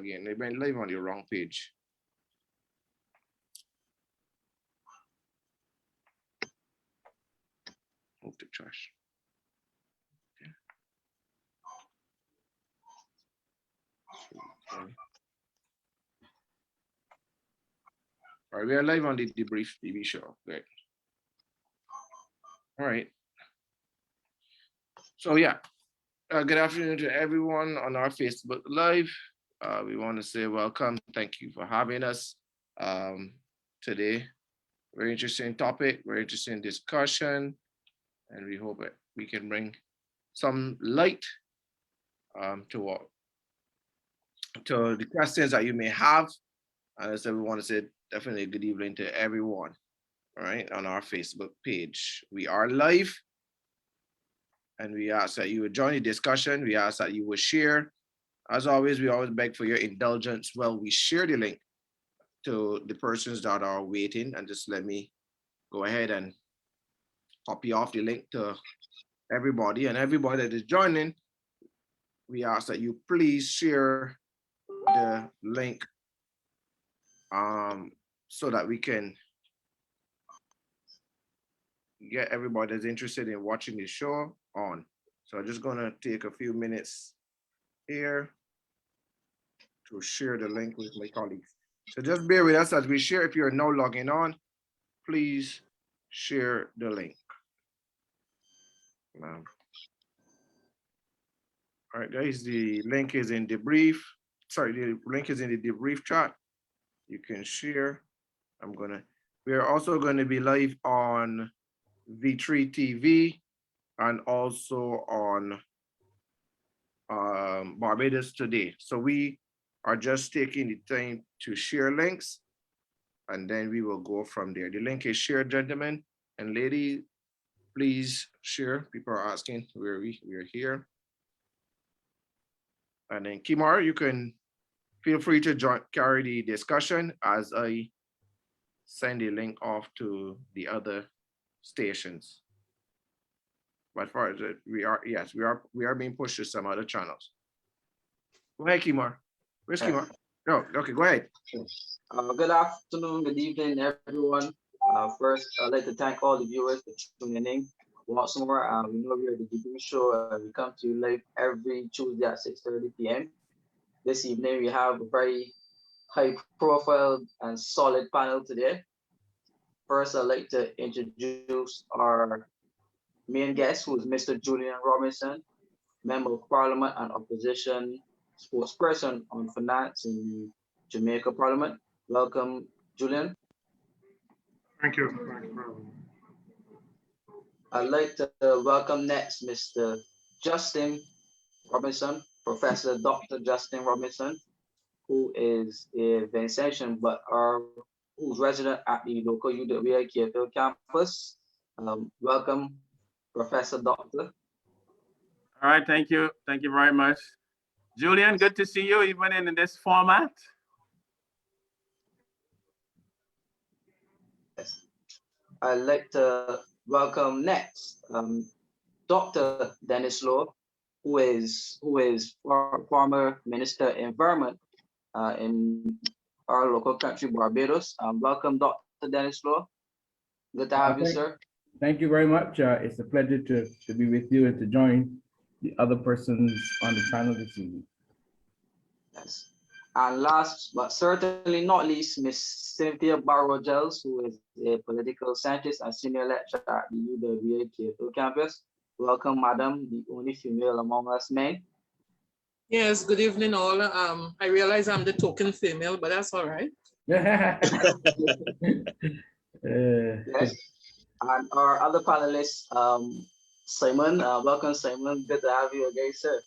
again. They went live on the wrong page. Move the trash. Okay. All right, we are live on the DeBrief TV show. Great. All right. So yeah, good afternoon to everyone on our Facebook Live. We want to say welcome. Thank you for having us today. Very interesting topic, very interesting discussion, and we hope that we can bring some light to the questions that you may have. And so we want to say definitely good evening to everyone, all right, on our Facebook page. We are live, and we ask that you would join the discussion. We ask that you would share. As always, we always beg for your indulgence while we share the link to the persons that are waiting. And just let me go ahead and copy off the link to everybody. And everybody that is joining, we ask that you please share the link so that we can get everybody that's interested in watching the show on. So I'm just gonna take a few minutes here to share the link with my colleagues. So just bear with us as we share. If you're now logging on, please share the link. All right, guys, the link is in the brief. Sorry, the link is in the DeBrief chat. You can share. We are also going to be live on V3 TV and also on Barbados Today. So we are just taking the time to share links, and then we will go from there. The link is shared, gentlemen and ladies. Please share. People are asking where we are here. And then Kimar, you can feel free to carry the discussion as I send the link off to the other stations. But as far as we are being pushed to some other channels. Go ahead, Kimar. Where's Kimar? No, okay, go ahead. Good afternoon, good evening, everyone. First, I'd like to thank all the viewers for tuning in. Once more, we know we're the DeBrief show. We come to you live every Tuesday at 6:30 p.m. This evening, we have a very high profile and solid panel today. First, I'd like to introduce our main guest, who is Mr. Julian Robinson, Member of Parliament and Opposition spokesperson on finance in Jamaica Parliament. Welcome, Julian. Thank you. Thank you. I'd like to welcome next Mr. Justin Robinson, Professor Dr. Justin Robinson, who is a Vincentian but who's resident at the local UWA KFL campus. Welcome, Professor Doctor. All right, thank you. Thank you very much. Julian, good to see you even in this format. Yes. I'd like to welcome next Dr. Dennis Lowe, who is former Minister of Environment in our local country, Barbados. Welcome, Dr. Dennis Lowe. Good to have you, sir. Thank you very much. It's a pleasure to be with you and to join the other persons on the channel this evening. Yes. And last but certainly not least, Miss Cynthia Barrow-Giles, who is a political scientist and senior lecturer at the UWA KFL campus. Welcome, madam, the only female among us men. Yes, good evening all. I realize I'm the token female, but that's all right. Yes. And our other panelist, Simon. Welcome, Simon. Good to have you again, sir.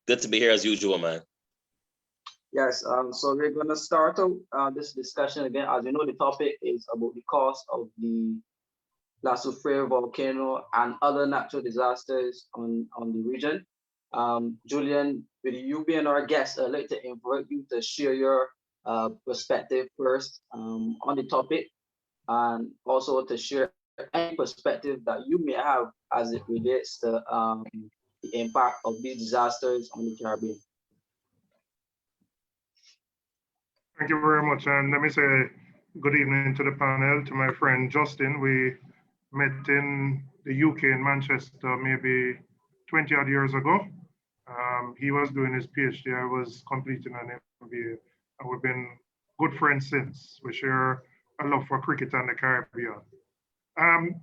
Good to be here as usual, man. Yes, so we're going to start this discussion again. As you know, the topic is about the cost of the Soufriere Volcano and other natural disasters on the region. Julian, with you being our guest, I'd like to invite you to share your perspective first on the topic, and also to share any perspective that you may have as it relates to the impact of these disasters on the Caribbean. Thank you very much. And let me say good evening to the panel, to my friend Justin. We met in the UK in Manchester maybe 20 odd years ago. He was doing his PhD, I was completing an MBA, and we've been good friends since. We share a love for cricket and the Caribbean.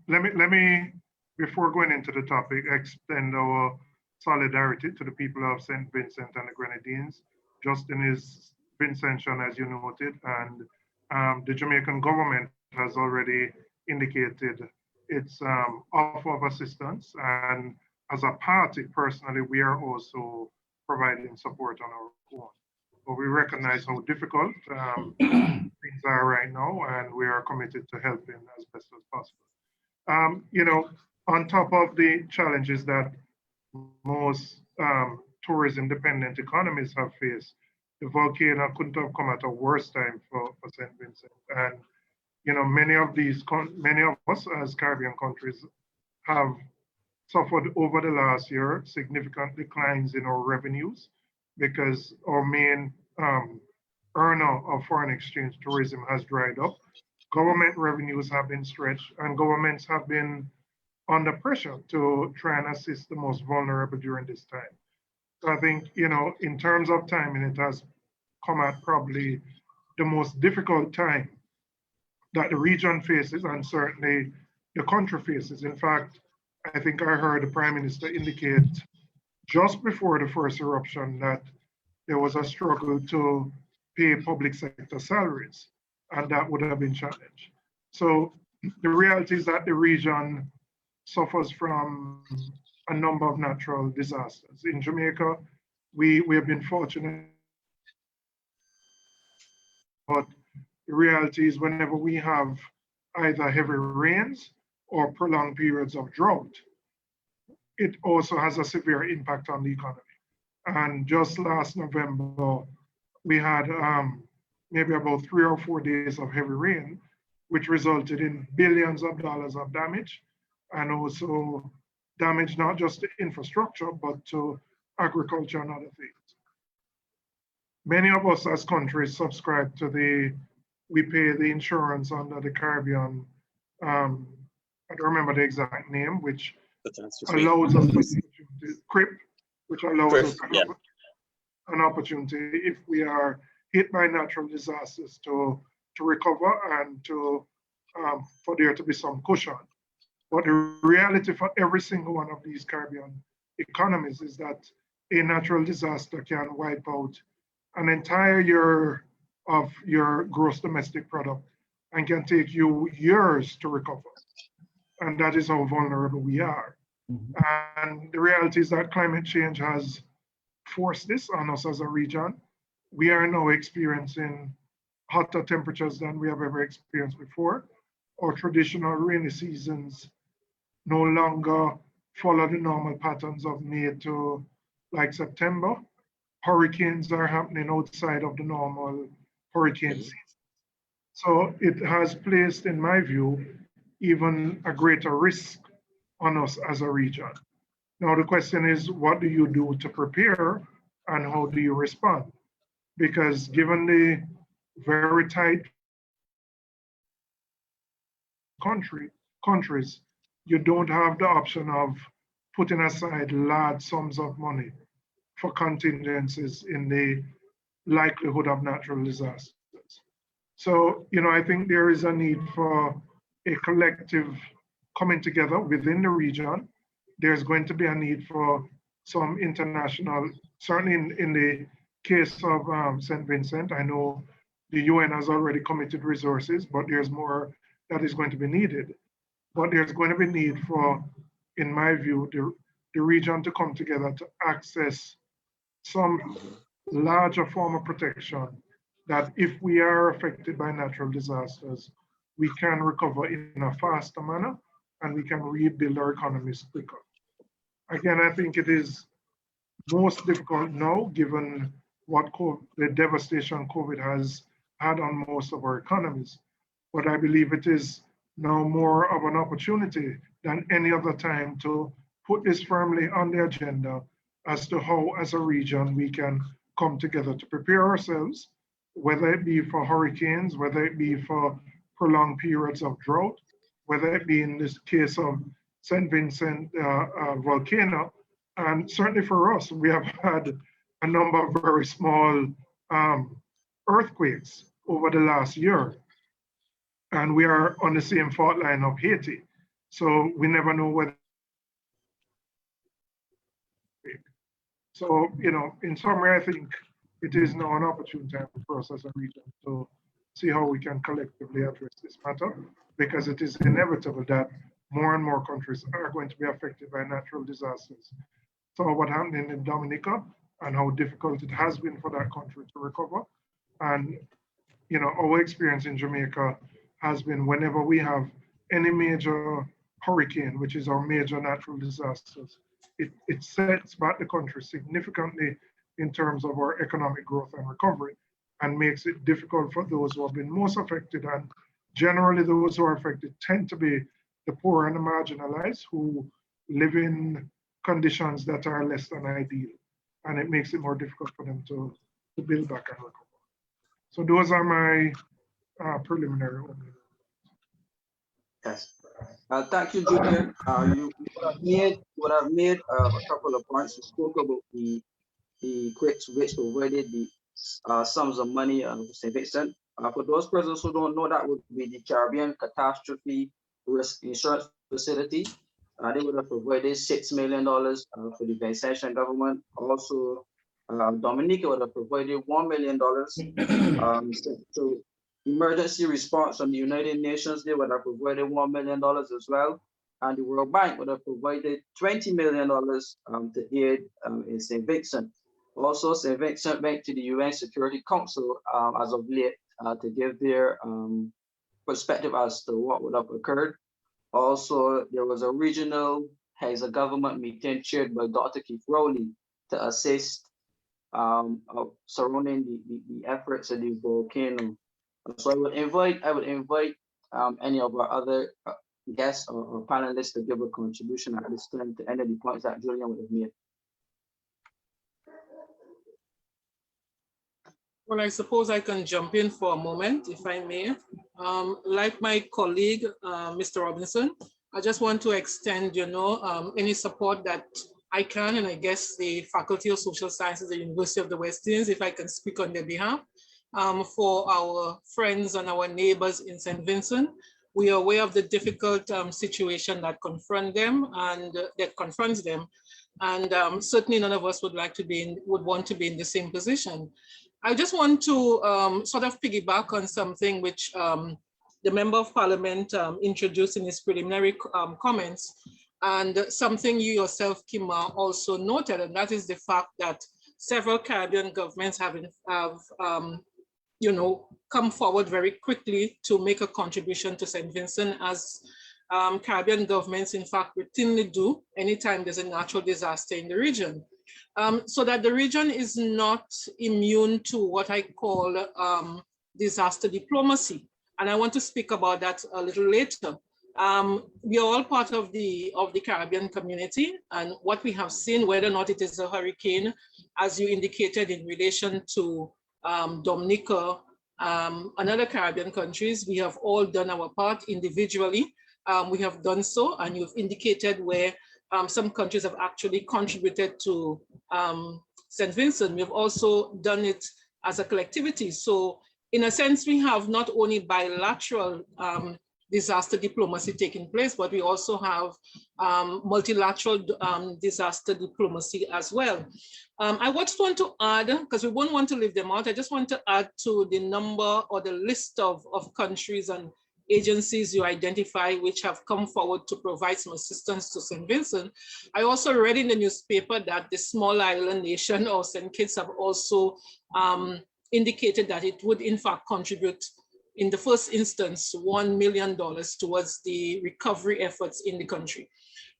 Let me, before going into the topic, extend our solidarity to the people of St. Vincent and the Grenadines. Justin is Vincentian, as you noted, and the Jamaican government has already indicated its offer of assistance. And as a party, personally, we are also providing support on our own. But we recognize how difficult things are right now, and we are committed to helping as best as possible. You know, on top of the challenges that most tourism-dependent economies have faced, the volcano couldn't have come at a worse time for St. Vincent. And you know, many of us as Caribbean countries have suffered over the last year significant declines in our revenues because our main earner of foreign exchange tourism has dried up. Government revenues have been stretched, and governments have been under pressure to try and assist the most vulnerable during this time. So I think, you know, in terms of timing, it has come at probably the most difficult time that the region faces, and certainly the country faces. In fact, I think I heard the Prime Minister indicate just before the first eruption that there was a struggle to pay public sector salaries, and that would have been challenged. So the reality is that the region suffers from a number of natural disasters. In Jamaica, we have been fortunate, but the reality is whenever we have either heavy rains or prolonged periods of drought, it also has a severe impact on the economy. And just last November, we had maybe about 3 or 4 days of heavy rain, which resulted in billions of dollars of damage, and also damage not just to infrastructure, but to agriculture and other things. Many of us as countries subscribe to we pay the insurance under the Caribbean, I don't remember the exact name, which allows us to CRIP, which allows us to have an opportunity if we are hit by natural disasters to recover and to for there to be some cushion. But the reality for every single one of these Caribbean economies is that a natural disaster can wipe out an entire year of your gross domestic product and can take you years to recover. And that is how vulnerable we are. And the reality is that climate change has forced this on us as a region. We are now experiencing hotter temperatures than we have ever experienced before. Our traditional rainy seasons no longer follow the normal patterns of May to like September. Hurricanes are happening outside of the normal hurricane season. So it has placed, in my view, even a greater risk on us as a region. Now the question is, what do you do to prepare and how do you respond? Because given the very tight countries, you don't have the option of putting aside large sums of money for contingencies in the likelihood of natural disasters. So, you know, I think there is a need for a collective coming together within the region. There's going to be a need for some international, certainly in the case of St. Vincent, I know the UN has already committed resources, but there's more that is going to be needed. But there's going to be need for, in my view, the region to come together to access some larger form of protection that if we are affected by natural disasters, we can recover in a faster manner and we can rebuild our economies quicker. Again, I think it is most difficult now given what the devastation COVID has had on most of our economies. But I believe it is now more of an opportunity than any other time to put this firmly on the agenda as to how, as a region, we can come together to prepare ourselves, whether it be for hurricanes, whether it be for prolonged periods of drought, whether it be in this case of St. Vincent volcano. And certainly for us, we have had a number of very small earthquakes over the last year. And we are on the same fault line of Haiti. So we never know whether. So, you know, in summary, I think it is now an opportune time for us as a region to see how we can collectively address this matter, because it is inevitable that more and more countries are going to be affected by natural disasters. So what happened in Dominica and how difficult it has been for that country to recover. And, you know, our experience in Jamaica has been whenever we have any major hurricane, which is our major natural disasters, it sets back the country significantly in terms of our economic growth and recovery, and makes it difficult for those who have been most affected. And generally those who are affected tend to be the poor and the marginalized who live in conditions that are less than ideal. And it makes it more difficult for them to build back and recover. So those are my preliminary opening. Yes. Thank you, Julian. You would have made a couple of points. You spoke about the quick which provided the sums of money to St. Vincent. For those persons who don't know, that would be the Caribbean Catastrophe Risk Insurance Facility. They would have provided $6 million for the Vincentian government. Also, Dominica would have provided $1 million. So emergency response from the United Nations, they would have provided $1 million as well. And the World Bank would have provided $20 million to aid in St. Vincent. Also, St. Vincent went to the UN Security Council as of late to give their perspective as to what would have occurred. Also, there was a regional heads of government meeting chaired by Dr. Keith Rowley to assist surrounding the efforts of the volcano. So I would invite any of our other guests or panelists to give a contribution at this time to any of the points that Julian would have made. Well, I suppose I can jump in for a moment, if I may. Like my colleague, Mr. Robinson, I just want to extend, any support that I can, and I guess the Faculty of Social Sciences at the University of the West Indies, if I can speak on their behalf, for our friends and our neighbors in St. Vincent. We are aware of the difficult situation that confronts them, and certainly none of us would want to be in the same position. I just want to sort of piggyback on something which the Member of Parliament introduced in his preliminary comments, and something you yourself, Kima, also noted, and that is the fact that several Caribbean governments have come forward very quickly to make a contribution to St. Vincent, as Caribbean governments, in fact, routinely do anytime there's a natural disaster in the region. So that the region is not immune to what I call disaster diplomacy. And I want to speak about that a little later. We are all part of the Caribbean community, and what we have seen, whether or not it is a hurricane, as you indicated in relation to Dominica and other Caribbean countries, we have all done our part individually. We have done so, and you've indicated where some countries have actually contributed to St. Vincent. We've also done it as a collectivity. So in a sense, we have not only bilateral disaster diplomacy taking place, but we also have multilateral disaster diplomacy as well. I just want to add, because we won't want to leave them out, I just want to add to the number or the list of countries and agencies you identify which have come forward to provide some assistance to St. Vincent. I also read in the newspaper that the small island nation or St. Kitts have also indicated that it would in fact contribute in the first instance $1 million towards the recovery efforts in the country.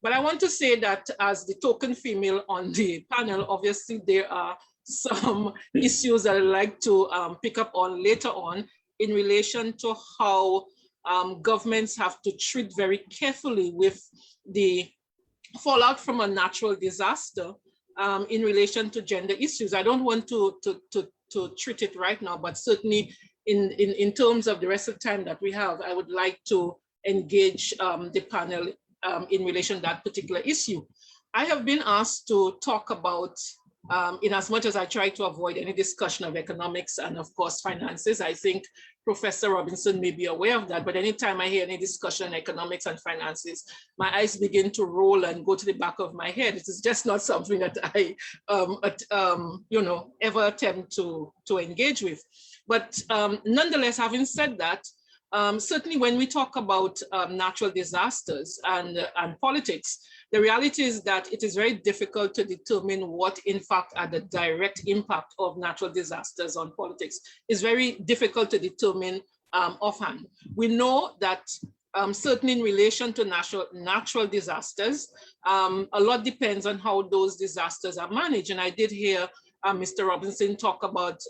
But I want to say that as the token female on the panel, obviously there are some issues that I'd like to pick up on later on in relation to how governments have to treat very carefully with the fallout from a natural disaster in relation to gender issues. I don't want to to treat it right now, but certainly in terms of the rest of the time that we have, I would like to engage the panel in relation to that particular issue. I have been asked to talk about, in as much as I try to avoid any discussion of economics and of course finances, I think Professor Robinson may be aware of that, but anytime I hear any discussion on economics and finances, my eyes begin to roll and go to the back of my head. It is just not something that I, ever attempt to engage with. But nonetheless, having said that, certainly when we talk about natural disasters and politics, the reality is that it is very difficult to determine what in fact are the direct impact of natural disasters on politics. It's very difficult to determine offhand. We know that certainly in relation to natural disasters, a lot depends on how those disasters are managed. And I did hear Mr. Robinson talk about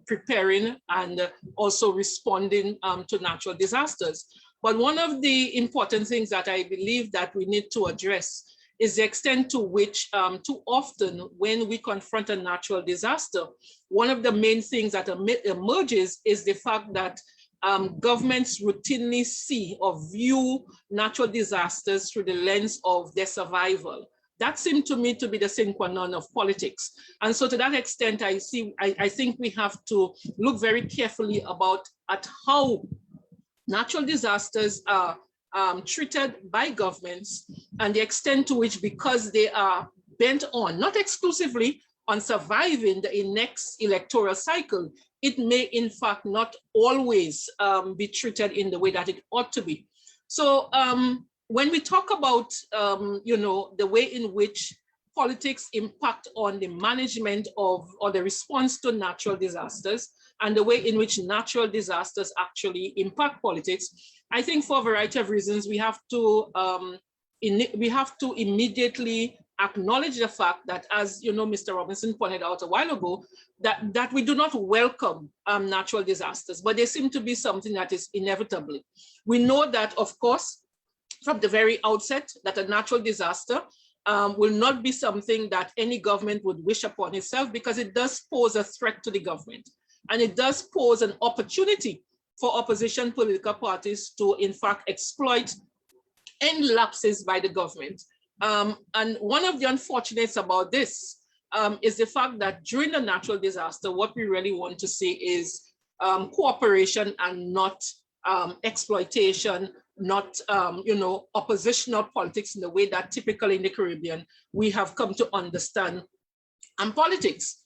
preparing and also responding to natural disasters. But one of the important things that I believe that we need to address is the extent to which too often when we confront a natural disaster, one of the main things that emerges is the fact that governments routinely see or view natural disasters through the lens of their survival. That seemed to me to be the sine qua non of politics. And so to that extent, I think we have to look very carefully at how natural disasters are treated by governments and the extent to which, because they are bent on, not exclusively on surviving the next electoral cycle, it may in fact not always be treated in the way that it ought to be. So when we talk about, the way in which politics impact on the management of or the response to natural disasters and the way in which natural disasters actually impact politics, I think for a variety of reasons, we have to immediately acknowledge the fact that, as Mr. Robinson pointed out a while ago, that we do not welcome natural disasters, but they seem to be something that is inevitable. We know that, of course, from the very outset, that a natural disaster will not be something that any government would wish upon itself, because it does pose a threat to the government. And it does pose an opportunity for opposition political parties to, in fact, exploit any lapses by the government. And one of the unfortunates about this is the fact that during the natural disaster, what we really want to see is cooperation and not exploitation, not oppositional politics in the way that typically in the Caribbean we have come to understand politics.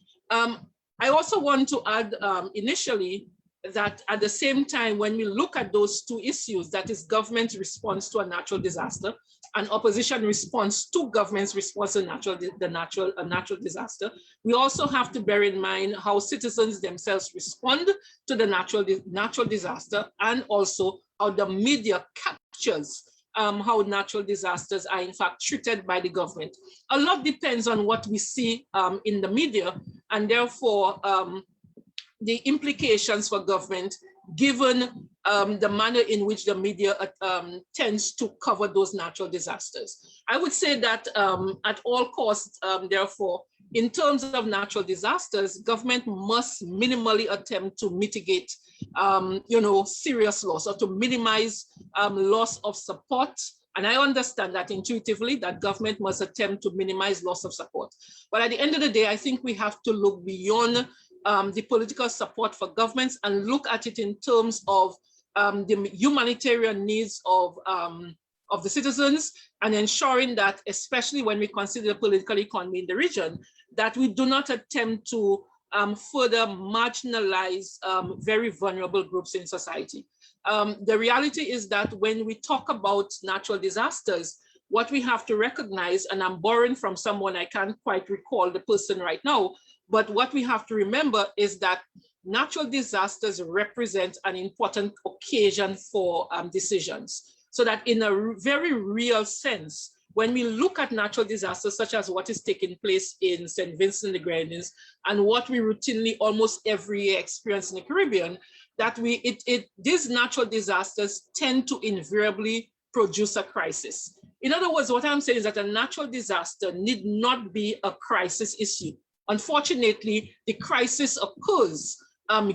I also want to add initially that at the same time, when we look at those two issues, that is government response to a natural disaster and opposition response to government's response to a natural disaster, we also have to bear in mind how citizens themselves respond to the natural disaster, and also how the media captures how natural disasters are in fact treated by the government. A lot depends on what we see in the media, and therefore the implications for government, given the manner in which the media tends to cover those natural disasters. I would say that at all costs, therefore, in terms of natural disasters, government must minimally attempt to mitigate serious loss, or to minimize loss of support. And I understand that intuitively, that government must attempt to minimize loss of support. But at the end of the day, I think we have to look beyond the political support for governments and look at it in terms of the humanitarian needs of the citizens, and ensuring that, especially when we consider the political economy in the region, that we do not attempt to further marginalize very vulnerable groups in society. The reality is that when we talk about natural disasters, what we have to recognize, and I'm borrowing from someone, I can't quite recall the person right now, but what we have to remember is that natural disasters represent an important occasion for decisions. So that in a very real sense, when we look at natural disasters, such as what is taking place in St. Vincent and the Grenadines, and what we routinely almost every year experience in the Caribbean, that these natural disasters tend to invariably produce a crisis. In other words, what I'm saying is that a natural disaster need not be a crisis issue unfortunately, the crisis occurs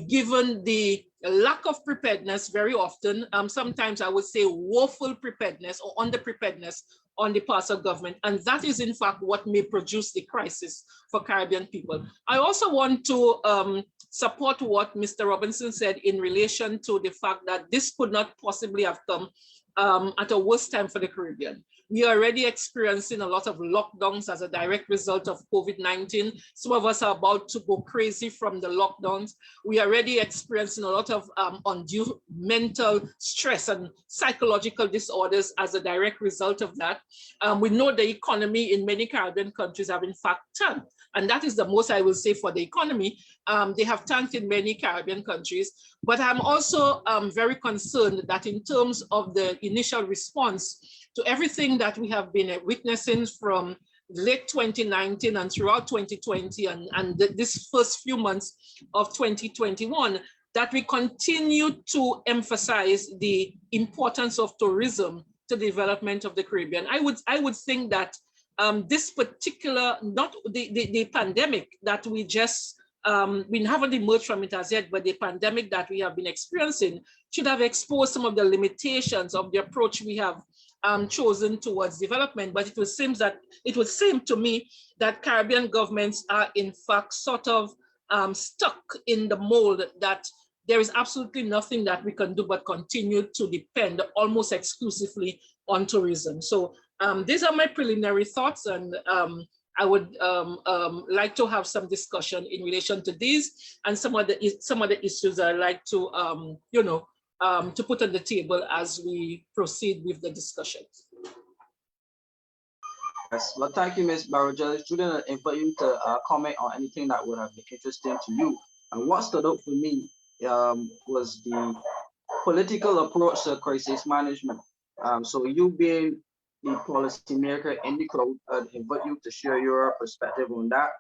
given the lack of preparedness very often, sometimes I would say woeful preparedness or under preparedness on the parts of government. And that is in fact what may produce the crisis for Caribbean people. I also want to support what Mr. Robinson said in relation to the fact that this could not possibly have come at a worse time for the Caribbean. We are already experiencing a lot of lockdowns as a direct result of COVID-19. Some of us are about to go crazy from the lockdowns. We are already experiencing a lot of undue mental stress and psychological disorders as a direct result of that. We know the economy in many Caribbean countries have in fact tanked. And that is the most I will say for the economy. They have tanked in many Caribbean countries. But I'm also very concerned that in terms of the initial response to everything that we have been witnessing from late 2019 and throughout 2020 and this first few months of 2021, that we continue to emphasize the importance of tourism to the development of the Caribbean. I would think that this particular, not the pandemic that we just, we haven't emerged from it as yet, but the pandemic that we have been experiencing should have exposed some of the limitations of the approach we have chosen towards development. But it would seem to me that Caribbean governments are in fact sort of stuck in the mold that there is absolutely nothing that we can do but continue to depend almost exclusively on tourism. So these are my preliminary thoughts, and I would like to have some discussion in relation to these and some of the issues I'd like to to put on the table as we proceed with the discussions. Yes, well, thank you, Ms. Barrow. Student, I invite you to comment on anything that would have been interesting to you. And what stood out for me was the political approach to crisis management. So you being the policymaker in the crowd, I'd invite you to share your perspective on that.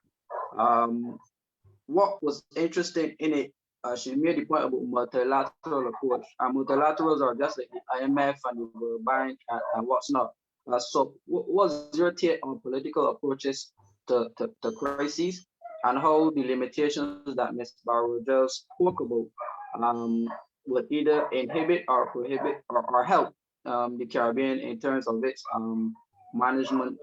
What was interesting in it, she made the point about multilateral approach. Multilaterals are just like the IMF and the World Bank and what's not. So what was your take on political approaches to crises and how the limitations that Ms. Barrow just spoke about would either inhibit or prohibit or help the Caribbean in terms of its management?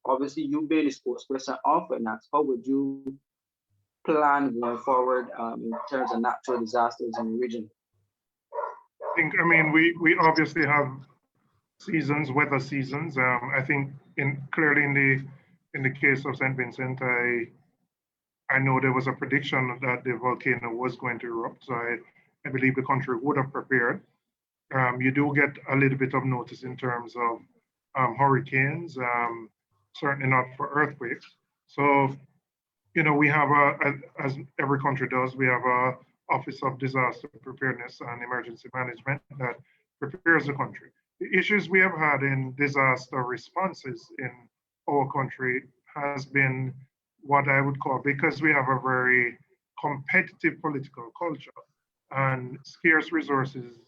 Obviously, you being a spokesperson of finance, how would you plan going forward in terms of natural disasters in the region? I mean, we obviously have seasons, weather seasons. I think clearly in the case of St. Vincent, I know there was a prediction that the volcano was going to erupt, so I believe the country would have prepared. You do get a little bit of notice in terms of hurricanes, certainly not for earthquakes. So, we have as every country does, we have a Office of Disaster Preparedness and Emergency Management that prepares the country. The issues we have had in disaster responses in our country has been what I would call, because we have a very competitive political culture and scarce resources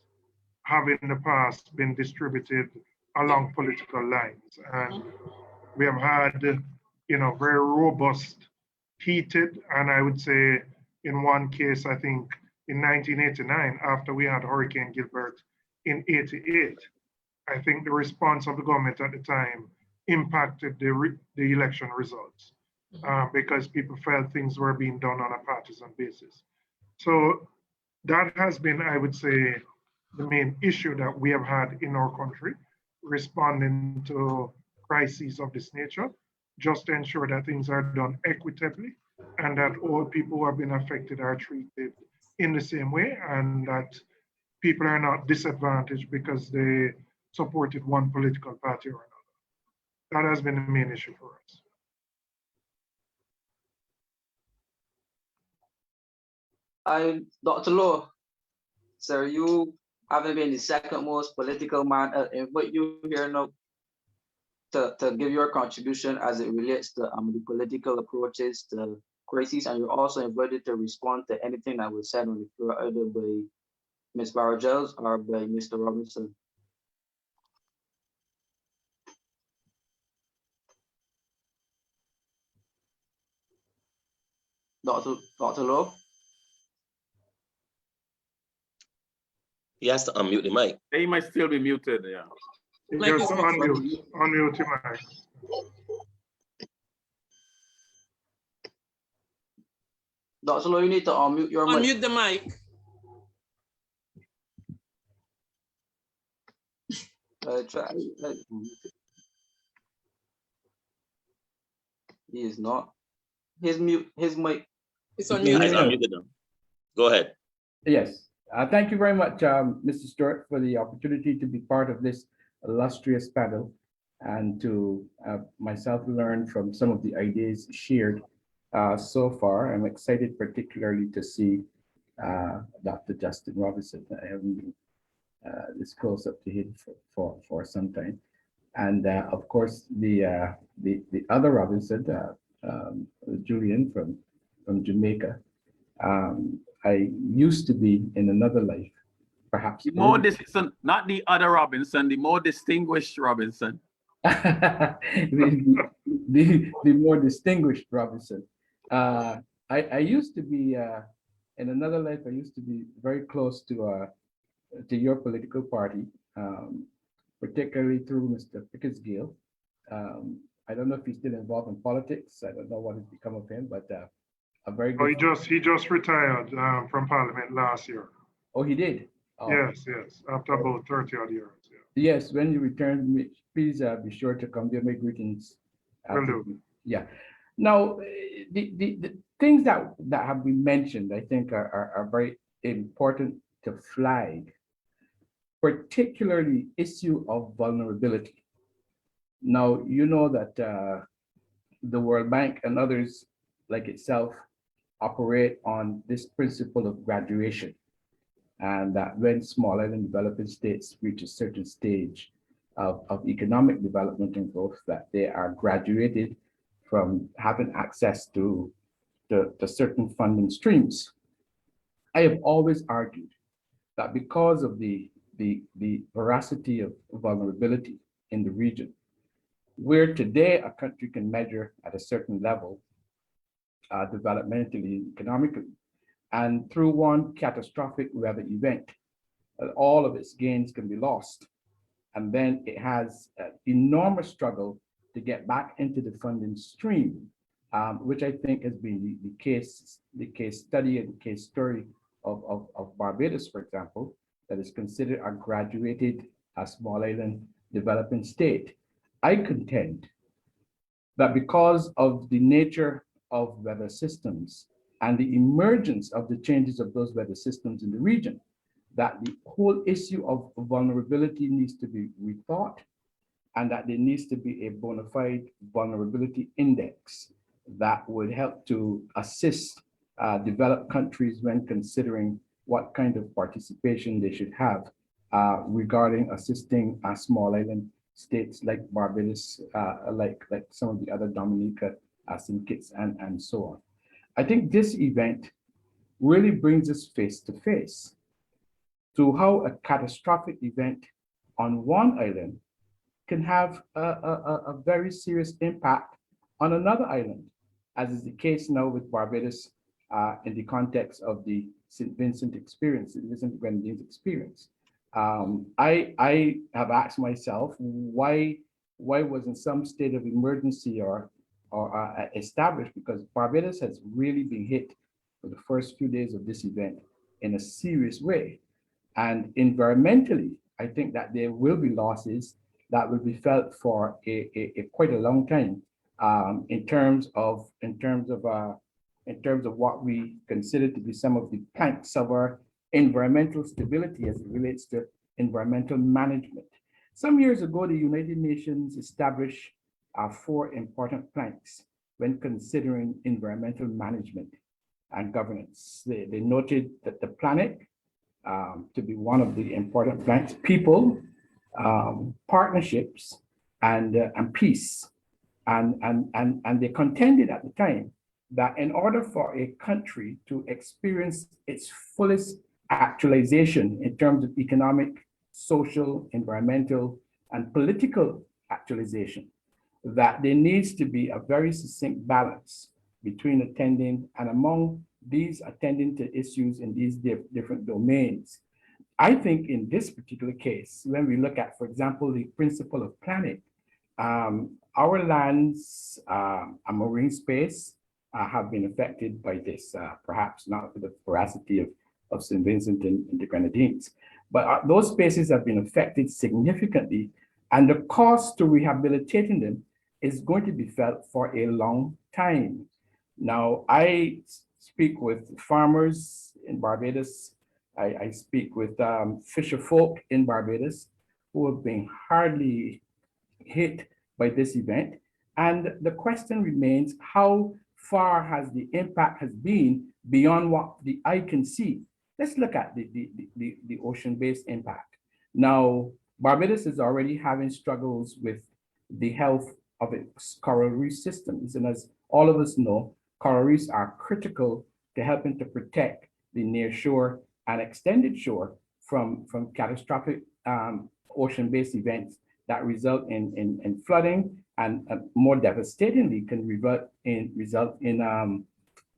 have in the past been distributed along political lines. And we have had, very robust, heated, and I would say in one case, I think in 1989, after we had Hurricane Gilbert in 88, I think the response of the government at the time impacted the election results because people felt things were being done on a partisan basis. So that has been, I would say, the main issue that we have had in our country, responding to crises of this nature, just to ensure that things are done equitably and that all people who have been affected are treated in the same way and that people are not disadvantaged because they supported one political party or another. That has been the main issue for us. Dr. Law, sir, you haven't been the second most political man, but you here now to give your contribution as it relates to the political approaches to crises, and you're also invited to respond to anything that was said on the floor, either by Ms. Barrow or by Mr. Robinson. Dr. Lowe? He has to unmute the mic. He might still be muted, yeah. You Mic just is muted. unmute your mic. Dr. Lowe, you need to unmute your mic. Unmute the mic. Try. He is not. His mic. It's Yeah, unmuted. Guys, unmuted now. Go ahead. Yes, thank you very much, Mr. Stewart, for the opportunity to be part of this illustrious panel and to myself learn from some of the ideas shared so far. I'm excited particularly to see Dr. Justin Robinson. I haven't been this close up to him for some time. And of course, the other Robinson, Julian from Jamaica. I used to be in another life, perhaps. The more not the other Robinson, the more distinguished Robinson. the more distinguished Robinson. I used to be in another life. I used to be very close to your political party, particularly through Mr. Pickersgill. I don't know if he's still involved in politics. I don't know what has become of him, but a very good. Oh, he just retired from Parliament last year. Oh, he did. Oh. Yes, after about 30 odd years. Yeah. Yes, when you return, please be sure to come there. Make greetings. Will do. Yeah. Now, the things that have been mentioned, I think, are very important to flag, particularly issue of vulnerability. Now, you know that the World Bank and others like itself operate on this principle of graduation, and that when small island developing states reach a certain stage of economic development and growth, that they are graduated from having access to certain funding streams. I have always argued that because of the veracity of vulnerability in the region, where today a country can measure at a certain level developmentally, economically, and through one catastrophic weather event, all of its gains can be lost. And then it has an enormous struggle to get back into the funding stream, which I think has been the case study and the case story of Barbados, for example, that is considered a graduated small island developing state. I contend that because of the nature of weather systems and the emergence of the changes of those weather systems in the region, that the whole issue of vulnerability needs to be rethought, and that there needs to be a bona fide vulnerability index that would help to assist developed countries when considering what kind of participation they should have regarding assisting small island states like Barbados, like some of the other Dominica, St. Kitts, and so on. I think this event really brings us face to face to how a catastrophic event on one island can have a very serious impact on another island, as is the case now with Barbados in the context of the St. Vincent experience, the Vincent Grenadines experience. I have asked myself, why was in some state of emergency or established, because Barbados has really been hit for the first few days of this event in a serious way. And environmentally, I think that there will be losses that will be felt for quite a long time in terms of what we consider to be some of the planks of our environmental stability as it relates to environmental management. Some years ago, the United Nations established 4 important planks when considering environmental management and governance. They noted that the planet to be one of the important planks, people, partnerships, and peace. And they contended at the time that in order for a country to experience its fullest actualization in terms of economic, social, environmental, and political actualization, that there needs to be a very succinct balance between attending and among these attending to issues in these different domains. I think in this particular case, when we look at, for example, the principle of planning, our lands, a marine space, have been affected by this, perhaps not with the veracity of St. Vincent and the Grenadines, but those spaces have been affected significantly, and the cost to rehabilitating them is going to be felt for a long time. Now, I speak with farmers in Barbados. I speak with fisher folk in Barbados who have been hardly hit by this event. And the question remains, how far has the impact has been beyond what the eye can see? Let's look at the ocean-based impact. Now, Barbados is already having struggles with the health of its coral reef systems. And as all of us know, coral reefs are critical to helping to protect the near shore and extended shore from catastrophic ocean-based events that result in flooding and more devastatingly can result in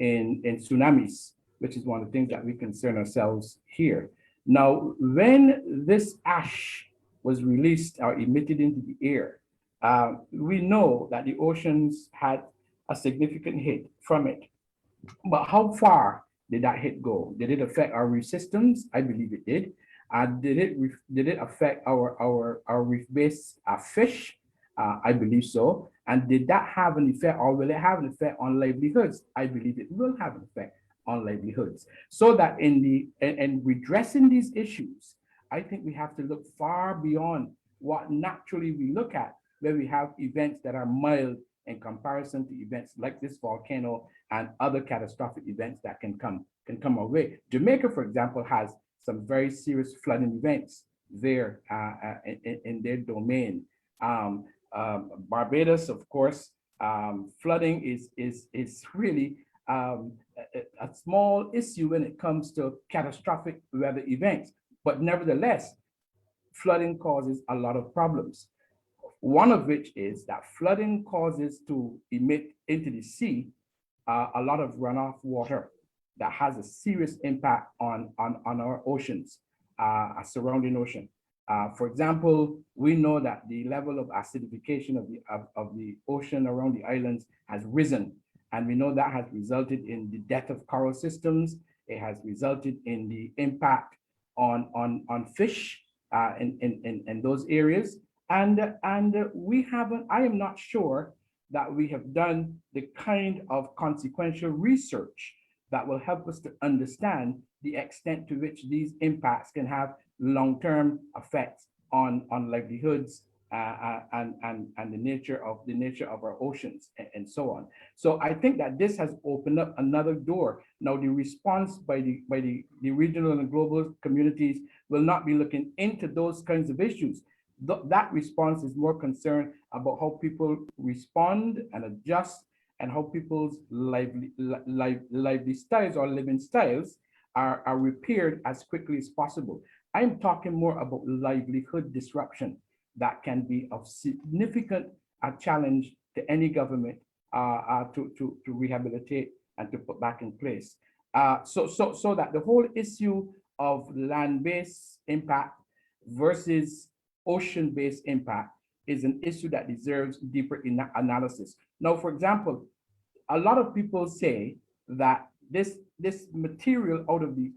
tsunamis, which is one of the things that we concern ourselves here. Now, when this ash was released or emitted into the air, we know that the oceans had a significant hit from it. But how far did that hit go? Did it affect our reef systems? I believe it did. Did it affect our reef-based fish? I believe so. And did that have an effect, or will it have an effect on livelihoods? I believe it will have an effect on livelihoods. So that in redressing these issues, I think we have to look far beyond what naturally we look at, where we have events that are mild in comparison to events like this volcano and other catastrophic events that can come our way. Jamaica, for example, has some very serious flooding events there in their domain. Barbados, of course, flooding is really a small issue when it comes to catastrophic weather events, but nevertheless, flooding causes a lot of problems. One of which is that flooding causes to emit into the sea a lot of runoff water that has a serious impact on our oceans, a surrounding ocean. For example, we know that the level of acidification of the ocean around the islands has risen, and we know that has resulted in the death of coral systems. It has resulted in the impact on fish in those areas. And we haven't, I am not sure that we have done the kind of consequential research that will help us to understand the extent to which these impacts can have long-term effects on livelihoods and the nature of our oceans and so on. So I think that this has opened up another door. Now, the response by the regional and global communities will not be looking into those kinds of issues. That response is more concerned about how people respond and adjust, and how people's lively styles or living styles are repaired as quickly as possible. I'm talking more about livelihood disruption that can be of significant challenge to any government to rehabilitate and to put back in place. So that the whole issue of land-based impact versus ocean-based impact is an issue that deserves deeper analysis. Now, for example, a lot of people say that this material out of the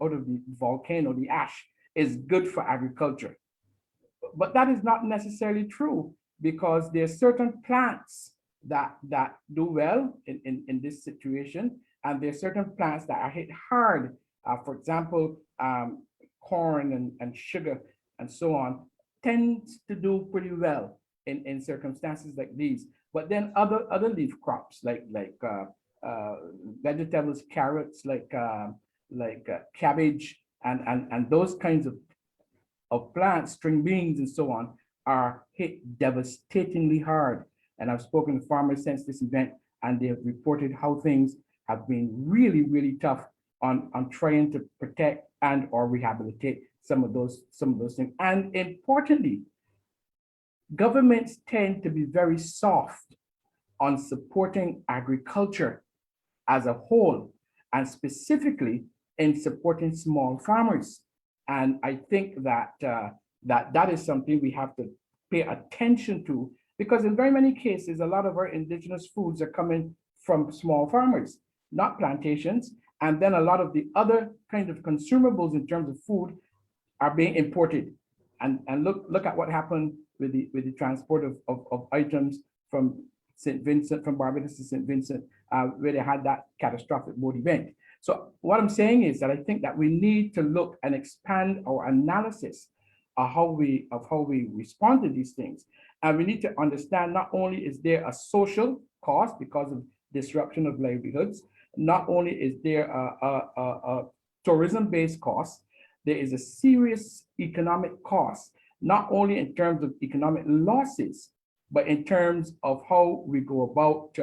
volcano, the ash, is good for agriculture. But that is not necessarily true, because there are certain plants that do well in this situation, and there are certain plants that are hit hard. For example, corn and sugar and so on tends to do pretty well in circumstances like these. But then other leaf crops like vegetables, carrots, like cabbage and those kinds of plants, string beans and so on, are hit devastatingly hard. And I've spoken to farmers since this event, and they have reported how things have been really, really tough on trying to protect and or rehabilitate some of those things. And importantly, governments tend to be very soft on supporting agriculture as a whole, and specifically in supporting small farmers. And I think that that is something we have to pay attention to, because in very many cases, a lot of our indigenous foods are coming from small farmers, not plantations. And then a lot of the other kind of consumables in terms of food are being imported. And look at what happened with the transport of items from St. Vincent, from Barbados to St. Vincent, where they had that catastrophic boat event. So what I'm saying is that I think that we need to look and expand our analysis of how we respond to these things. And we need to understand, not only is there a social cost because of disruption of livelihoods, not only is there a tourism-based cost, there is a serious economic cost, not only in terms of economic losses, but in terms of how we go about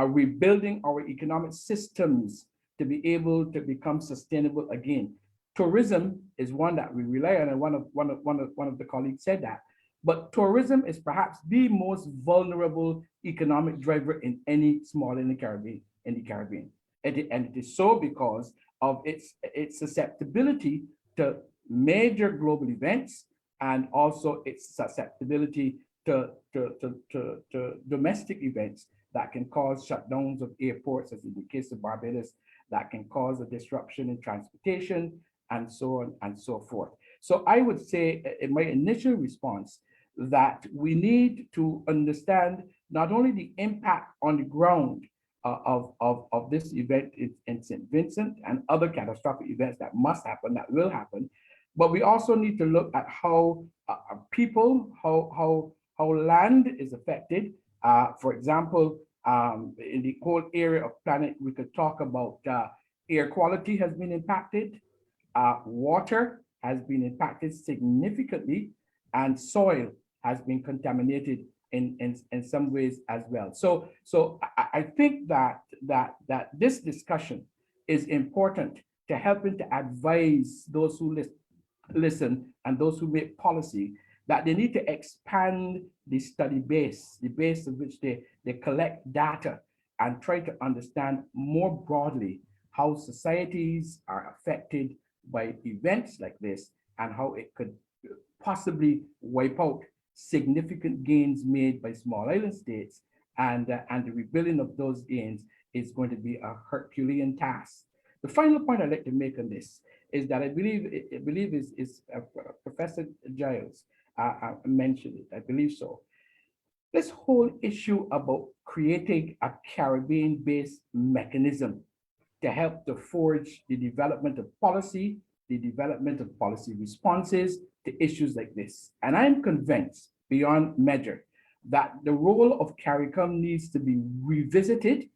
rebuilding our economic systems to be able to become sustainable again. Tourism is one that we rely on, and one of the colleagues said that. But tourism is perhaps the most vulnerable economic driver in any small in the Caribbean. And it is so because of its susceptibility to major global events, and also its susceptibility to domestic events that can cause shutdowns of airports, as in the case of Barbados, that can cause a disruption in transportation, and so on and so forth. So I would say in my initial response that we need to understand not only the impact on the ground of this event in St. Vincent and other catastrophic events that must happen, that will happen, but we also need to look at how people, how land is affected. For example, in the whole area of planet, we could talk about air quality has been impacted, water has been impacted significantly, and soil has been contaminated in some ways as well. So I think that this discussion is important to helping to advise those who listen and those who make policy, that they need to expand the study base, the base of which they collect data, and try to understand more broadly how societies are affected by events like this, and how it could possibly wipe out significant gains made by small island states, and the rebuilding of those gains is going to be a Herculean task. The final point I'd like to make on this is that I believe is Professor Giles mentioned it, I believe so. This whole issue about creating a Caribbean-based mechanism to help to forge the development of policy, the development of policy responses to issues like this. And I'm convinced beyond measure that the role of CARICOM needs to be revisited,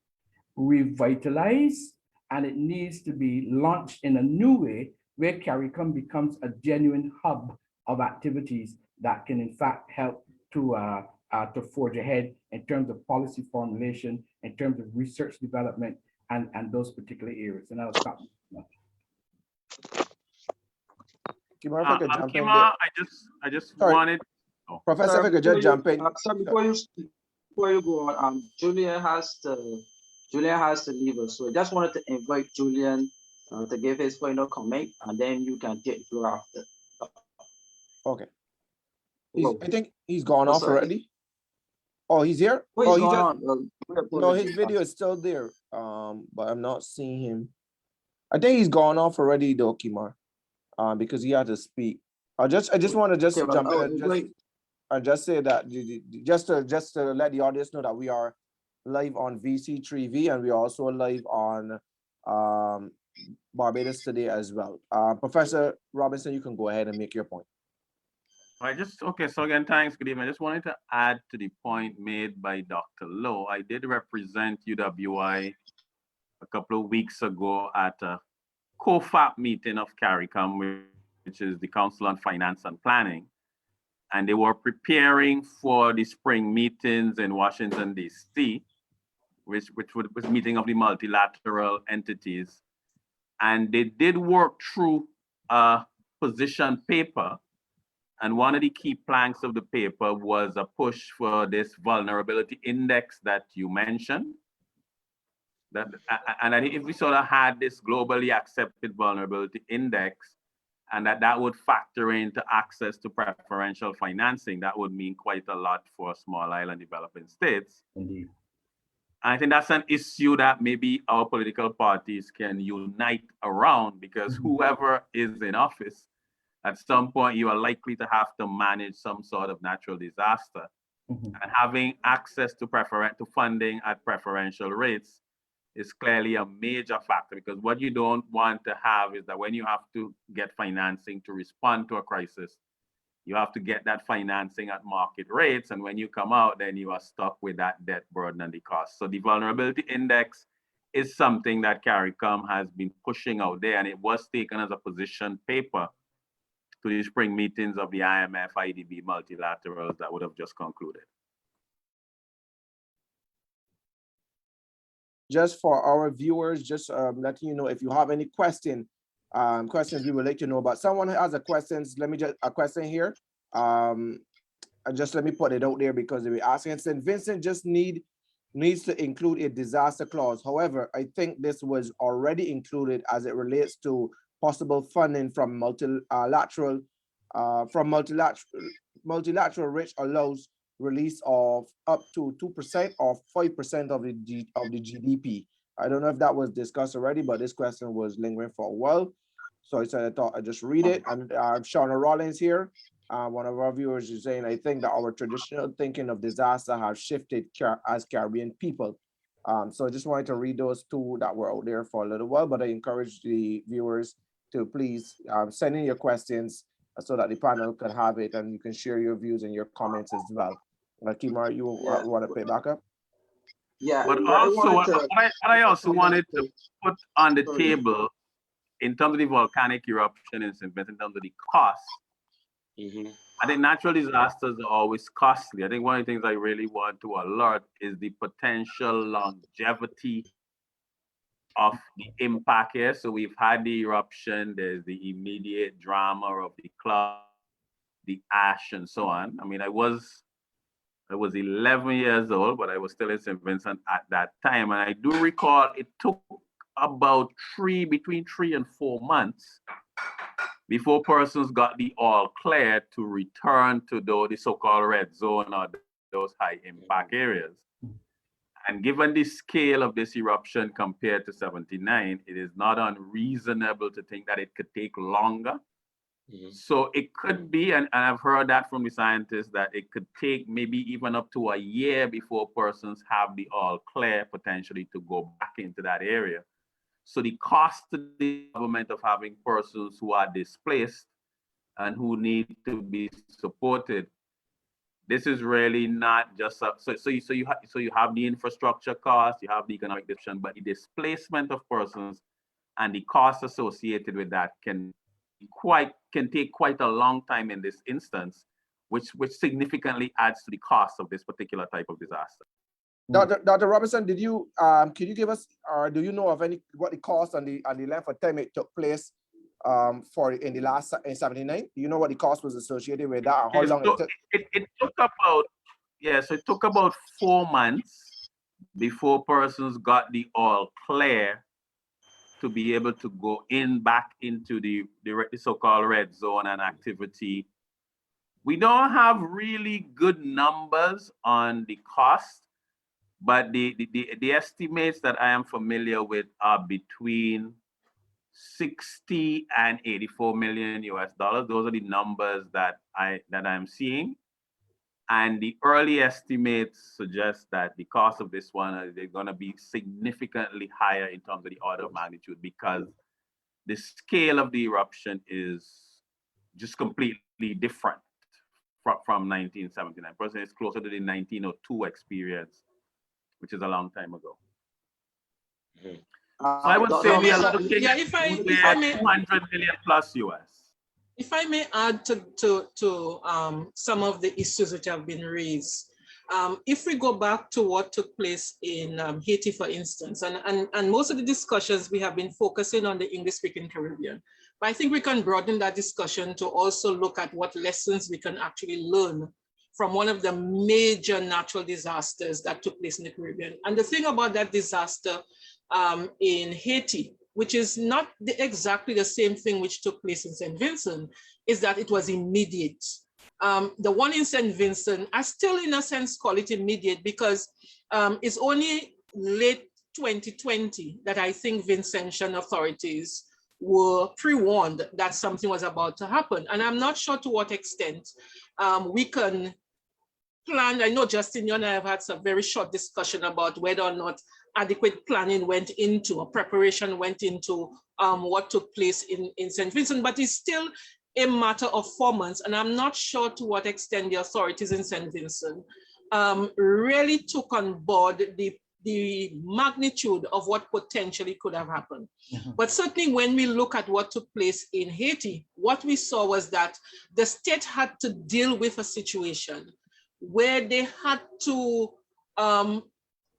revitalized, and it needs to be launched in a new way where CARICOM becomes a genuine hub of activities that can in fact help to forge ahead in terms of policy formulation, in terms of research development, and those particular areas. And I'll stop. Kimar, if I could jump in Kimar, there. I just Sorry. wanted. Professor, if I could just jump in. Sir, before you go on, Julian has to leave us. So I just wanted to invite Julian to give his final comment, and then you can take the floor after. Okay. Go. I think he's gone off sorry. already. Oh, he's here? What Oh, is he going just, on? no, his video is still there. But I'm not seeing him. I think he's gone off already though, Kimar. Because he had to speak. I just want to just Okay, jump well, in and just say that just to let the audience know that we are live on VC3V, and we are also live on Barbados Today as well. Professor Robinson, you can go ahead and make your point. Okay, so again, thanks, good evening. I just wanted to add to the point made by Dr. Lowe. I did represent UWI a couple of weeks ago at a COFAP meeting of CARICOM, which is the Council on Finance and Planning. And they were preparing for the spring meetings in Washington, D.C., which was a meeting of the multilateral entities. And they did work through a position paper. And one of the key planks of the paper was a push for this vulnerability index that you mentioned. And I think if we sort of had this globally accepted vulnerability index, and that would factor into access to preferential financing, that would mean quite a lot for small island developing states. Indeed. I think that's an issue that maybe our political parties can unite around, because whoever is in office, at some point you are likely to have to manage some sort of natural disaster. And having access to funding at preferential rates is clearly a major factor, because what you don't want to have is that when you have to get financing to respond to a crisis, you have to get that financing at market rates. And when you come out, then you are stuck with that debt burden and the cost. So the vulnerability index is something that CARICOM has been pushing out there, and it was taken as a position paper to the spring meetings of the IMF, IDB multilaterals that would have just concluded. Just for our viewers, just letting you know, if you have any questions we would like to know about. Someone has a question here. And just let me put it out there because they were asking. St. Vincent just needs to include a disaster clause. However, I think this was already included as it relates to possible funding from multilateral, which allows release of up to 2% or 5% of the GDP. I don't know if that was discussed already, but this question was lingering for a while. So I thought I'd just read it. And Shauna Rollins here, one of our viewers, is saying, I think that our traditional thinking of disaster has shifted as Caribbean people. So I just wanted to read those two that were out there for a little while, but I encourage the viewers to please send in your questions so that the panel can have it and you can share your views and your comments as well. Kimar, you want to pick back up? Yeah. But also, what I also wanted to put on the table in terms of the volcanic eruption in St. Vincent, in terms of the cost, I think natural disasters are always costly. I think one of the things I really want to alert is the potential longevity of the impact here. So we've had the eruption, there's the immediate drama of the cloud, the ash, and so on. I mean, I was 11 years old, but I was still in St. Vincent at that time. And I do recall it took about between 3 and 4 months before persons got the all clear to return to the so-called red zone or those high impact areas. And given the scale of this eruption compared to 79, it is not unreasonable to think that it could take longer. So it could be, and I've heard that from the scientists, that it could take maybe even up to a year before persons have the all clear potentially to go back into that area. So the cost to the government of having persons who are displaced and who need to be supported, this is really not just so you have the infrastructure cost, you have the economic disruption, but the displacement of persons and the costs associated with that can take quite a long time in this instance, which significantly adds to the cost of this particular type of disaster. Dr. Robinson, did you can you give us, or do you know of what the cost and the length of time it took place in 79? Do you know what the cost was associated with that, and how long it took? It took about, so it took about 4 months before persons got the all clear to be able to go back into the so-called red zone and activity. We don't have really good numbers on the cost, but the estimates that I am familiar with are between 60 and 84 million US dollars. Those are the numbers that I'm seeing. And the early estimates suggest that the cost of this one is going to be significantly higher in terms of the order of magnitude, because the scale of the eruption is just completely different from 1979. Personally, it's closer to the 1902 experience, which is a long time ago. So I would say we are looking at 200 million plus US. If I may add to some of the issues which have been raised, if we go back to what took place in Haiti, for instance, and most of the discussions we have been focusing on the English-speaking Caribbean, but I think we can broaden that discussion to also look at what lessons we can actually learn from one of the major natural disasters that took place in the Caribbean. And the thing about that disaster in Haiti, which is not exactly the same thing which took place in St. Vincent, is that it was immediate. The one in St. Vincent, I still in a sense call it immediate because it's only late 2020 that I think Vincentian authorities were pre-warned that something was about to happen. And I'm not sure to what extent we can plan. I know Justin, you and I have had some very short discussion about whether or not adequate planning went into, or preparation went into what took place in St. Vincent, but it's still a matter of 4 months. And I'm not sure to what extent the authorities in St. Vincent really took on board the magnitude of what potentially could have happened. Mhm. But certainly when we look at what took place in Haiti, what we saw was that the state had to deal with a situation where they had to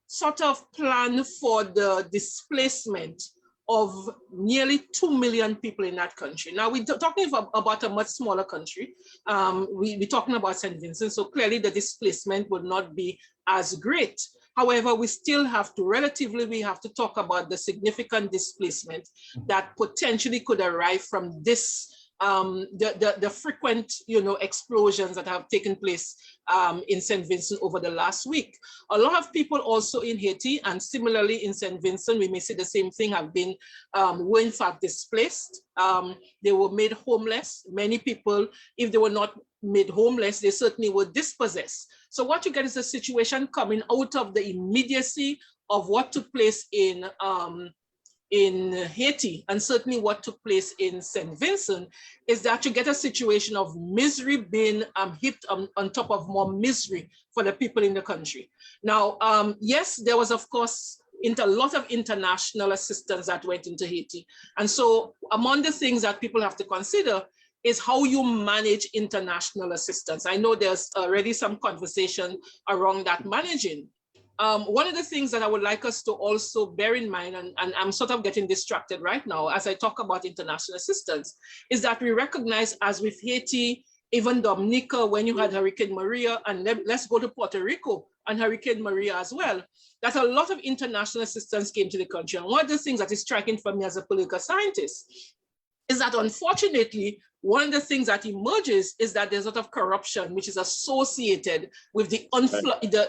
sort of plan for the displacement of nearly 2 million people in that country. Now we're talking about a much smaller country. We're talking about St. Vincent, so clearly the displacement would not be as great. However, we still have to, we have to talk about the significant displacement that potentially could arise from this, the frequent, explosions that have taken place in St. Vincent over the last week. A lot of people also in Haiti, and similarly in St. Vincent, we may say the same thing, were in fact displaced. They were made homeless. Many people, if they were not made homeless, they certainly were dispossessed. So what you get is a situation coming out of the immediacy of what took place in Haiti, and certainly what took place in St. Vincent, is that you get a situation of misery being heaped on top of more misery for the people in the country. Now, yes, there was, of course, a lot of international assistance that went into Haiti. And so among the things that people have to consider is how you manage international assistance. I know there's already some conversation around that managing. One of the things that I would like us to also bear in mind, and I'm sort of getting distracted right now as I talk about international assistance, is that we recognize, as with Haiti, even Dominica, when you had Hurricane Maria, and let's go to Puerto Rico and Hurricane Maria as well, that a lot of international assistance came to the country. And one of the things that is striking for me as a political scientist is that, unfortunately, one of the things that emerges is that there's a lot of corruption which is associated with the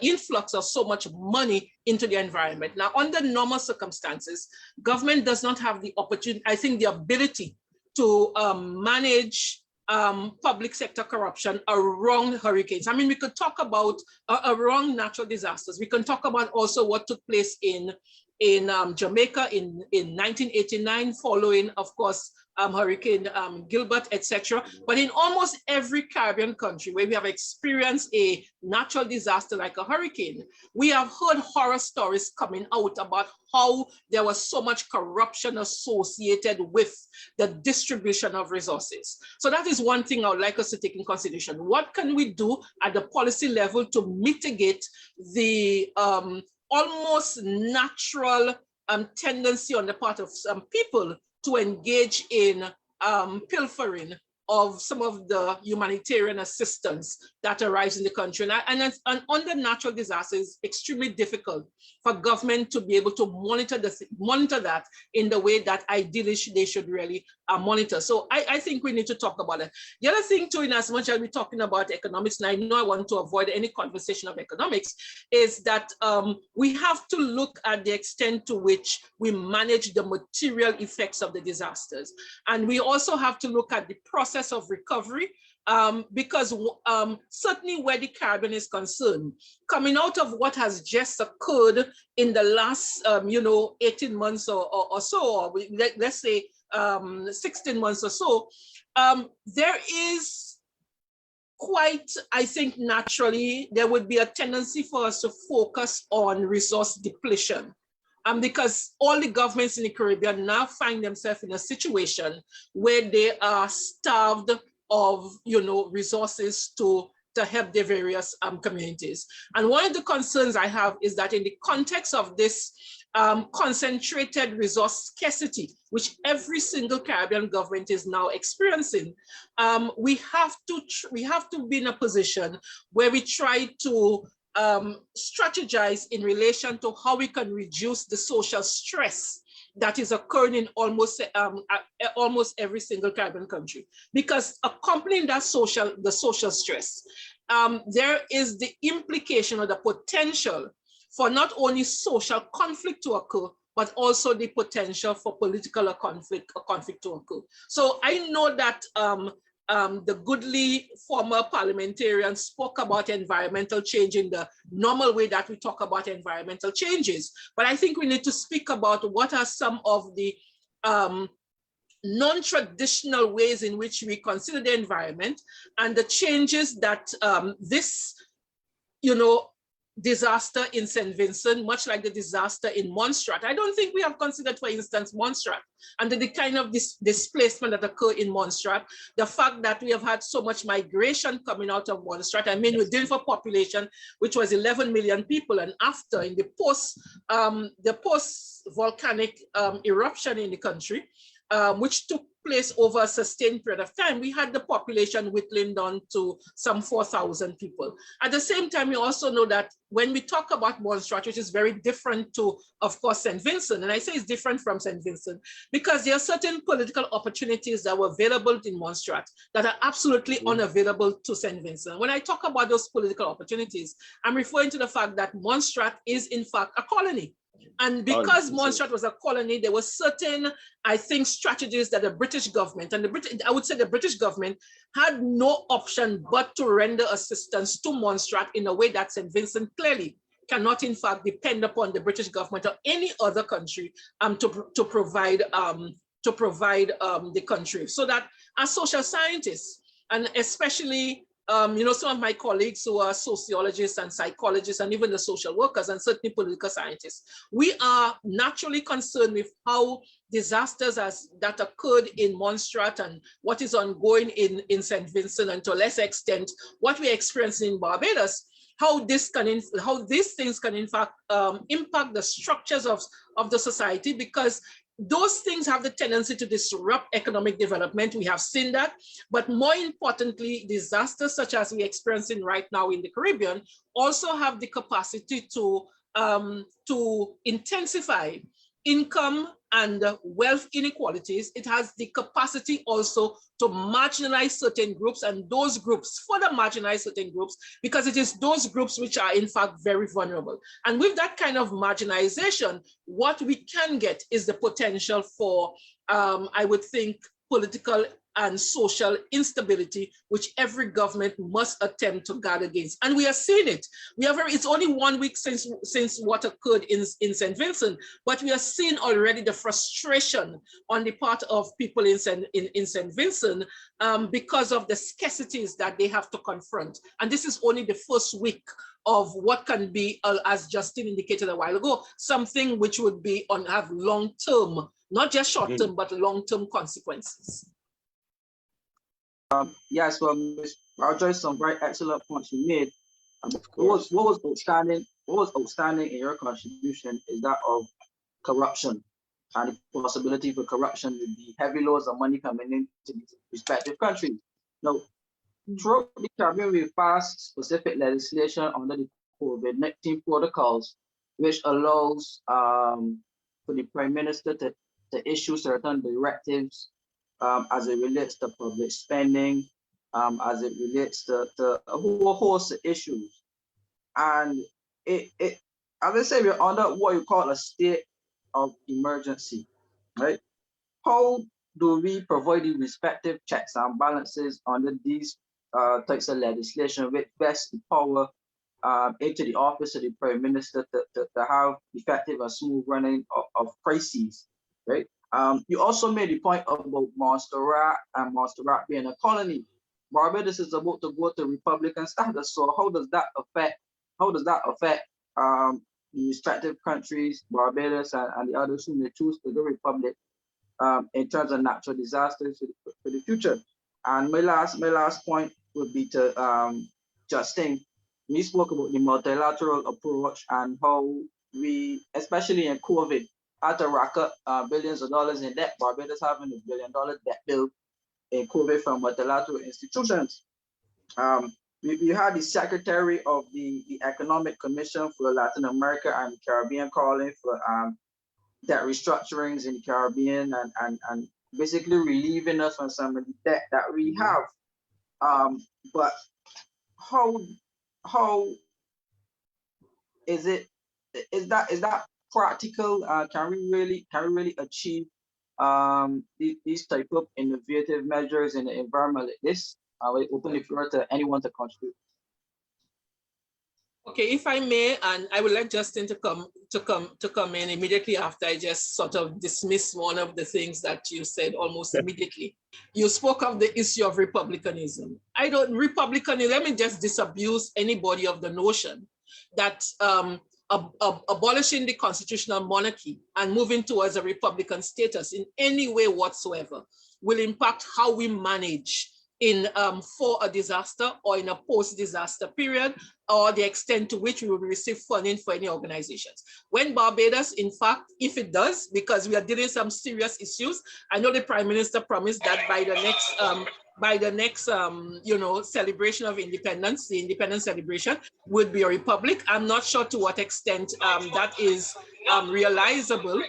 influx of so much money into the environment. Now, under normal circumstances, government does not have the opportunity, I think, the ability to manage public sector corruption around hurricanes. I mean, we could talk about around natural disasters. We can talk about also what took place in Jamaica in 1989, following, of course, Hurricane Gilbert, etc. But in almost every Caribbean country where we have experienced a natural disaster like a hurricane, we have heard horror stories coming out about how there was so much corruption associated with the distribution of resources. So that is one thing I would like us to take in consideration. What can we do at the policy level to mitigate the almost natural tendency on the part of some people to engage in pilfering of some of the humanitarian assistance that arrives in the country. And under natural disasters, it's extremely difficult for government to be able to monitor that in the way that ideally they should really monitor. So I think we need to talk about it. The other thing too, in as much as we're talking about economics, and I know I want to avoid any conversation of economics, is that we have to look at the extent to which we manage the material effects of the disasters. And we also have to look at the process of recovery, because certainly where the Caribbean is concerned, coming out of what has just occurred in the last 18 months or so, or let's say 16 months or so, there is quite, I think naturally, there would be a tendency for us to focus on resource depletion. Because all the governments in the Caribbean now find themselves in a situation where they are starved of resources to help their various communities. And one of the concerns I have is that in the context of this concentrated resource scarcity, which every single Caribbean government is now experiencing, we have to be in a position where we try to strategize in relation to how we can reduce the social stress that is occurring in almost every single Caribbean country. Because accompanying that the social stress, there is the implication or the potential for not only social conflict to occur, but also the potential for political conflict to occur. So I know that the goodly former parliamentarian spoke about environmental change in the normal way that we talk about environmental changes. But I think we need to speak about what are some of the non-traditional ways in which we consider the environment and the changes that this, disaster in St. Vincent, much like the disaster in Montserrat. I don't think we have considered, for instance, Montserrat and the kind of displacement that occurred in Montserrat, the fact that we have had so much migration coming out of Montserrat. I mean, we're dealing for population, which was 11 million people. And after, in the post-volcanic eruption in the country, which took place over a sustained period of time, we had the population whittling down to some 4,000 people. At the same time, we also know that when we talk about Montserrat, which is very different to, of course, St. Vincent, and I say it's different from St. Vincent, because there are certain political opportunities that were available in Montserrat that are absolutely unavailable to St. Vincent. When I talk about those political opportunities, I'm referring to the fact that Montserrat is in fact a colony. And because Montserrat was a colony, there were certain, I think, strategies that the British government and I would say the British government had no option but to render assistance to Montserrat in a way that St. Vincent clearly cannot, in fact, depend upon the British government or any other country to provide the country. So that as social scientists, and especially some of my colleagues who are sociologists and psychologists and even the social workers and certainly political scientists, we are naturally concerned with how disasters that occurred in Montserrat and what is ongoing in St. Vincent, and to a lesser extent, what we're experiencing in Barbados, how these things can in fact impact the structures of the society, because those things have the tendency to disrupt economic development. We have seen that, but more importantly, disasters such as we're experiencing right now in the Caribbean also have the capacity to intensify income and wealth inequalities. It has the capacity also to marginalize certain groups, and those groups further marginalize certain groups because it is those groups which are in fact very vulnerable. And with that kind of marginalization, what we can get is the potential for, I would think, political and social instability, which every government must attempt to guard against. And we are seeing it. It's only 1 week since what occurred in St. Vincent, but we are seeing already the frustration on the part of people in St. Vincent because of the scarcities that they have to confront. And this is only the first week of what can be, as Justin indicated a while ago, something which would be have long-term, not just short-term, but long-term consequences. Yes, well, Ms. Joyce, some very excellent points you made. What was outstanding in your contribution is that of corruption and the possibility for corruption with the heavy loads of money coming into these respective countries. Now, throughout the Caribbean, we passed specific legislation under the COVID-19 protocols, which allows for the Prime Minister to issue certain directives as it relates to public spending, as it relates to a whole host of issues. And it as I say, we're under what you call a state of emergency, right? How do we provide the respective checks and balances under these types of legislation which best power into the office of the Prime Minister to have effective and smooth running of crises, right? You also made the point about Montserrat and Montserrat being a colony. Barbados is about to go to Republican status. So how does that affect the respective countries, Barbados and the others who may choose to go Republic in terms of natural disasters for the future? And my last point would be to Justin. We spoke about the multilateral approach and how we, especially in COVID, had to rack up billions of dollars in debt. Barbados having $1 billion debt bill in COVID from multilateral institutions. we had the secretary of the Economic Commission for Latin America and the Caribbean calling for debt restructurings in the Caribbean and basically relieving us from some of the debt that we have. But how is it, is that practical? Can we really achieve these type of innovative measures in the environment like this? I will open the floor to anyone to contribute. Okay, if I may, and I would like Justin to come in immediately after I just sort of dismiss one of the things that you said almost immediately. You spoke of the issue of republicanism. Let me just disabuse anybody of the notion that abolishing the constitutional monarchy and moving towards a republican status in any way whatsoever will impact how we manage in for a disaster or in a post-disaster period, or the extent to which we will receive funding for any organizations. When Barbados, in fact, if it does, because we are dealing with some serious issues, I know the Prime Minister promised that by the next celebration of independence, the independence celebration would be a republic. I'm not sure to what extent that is realizable,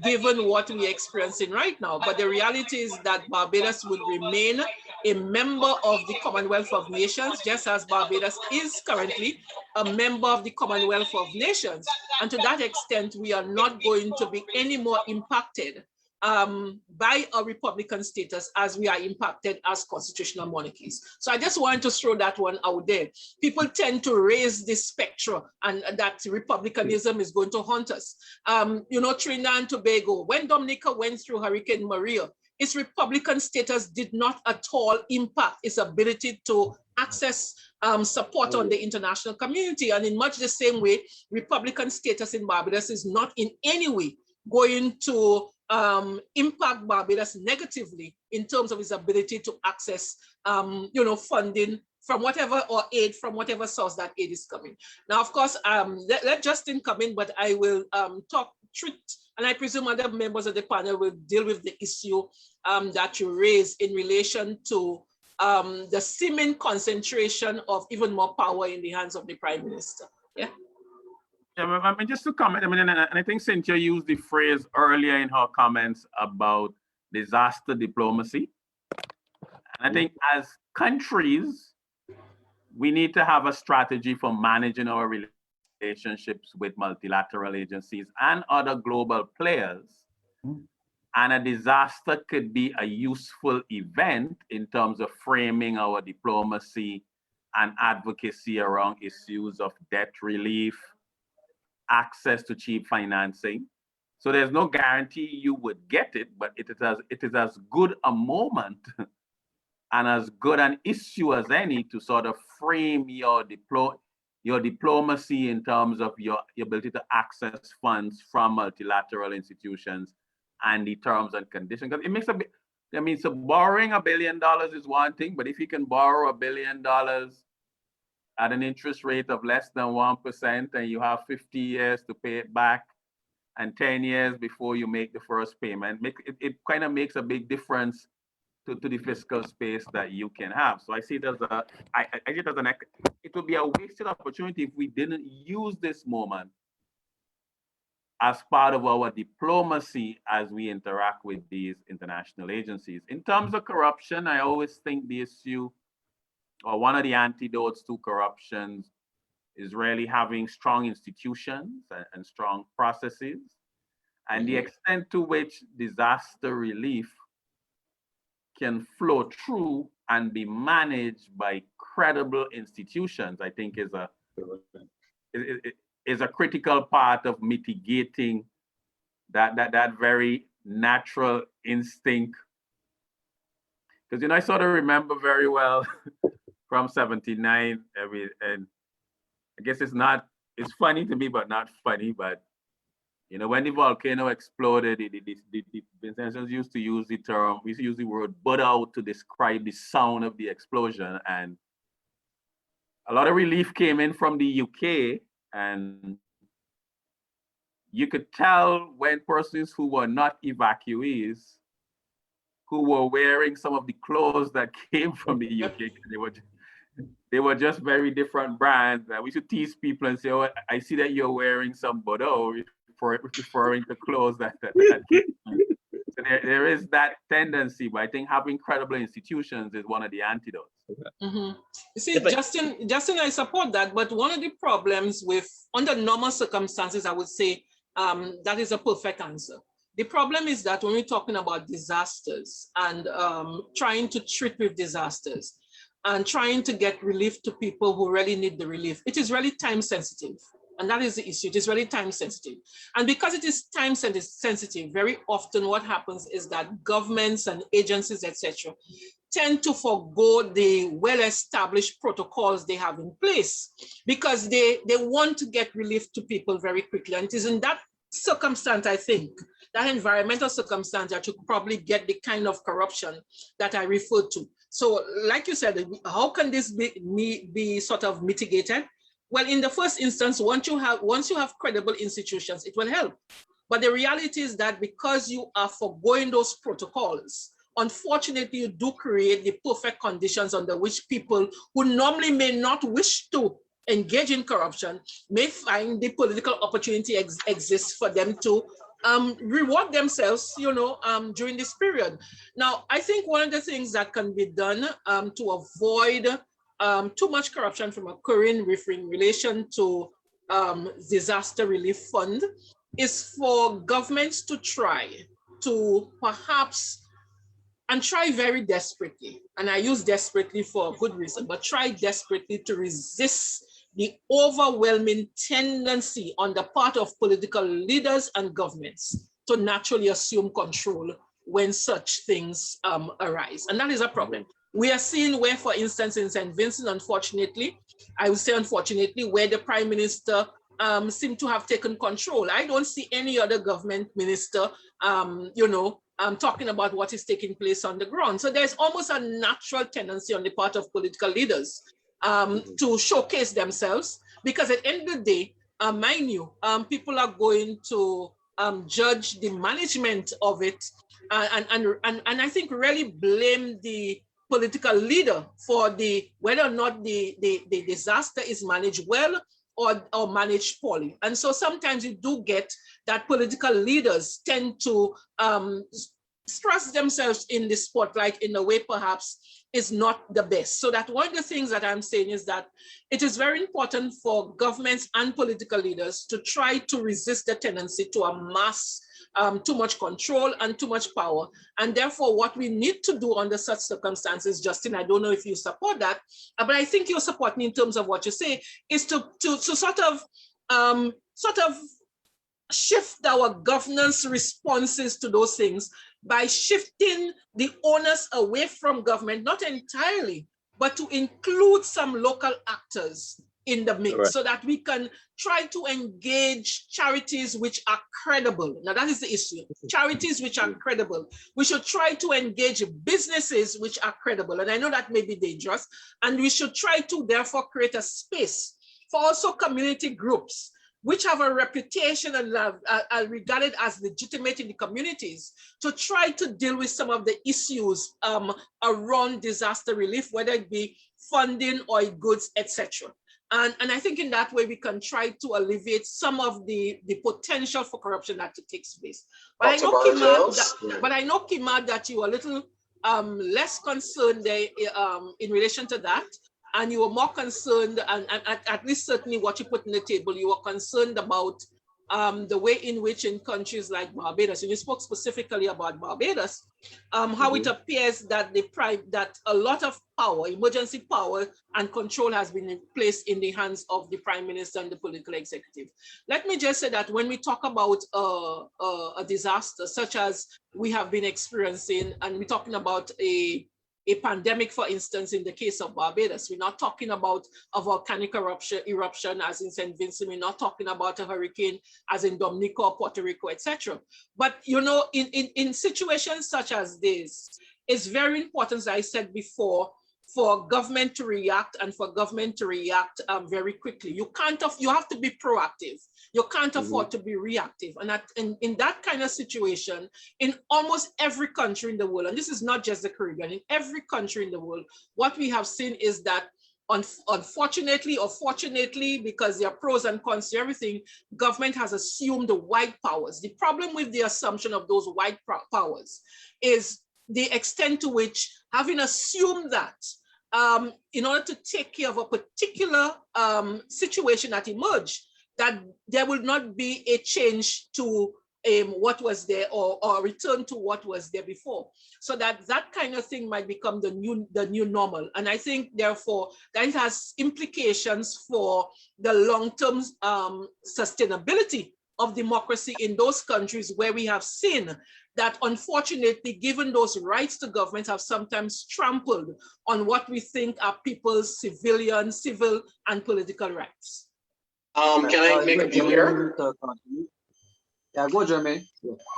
given what we're experiencing right now. But the reality is that Barbados would remain a member of the Commonwealth of Nations, just as Barbados is currently a member of the Commonwealth of Nations. And to that extent, we are not going to be any more impacted by a republican status as we are impacted as constitutional monarchies. So I just wanted to throw that one out there. People tend to raise this spectrum and that republicanism is going to haunt us. Trinidad and Tobago, when Dominica went through Hurricane Maria, its republican status did not at all impact its ability to access support on the international community. And in much the same way, republican status in Barbados is not in any way going to impact Barbados negatively in terms of its ability to access, funding from whatever, or aid from whatever source that aid is coming. Now, of course, let Justin come in, but I will treat, and I presume other members of the panel will deal with the issue that you raised in relation to the seeming concentration of even more power in the hands of the Prime Minister. Yeah. Yeah, I mean, just to comment, and I think Cynthia used the phrase earlier in her comments about disaster diplomacy. And I think as countries, we need to have a strategy for managing our relationships with multilateral agencies and other global players. And a disaster could be a useful event in terms of framing our diplomacy and advocacy around issues of debt relief, access to cheap financing. So there's no guarantee you would get it, but it is as good a moment and as good an issue as any to sort of frame your diplomacy in terms of your ability to access funds from multilateral institutions and the terms and conditions. Because it makes a bit, so borrowing $1 billion is one thing, but if you can borrow $1 billion at an interest rate of less than 1%, and you have 50 years to pay it back and 10 years before you make the first payment, it kind of makes a big difference to the fiscal space that you can have. So I see it as it would be a wasted opportunity if we didn't use this moment as part of our diplomacy as we interact with these international agencies. In terms of corruption, I always think the issue, or one of the antidotes to corruption, is really having strong institutions and strong processes. And the extent to which disaster relief can flow through and be managed by credible institutions, I think is a critical part of mitigating that very natural instinct. Because I sort of remember very well from 79, and I guess it's funny to me, but not funny, but when the volcano exploded, the Vincentians used to use the word "bud out" to describe the sound of the explosion. And a lot of relief came in from the UK, and you could tell when persons who were not evacuees, who were wearing some of the clothes that came from the UK, they were just very different brands. We should tease people and say, "Oh, I see that you're wearing some Bordeaux," referring to clothes that So there is that tendency, but I think having credible institutions is one of the antidotes. You see, Justin, I support that, but one of the problems with, under normal circumstances, I would say that is a perfect answer. The problem is that when we're talking about disasters and trying to treat with disasters and trying to get relief to people who really need the relief, it is really time sensitive. And that is the issue. It is really time sensitive. And because it is time sensitive, very often what happens is that governments and agencies, etc., tend to forego the well-established protocols they have in place because they want to get relief to people very quickly. And it is in that circumstance, I think, that environmental circumstance that you probably get the kind of corruption that I referred to. So like you said, how can this be sort of mitigated? Well, in the first instance, once you have credible institutions, it will help. But the reality is that because you are foregoing those protocols, unfortunately, you do create the perfect conditions under which people who normally may not wish to engage in corruption may find the political opportunity exists for them to reward themselves, during this period. Now, I think one of the things that can be done to avoid too much corruption from occurring in relation to disaster relief fund is for governments to try to perhaps, and try very desperately, and I use desperately for a good reason, but try desperately to resist the overwhelming tendency on the part of political leaders and governments to naturally assume control when such things arise. And that is a problem. We are seeing where, for instance, in St. Vincent, unfortunately, I would say unfortunately, where the Prime Minister seemed to have taken control. I don't see any other government minister, talking about what is taking place on the ground. So there's almost a natural tendency on the part of political leaders to showcase themselves, because at the end of the day, mind you, people are going to judge the management of it and I think really blame the political leader for whether or not the disaster is managed well or managed poorly. And so sometimes you do get that political leaders tend to stress themselves in the spotlight in a way perhaps is not the best. So that one of the things that I'm saying is that it is very important for governments and political leaders to try to resist the tendency to amass too much control and too much power. And therefore, what we need to do under such circumstances, Justin, I don't know if you support that, but I think you're supporting in terms of what you say, is to sort of shift our governance responses to those things by shifting the onus away from government, not entirely, but to include some local actors in the mix, so that we can try to engage charities which are credible. Now that is the issue, charities which are credible. We should try to engage businesses which are credible. And I know that may be dangerous. And we should try to therefore create a space for also community groups which have a reputation and are regarded as legitimate in the communities to try to deal with some of the issues around disaster relief, whether it be funding or goods, etc. And I think in that way, we can try to alleviate some of the potential for corruption that takes place. But I know, Kima, that you are a little less concerned there, in relation to that. And you were more concerned, and at least certainly what you put on the table, you were concerned about the way in which in countries like Barbados, and you spoke specifically about Barbados, how it appears that that a lot of power, emergency power and control has been placed in the hands of the Prime Minister and the political executive. Let me just say that when we talk about a disaster such as we have been experiencing, and we're talking about a pandemic, for instance, in the case of Barbados, we're not talking about a volcanic eruption as in St. Vincent, we're not talking about a hurricane as in Dominica or Puerto Rico, etc. But in situations such as this, it's very important, as I said before, for government to react and for government to react very quickly. You have to be proactive. You can't afford to be reactive. And in that kind of situation, in almost every country in the world, and this is not just the Caribbean, in every country in the world, what we have seen is that Unfortunately or fortunately, because there are pros and cons to everything, government has assumed the white powers. The problem with the assumption of those white powers is the extent to which, having assumed that, in order to take care of a particular situation that emerged, that there will not be a change to what was there, or return to what was there before. So that kind of thing might become the new normal. And I think, therefore, that it has implications for the long-term sustainability of democracy in those countries where we have seen that, unfortunately, given those rights to government, have sometimes trampled on what we think are people's civil and political rights. Can I make a view here? Yeah, go, Jermaine.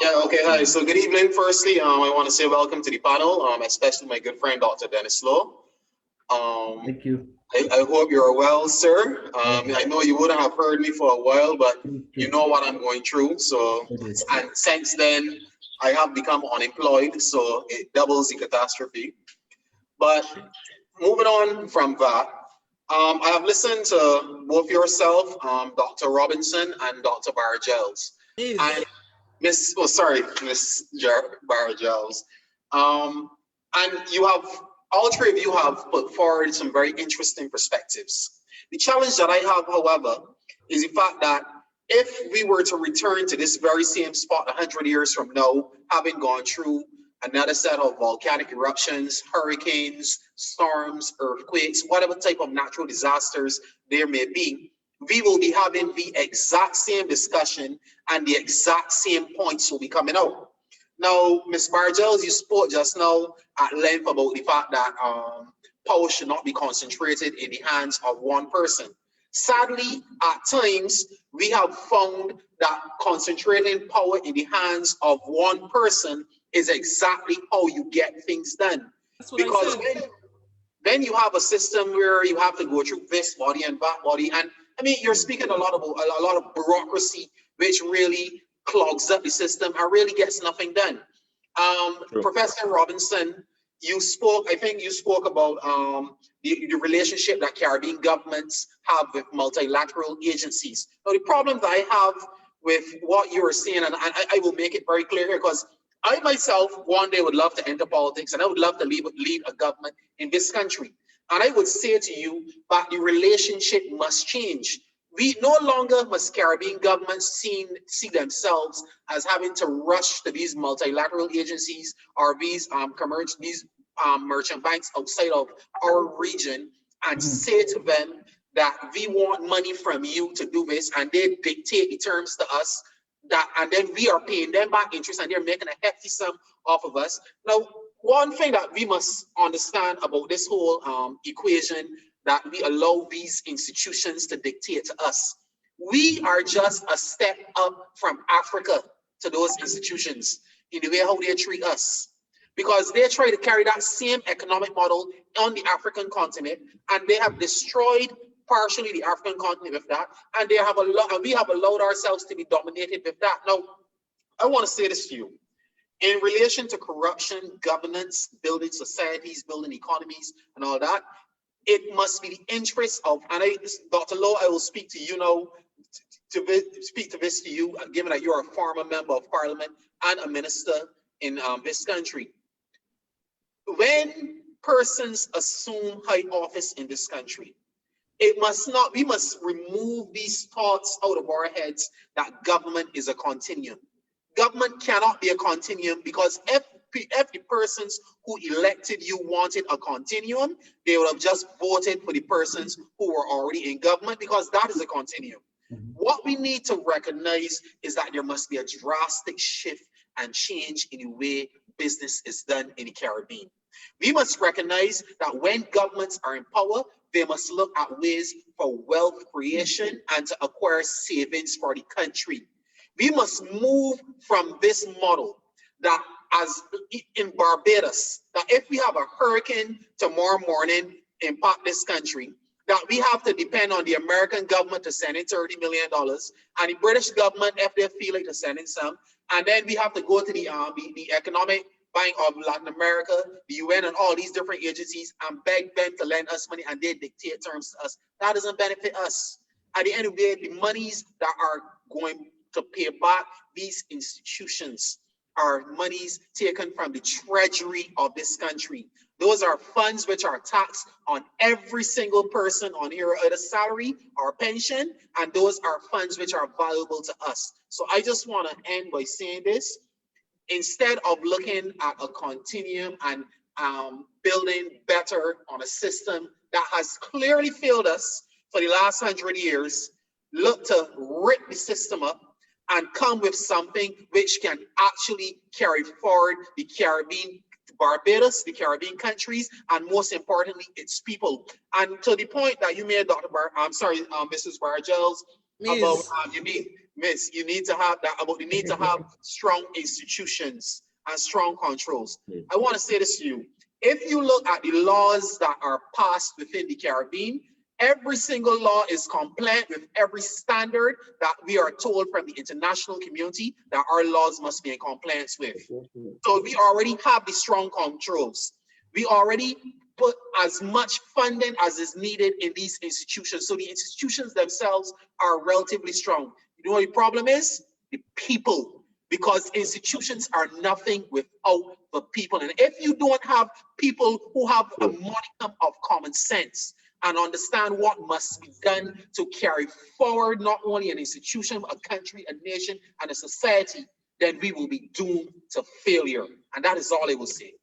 Yeah, okay, hi. So good evening. Firstly, I want to say welcome to the panel, especially my good friend, Dr. Dennis Lowe. Thank you. I hope you're well, sir. I know you wouldn't have heard me for a while, but you know what I'm going through. So, and since then, I have become unemployed, so it doubles the catastrophe. But moving on from that, I have listened to both yourself, Dr. Robinson and Dr. Bargels. And Miss Bargels. And you have, all three of you have put forward some very interesting perspectives. The challenge that I have, however, is the fact that if we were to return to this very same spot 100 years from now, having gone through another set of volcanic eruptions, hurricanes, storms, earthquakes, whatever type of natural disasters there may be, we will be having the exact same discussion and the exact same points will be coming out. Now, Ms. Bargels, you spoke just now at length about the fact that power should not be concentrated in the hands of one person. Sadly, at times, we have found that concentrating power in the hands of one person is exactly how you get things done. Because then you have a system where you have to go through this body and that body. And I mean, you're speaking a lot about a lot of bureaucracy, which really clogs up the system and really gets nothing done. Professor Robinson, you spoke, I think you spoke about the relationship that Caribbean governments have with multilateral agencies. Now, the problem that I have with what you were saying, and I will make it very clear here, because I myself one day would love to enter politics and I would love to lead a government in this country. And I would say to you that the relationship must change. We no longer must Caribbean governments see themselves as having to rush to these multilateral agencies or these merchant banks outside of our region and say to them that we want money from you to do this, and they dictate the terms to us, that, and then we are paying them back interest and they're making a hefty sum off of us. Now, one thing that we must understand about this whole equation, that we allow these institutions to dictate to us. We are just a step up from Africa to those institutions in the way how they treat us. Because they try to carry that same economic model on the African continent, and they have destroyed partially the African continent with that, and we have allowed ourselves to be dominated with that. Now, I want to say this to you. In relation to corruption, governance, building societies, building economies, and all that, it must be the interest of, and Dr. Lowe, I will speak to you now, speak to this to you, given that you're a former member of parliament and a minister in this country. When persons assume high office in this country, it must not, we must remove these thoughts out of our heads that government is a continuum. Government cannot be a continuum, because if the persons who elected you wanted a continuum, they would have just voted for the persons who were already in government, because that is a continuum. What we need to recognize is that there must be a drastic shift and change in the way business is done in the Caribbean. We must recognize that when governments are in power, they must look at ways for wealth creation and to acquire savings for the country. We must move from this model that, as in Barbados, that if we have a hurricane tomorrow morning impact this country, that we have to depend on the American government to send in $30 million, and the British government, if they feel like, to send in some, and then we have to go to the economic Bank of Latin America, the UN, and all these different agencies and beg them to lend us money and they dictate terms to us. That doesn't benefit us. At the end of the day, the monies that are going to pay back these institutions are monies taken from the treasury of this country. Those are funds which are taxed on every single person on here, either salary or pension, and those are funds which are valuable to us. So I just want to end by saying this. Instead of looking at a continuum and building better on a system that has clearly failed us for the last 100 years, look to rip the system up and come with something which can actually carry forward the Caribbean, Barbados, the Caribbean countries, and most importantly, its people. And to the point that you made, Mrs. Bargels, about you need to have that, about the need to have strong institutions and strong controls. I want to say this to you. If you look at the laws that are passed within the Caribbean, every single law is compliant with every standard that we are told from the international community that our laws must be in compliance with. So we already have the strong controls. We already put as much funding as is needed in these institutions. So the institutions themselves are relatively strong. You know what the problem is? The people, because institutions are nothing without the people. And if you don't have people who have a modicum of common sense and understand what must be done to carry forward not only an institution, a country, a nation, and a society, then we will be doomed to failure. And that is all I will say.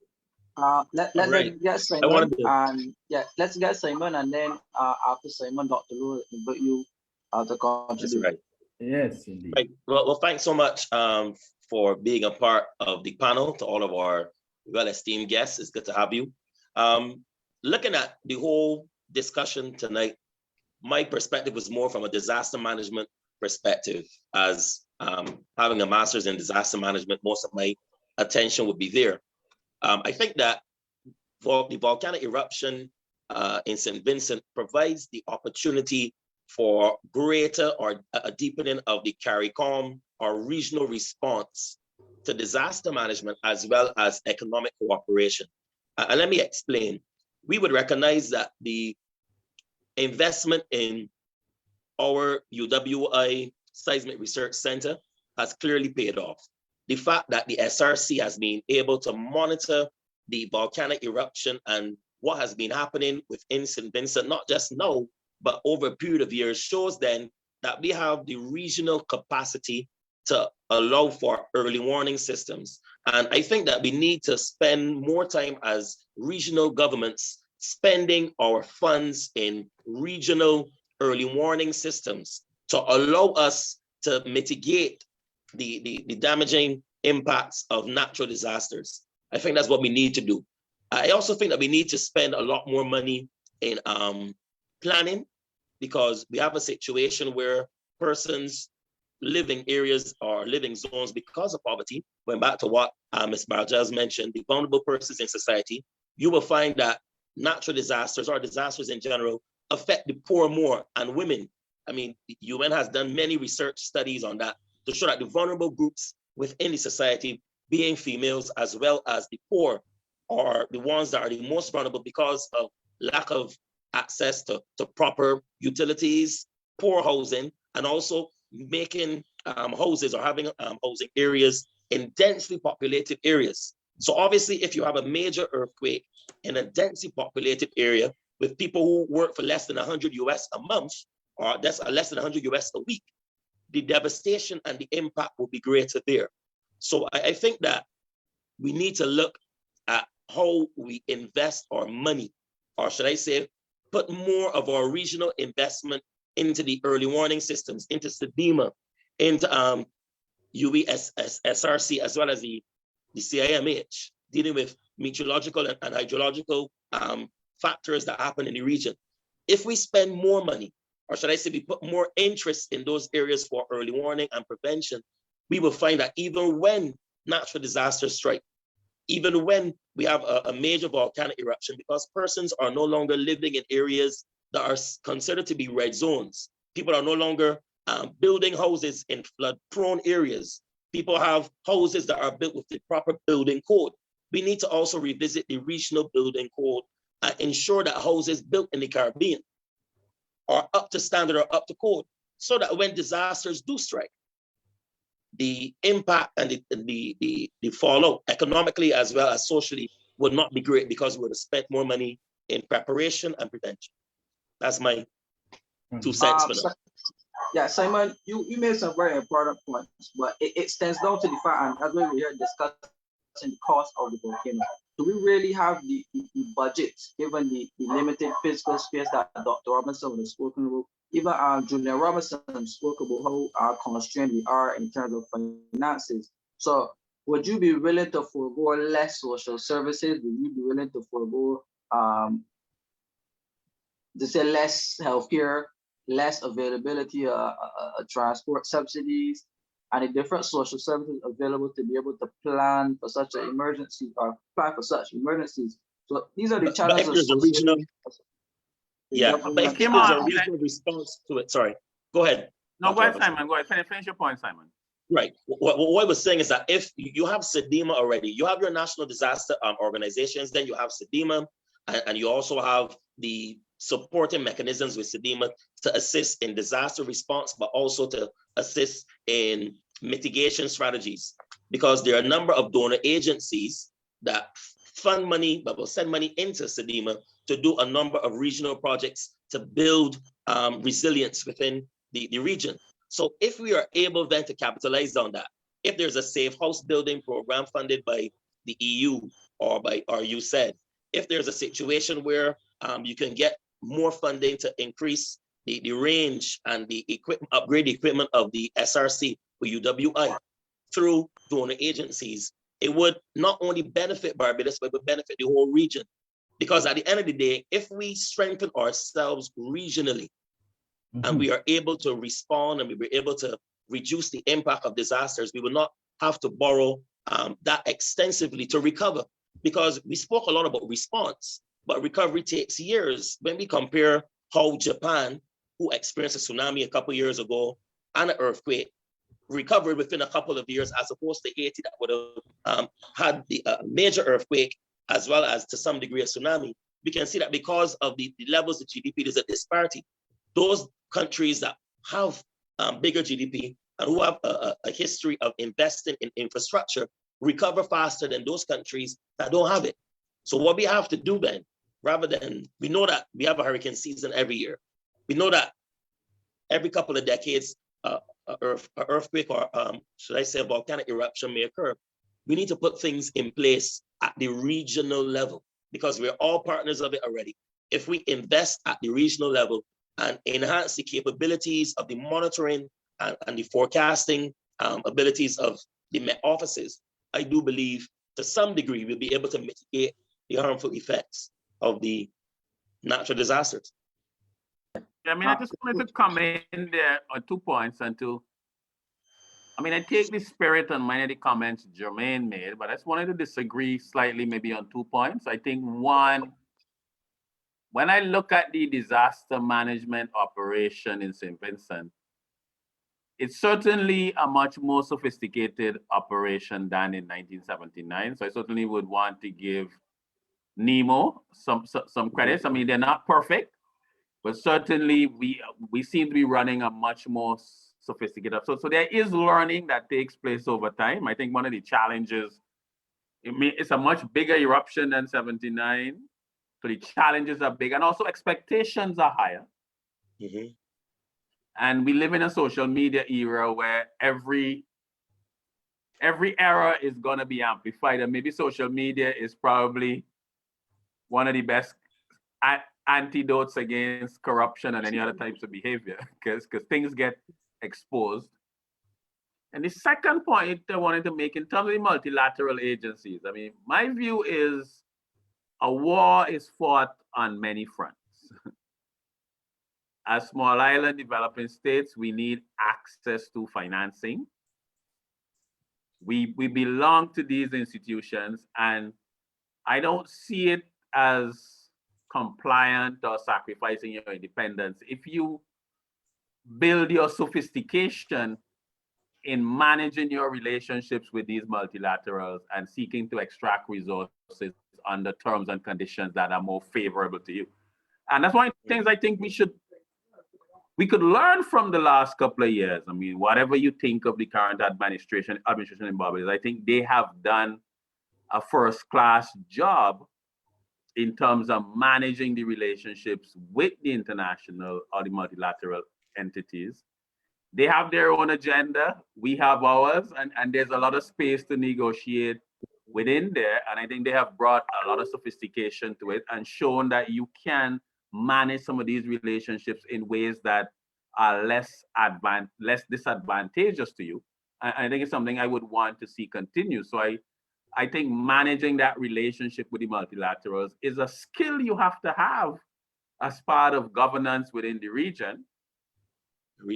Let's get Simon, and then after Simon, Dr. Lou, invite you to contribute. Right. Yes, indeed. Right. Well, thanks so much for being a part of the panel. To all of our well-esteemed guests, it's good to have you. Looking at the whole discussion tonight, my perspective was more from a disaster management perspective. As having a master's in disaster management, most of my attention would be there. I think that the volcanic eruption in St. Vincent provides the opportunity for greater or a deepening of the CARICOM or regional response to disaster management as well as economic cooperation. And let me explain. We would recognize that the investment in our UWI Seismic Research Center has clearly paid off. The fact that the SRC has been able to monitor the volcanic eruption and what has been happening within St. Vincent, not just now, but over a period of years, shows then that we have the regional capacity to allow for early warning systems. And I think that we need to spend more time as regional governments spending our funds in regional early warning systems to allow us to mitigate the damaging impacts of natural disasters. I think that's what we need to do. I also think that we need to spend a lot more money in planning, because we have a situation where persons living areas or living zones because of poverty, going back to what Ms. Bargels mentioned, the vulnerable persons in society, you will find that natural disasters or disasters in general affect the poor more and women. I mean, the UN has done many research studies on that to show that the vulnerable groups within the society, being females as well as the poor, are the ones that are the most vulnerable because of lack of access to proper utilities, poor housing, and also making houses or having housing areas in densely populated areas. So obviously, if you have a major earthquake in a densely populated area with people who work for less than 100 US a month, or that's less than 100 US a week, the devastation and the impact will be greater there. So I think that we need to look at how we invest our money, or should I say, put more of our regional investment into the early warning systems, into SEDEMA, into UESRC, as well as the CIMH, dealing with meteorological and hydrological factors that happen in the region. If we spend more money, or should I say we put more interest in those areas for early warning and prevention, we will find that even when natural disasters strike, even when we have a major volcanic eruption, because persons are no longer living in areas that are considered to be red zones. People are no longer building houses in flood-prone areas. People have houses that are built with the proper building code. we need to also revisit the regional building code and ensure that houses built in the Caribbean are up to standard or up to code, so that when disasters do strike, the impact and the fallout economically as well as socially would not be great, because we would have spent more money in preparation and prevention. That's my 2 cents for now. Yeah, Simon, you made some very important points, but it stands down to the fact, and as we were here discussing the cost of the volcano, do we really have the budget, given the limited physical space that Dr. Robinson has spoken about? Even Junior Robinson spoke about how constrained we are in terms of finances. So would you be willing to forego less social services? Would you be willing to forego less healthcare, less availability of transport subsidies, and the different social services available to be able to plan for such an emergency or plan for such emergencies? So these are the challenges. But if there's a regional, but if there's a regional response to it, sorry, go ahead. No, go ahead, Simon. Go ahead. Finish your point, Simon. Right. What I was saying is that if you have SEDEMA already, you have your national disaster organizations, then you have SEDEMA, and you also have the supporting mechanisms with SEDEMA to assist in disaster response, but also to assist in mitigation strategies, because there are a number of donor agencies that fund money, but will send money into SEDEMA to do a number of regional projects to build resilience within the region. So if we are able then to capitalize on that, if there's a safe house building program funded by the EU or by USAID, if there's a situation where you can get more funding to increase the range and the equipment, upgrade the equipment of the SRC or UWI through donor agencies, it would not only benefit Barbados, but it would benefit the whole region. Because at the end of the day, if we strengthen ourselves regionally, and we are able to respond and we were able to reduce the impact of disasters, we will not have to borrow that extensively to recover. Because we spoke a lot about response, but recovery takes years. When we compare how Japan, who experienced a tsunami a couple of years ago and an earthquake, recovered within a couple of years, as opposed to Haiti that would have had the major earthquake as well as to some degree a tsunami, we can see that because of the levels of GDP, there's a disparity. Those countries that have bigger GDP and who have a history of investing in infrastructure recover faster than those countries that don't have it. So what we have to do then, rather than, we know that we have a hurricane season every year. We know that every couple of decades, an earthquake or should I say a volcanic eruption may occur. We need to put things in place at the regional level, because we're all partners of it already. If we invest at the regional level and enhance the capabilities of the monitoring and the forecasting abilities of the Met offices, I do believe to some degree we'll be able to mitigate the harmful effects of the natural disasters. I mean, I just wanted to comment in there on 2 points I take the spirit on many of the comments Jermaine made, but I just wanted to disagree slightly maybe on 2 points. I think one, when I look at the disaster management operation in St. Vincent, it's certainly a much more sophisticated operation than in 1979. So I certainly would want to give NEMO some credits. I mean, they're not perfect, but certainly we seem to be running a much more sophisticated. So there is learning that takes place over time. I think one of the challenges, it's a much bigger eruption than 79. So the challenges are big, and also expectations are higher. Mm-hmm. And we live in a social media era where every error is going to be amplified, and maybe social media is probably one of the best antidotes against corruption and any other types of behavior, because things get exposed. And the second point I wanted to make in terms of the multilateral agencies, I mean, my view is a war is fought on many fronts. As small island developing states, we need access to financing. We belong to these institutions, and I don't see it as compliant or sacrificing your independence. If you build your sophistication in managing your relationships with these multilaterals and seeking to extract resources under terms and conditions that are more favorable to you. And that's one of the things I think we could learn from the last couple of years. I mean, whatever you think of the current administration in Barbados, I think they have done a first-class job in terms of managing the relationships with the international or the multilateral entities. They have their own agenda, we have ours, and there's a lot of space to negotiate within there. And I think they have brought a lot of sophistication to it and shown that you can manage some of these relationships in ways that are less disadvantageous to you. I think it's something I would want to see continue. So I think managing that relationship with the multilaterals is a skill you have to have as part of governance within the region.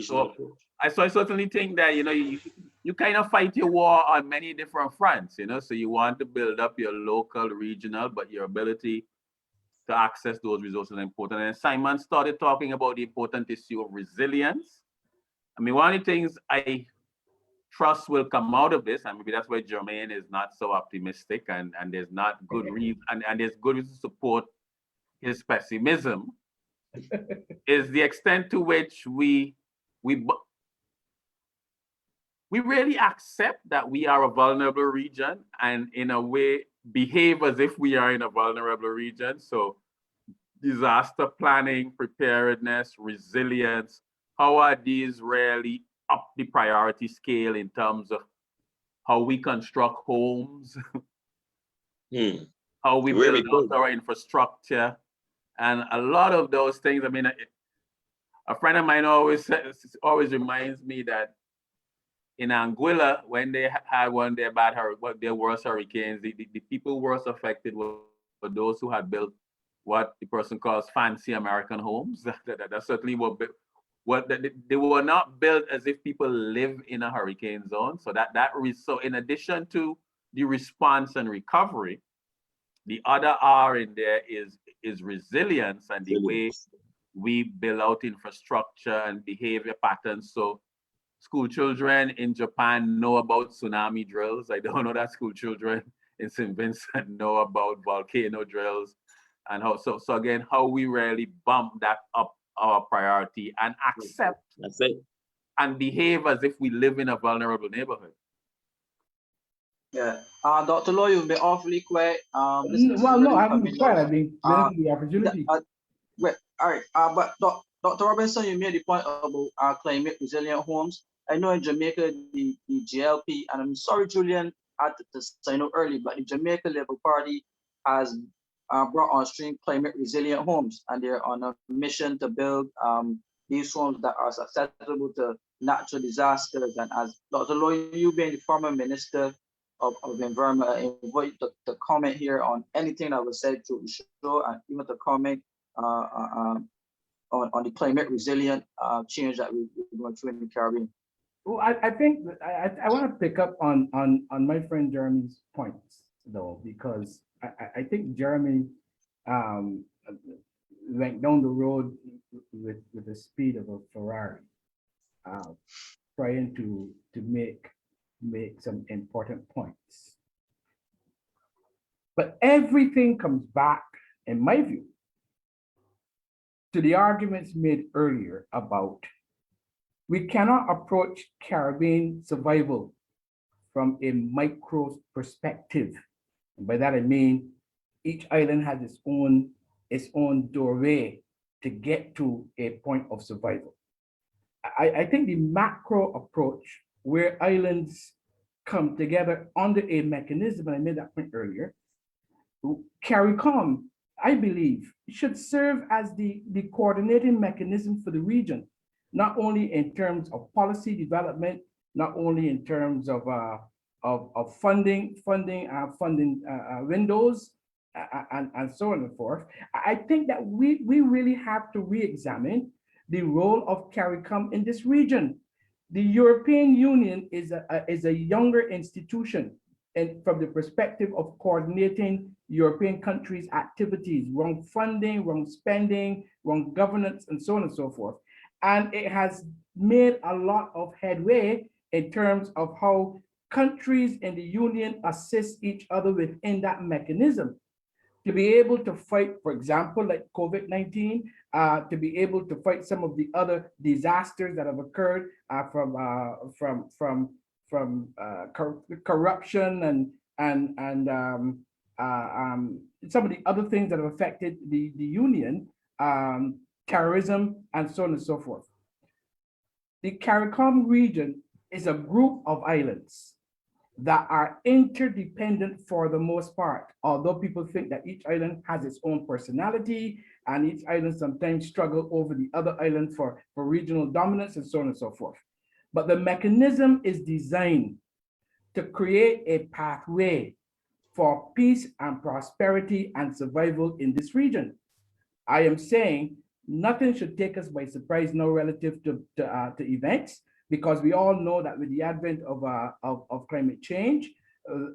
So I certainly think that, you kind of fight your war on many different fronts, so you want to build up your local, regional, but your ability to access those resources is important. And Simon started talking about the important issue of resilience. I mean, one of the things I trust will come out of this, and maybe that's why Jermaine is not so optimistic, and there's not good reason, and there's good reason to support his pessimism, is the extent to which we really accept that we are a vulnerable region and in a way behave as if we are in a vulnerable region. So disaster planning, preparedness, resilience, how are these really up the priority scale in terms of how we construct homes, how we build out our infrastructure, and a lot of those things. I mean, a friend of mine always reminds me that in Anguilla, when they had their worst hurricanes, the people worst affected were those who had built what the person calls fancy American homes. That certainly they were not built as if people live in a hurricane zone. So so in addition to the response and recovery, the other R in there is resilience and the way we build out infrastructure and behavior patterns. So school children in Japan know about tsunami drills. I don't know that school children in St. Vincent know about volcano drills, and so again, how we really bump that up our priority and accept and behave as if we live in a vulnerable neighborhood. Yeah, Dr. Law, you've been awfully quiet. Well, no, I haven't been quiet. I've been giving the opportunity. All right, but Dr. Robinson, you made the point about climate resilient homes. I know in Jamaica, the GLP, and I'm sorry, Julian, I had to sign up early, but the Jamaica Labour Party has brought on stream climate resilient homes, and they're on a mission to build these homes that are susceptible to natural disasters. And as Dr. Loy, you being the former Minister of Environment, I invite you to comment here on anything that was said through the show, and even to comment on the climate resilient change that we're going through in the Caribbean. Well, I think I want to pick up on my friend Jeremy's points, though, because I think Jeremy went down the road with the speed of a Ferrari, trying to make some important points. But everything comes back, in my view, to the arguments made earlier about we cannot approach Caribbean survival from a micro perspective. And by that I mean each island has its own doorway to get to a point of survival. I think the macro approach where islands come together under a mechanism, and I made that point earlier, CARICOM, I believe, should serve as the coordinating mechanism for the region, not only in terms of policy development, not only in terms of funding windows, and so on and so forth. I think that we really have to re-examine the role of CARICOM in this region. The European Union is a younger institution, and from the perspective of coordinating European countries' activities, wrong funding, wrong spending, wrong governance, and so on and so forth. And it has made a lot of headway in terms of how countries in the union assist each other within that mechanism to be able to fight, for example, like COVID-19, to be able to fight some of the other disasters that have occurred corruption and some of the other things that have affected the union, terrorism, and so on and so forth. The CARICOM region is a group of islands that are interdependent for the most part, although people think that each island has its own personality and each island sometimes struggle over the other island for regional dominance and so on and so forth. But the mechanism is designed to create a pathway for peace and prosperity and survival in this region. I am saying nothing should take us by surprise now relative to events, because we all know that with the advent of climate change,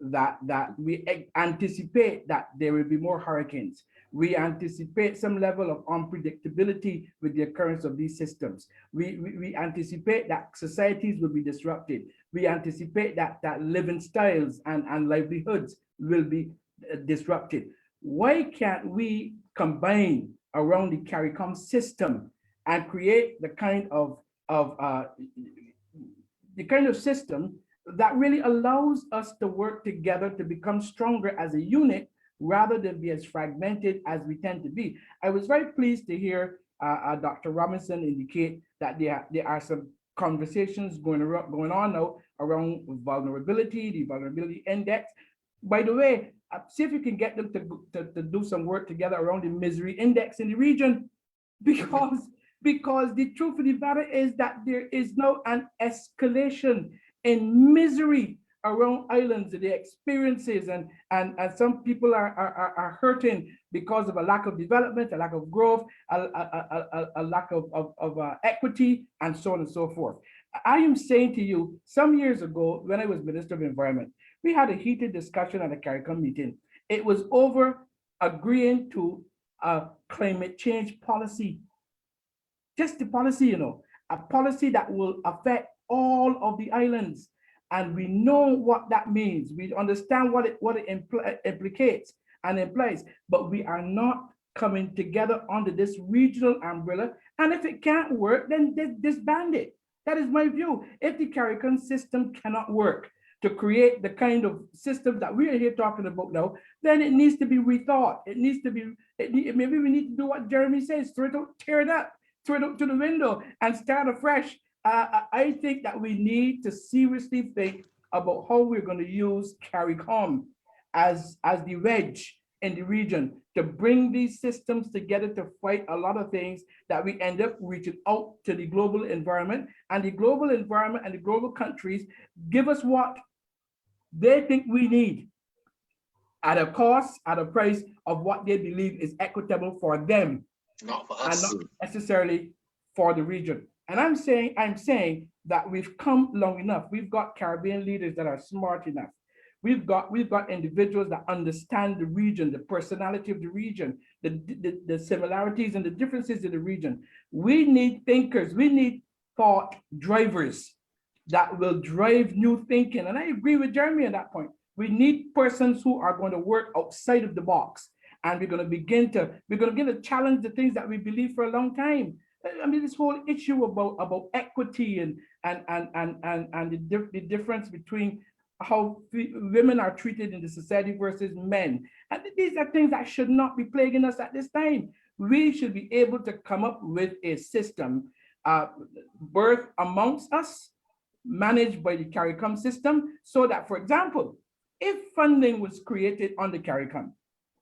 that we anticipate that there will be more hurricanes. We anticipate some level of unpredictability with the occurrence of these systems. We anticipate that societies will be disrupted. We anticipate that living styles and livelihoods will be disrupted. Why can't we combine around the CARICOM system and create the kind of system that really allows us to work together to become stronger as a unit rather than be as fragmented as we tend to be? I was very pleased to hear Dr. Robinson indicate that there are some conversations going on now around vulnerability, the vulnerability index. By the way, see if you can get them to do some work together around the misery index in the region, because the truth of the matter is that there is now an escalation in misery around islands, the experiences, and some people are hurting because of a lack of development, a lack of growth, a lack of equity, and so on and so forth. I am saying to you, some years ago, when I was Minister of Environment, we had a heated discussion at a CARICOM meeting. It was over agreeing to a climate change policy. Just the policy, a policy that will affect all of the islands. And we know what that means. We understand what it implicates and implies, but we are not coming together under this regional umbrella. And if it can't work, then disband it. That is my view. If the CARICOM system cannot work to create the kind of system that we are here talking about now, then it needs to be rethought. Maybe we need to do what Jeremy says, tear it up, throw it out to the window and start afresh. I think that we need to seriously think about how we're going to use CARICOM as the wedge in the region to bring these systems together to fight a lot of things that we end up reaching out to the global environment, and the global environment and the global countries give us what they think we need at a cost, at a price of what they believe is equitable for them, not for us, and not necessarily for the region. And I'm saying that we've come long enough. We've got Caribbean leaders that are smart enough. We've got individuals that understand the region, the personality of the region, the similarities and the differences in the region. We need thinkers. We need thought drivers that will drive new thinking. And I agree with Jeremy on that point. We need persons who are going to work outside of the box. And we're going to begin to challenge the things that we believe for a long time. I mean, this whole issue about equity and the difference between how women are treated in the society versus men. And these are things that should not be plaguing us at this time. We should be able to come up with a system birthed amongst us, managed by the CARICOM system, so that, for example, if funding was created on the CARICOM,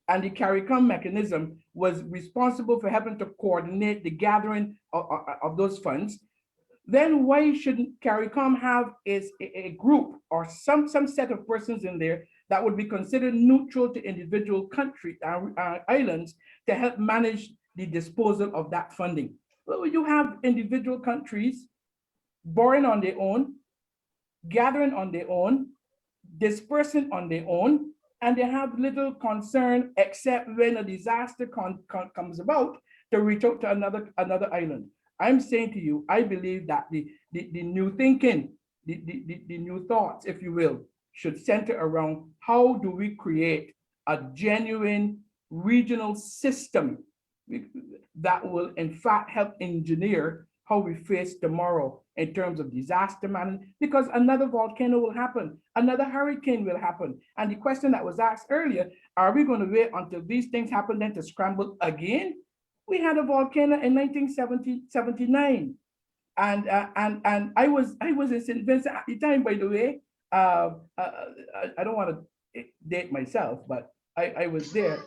and the CARICOM mechanism was responsible for helping to coordinate the gathering of those funds, then why shouldn't CARICOM have a group or some set of persons in there that would be considered neutral to individual country islands to help manage the disposal of that funding? Well, you have individual countries borrowing on their own, gathering on their own, dispersing on their own, and they have little concern except when a disaster comes about to reach out to another island. I'm saying to you, I believe that the new thinking the new thoughts, if you will, should center around how do we create a genuine regional system that will in fact help engineer how we face tomorrow in terms of disaster management, because another volcano will happen, another hurricane will happen. And the question that was asked earlier, are we going to wait until these things happen then to scramble again? We had a volcano in 1979. And I was in St. Vincent at the time, by the way. I don't want to date myself, but I was there.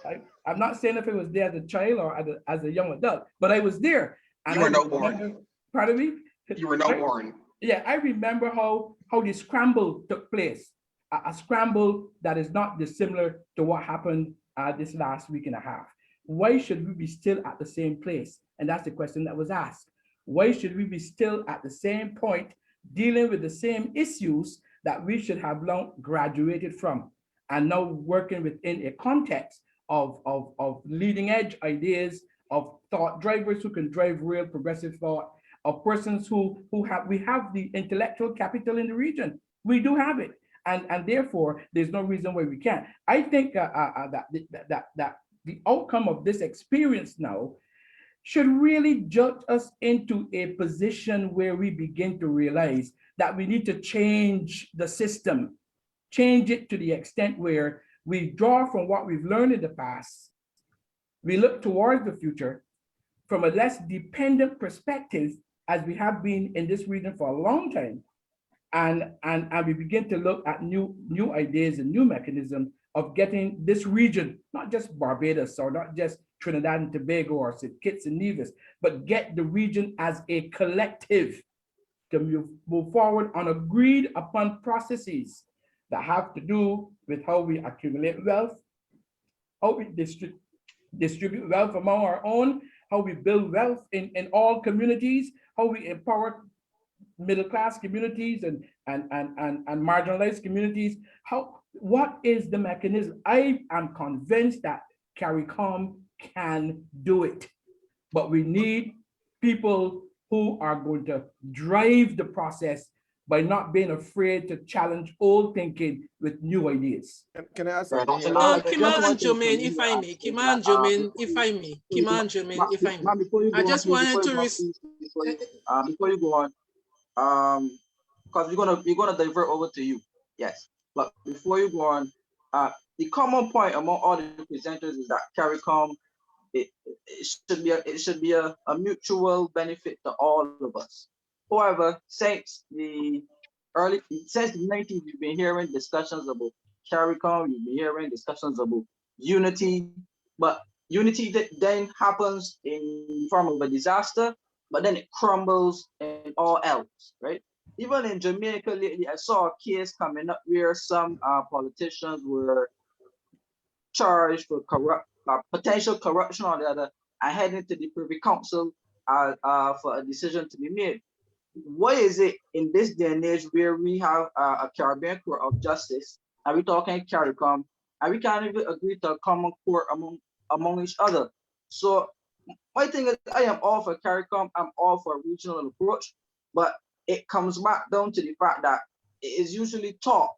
I'm not saying if I was there as a child or as a young adult, but I was there. And You were no born. Pardon me? You were no born. Yeah, I remember how the scramble took place. A scramble that is not dissimilar to what happened this last week and a half. Why should we be still at the same place? And that's the question that was asked. Why should we be still at the same point, dealing with the same issues that we should have long graduated from, and now working within a context of leading edge ideas, of thought drivers who can drive real progressive thought, of persons we have the intellectual capital in the region. We do have it. And therefore, there's no reason why we can't. I think that the outcome of this experience now should really jolt us into a position where we begin to realize that we need to change the system, change it to the extent where we draw from what we've learned in the past. We look towards the future from a less dependent perspective, as we have been in this region for a long time. And we begin to look at new ideas and new mechanisms of getting this region, not just Barbados or not just Trinidad and Tobago or St. Kitts and Nevis, but get the region as a collective to move forward on agreed upon processes that have to do with how we accumulate wealth, how we distribute wealth among our own, how we build wealth in all communities, how we empower middle-class communities and marginalized communities. What is the mechanism? I am convinced that CARICOM can do it, but we need people who are going to drive the process by not being afraid to challenge old thinking with new ideas. Can I ask Right. something? Kima and Jermaine, if I may. Kima and Jermaine, if I may. Kima and Jermaine, if I may. I just wanted to before you go on, because we're gonna divert over to you. Yes, but before you go on, the common point among all the presenters is that CARICOM, it should be a mutual benefit to all of us. However, since the 90s, we've been hearing discussions about CARICOM, we've been hearing discussions about unity, but unity that then happens in form of a disaster, but then it crumbles in all else, right? Even in Jamaica lately, I saw a case coming up where some politicians were charged for potential corruption or the other, and heading to the Privy Council for a decision to be made. Why is it in this day and age where we have a Caribbean Court of Justice, and we're talking CARICOM, and we can't even agree to a common court among each other? So my thing is, I am all for CARICOM, I'm all for a regional approach, but it comes back down to the fact that it is usually talk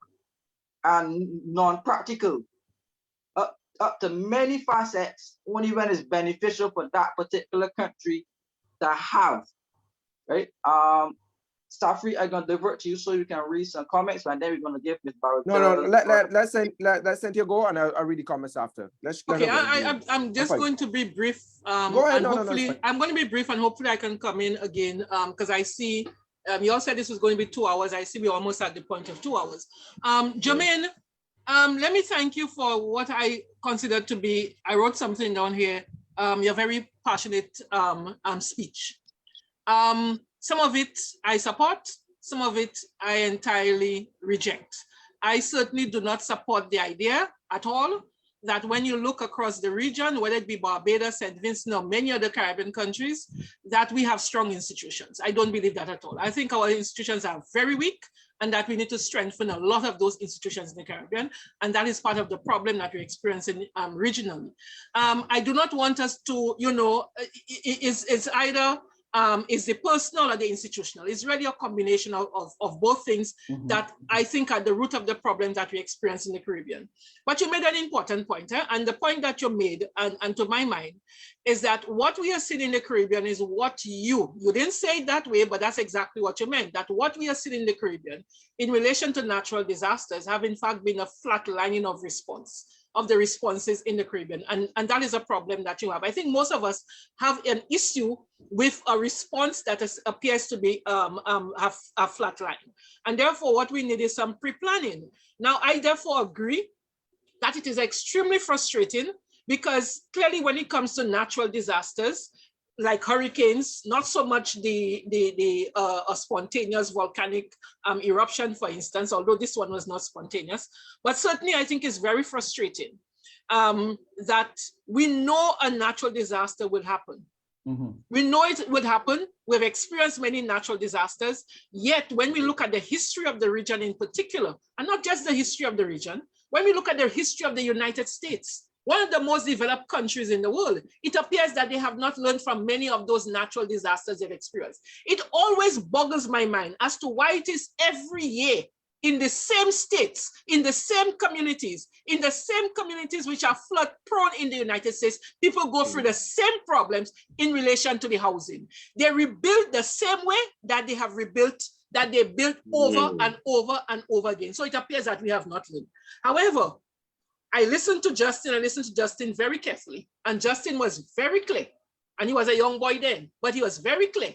and non-practical up to many facets, only when it's beneficial for that particular country to have, right? Soufriere, I'm gonna divert to you so you can read some comments, and then we're gonna give Ms. Barrett. No, let's send you go, and I'll read the comments after. Okay, I'm just going to be brief. Go ahead. And hopefully, I'm going to be brief, and hopefully I can come in again, because I see you all said this was going to be 2 hours. I see we're almost at the point of 2 hours. Jermaine, let me thank you for what I consider to be, I wrote something down here, your very passionate speech. Some of it I support, some of it I entirely reject. I certainly do not support the idea at all that when you look across the region, whether it be Barbados, St. Vincent, or many other Caribbean countries, that we have strong institutions. I don't believe that at all. I think our institutions are very weak, and that we need to strengthen a lot of those institutions in the Caribbean, and that is part of the problem that we're experiencing regionally. I do not want us to, it's either is the personal or the institutional. It's really a combination of both things that I think are the root of the problems that we experience in the Caribbean. But you made an important point, and the point that you made, and to my mind, is that what we are seeing in the Caribbean is what you didn't say it that way, but that's exactly what you meant, that what we are seeing in the Caribbean in relation to natural disasters have in fact been a flatlining of the responses in the Caribbean. And that is a problem that you have. I think most of us have an issue with a response that appears to be have a flat line. And therefore, what we need is some pre-planning. Now, I therefore agree that it is extremely frustrating because clearly when it comes to natural disasters, like hurricanes, not so much the spontaneous volcanic eruption, for instance, although this one was not spontaneous, but certainly I think it's very frustrating that we know a natural disaster will happen. We know it would happen. We've experienced many natural disasters, yet when we look at the history of the region in particular, and not just the history of the region, when we look at the history of the United States, one of the most developed countries in the world, it appears that they have not learned from many of those natural disasters they've experienced. It always boggles my mind as to why it is every year in the same states, in the same communities which are flood prone in the United States, people go through the same problems in relation to the housing. They rebuild the same way that they have rebuilt, that they built over and over and over again. So it appears that we have not learned. However, I listened to Justin very carefully, and Justin was very clear, and he was a young boy then, but he was very clear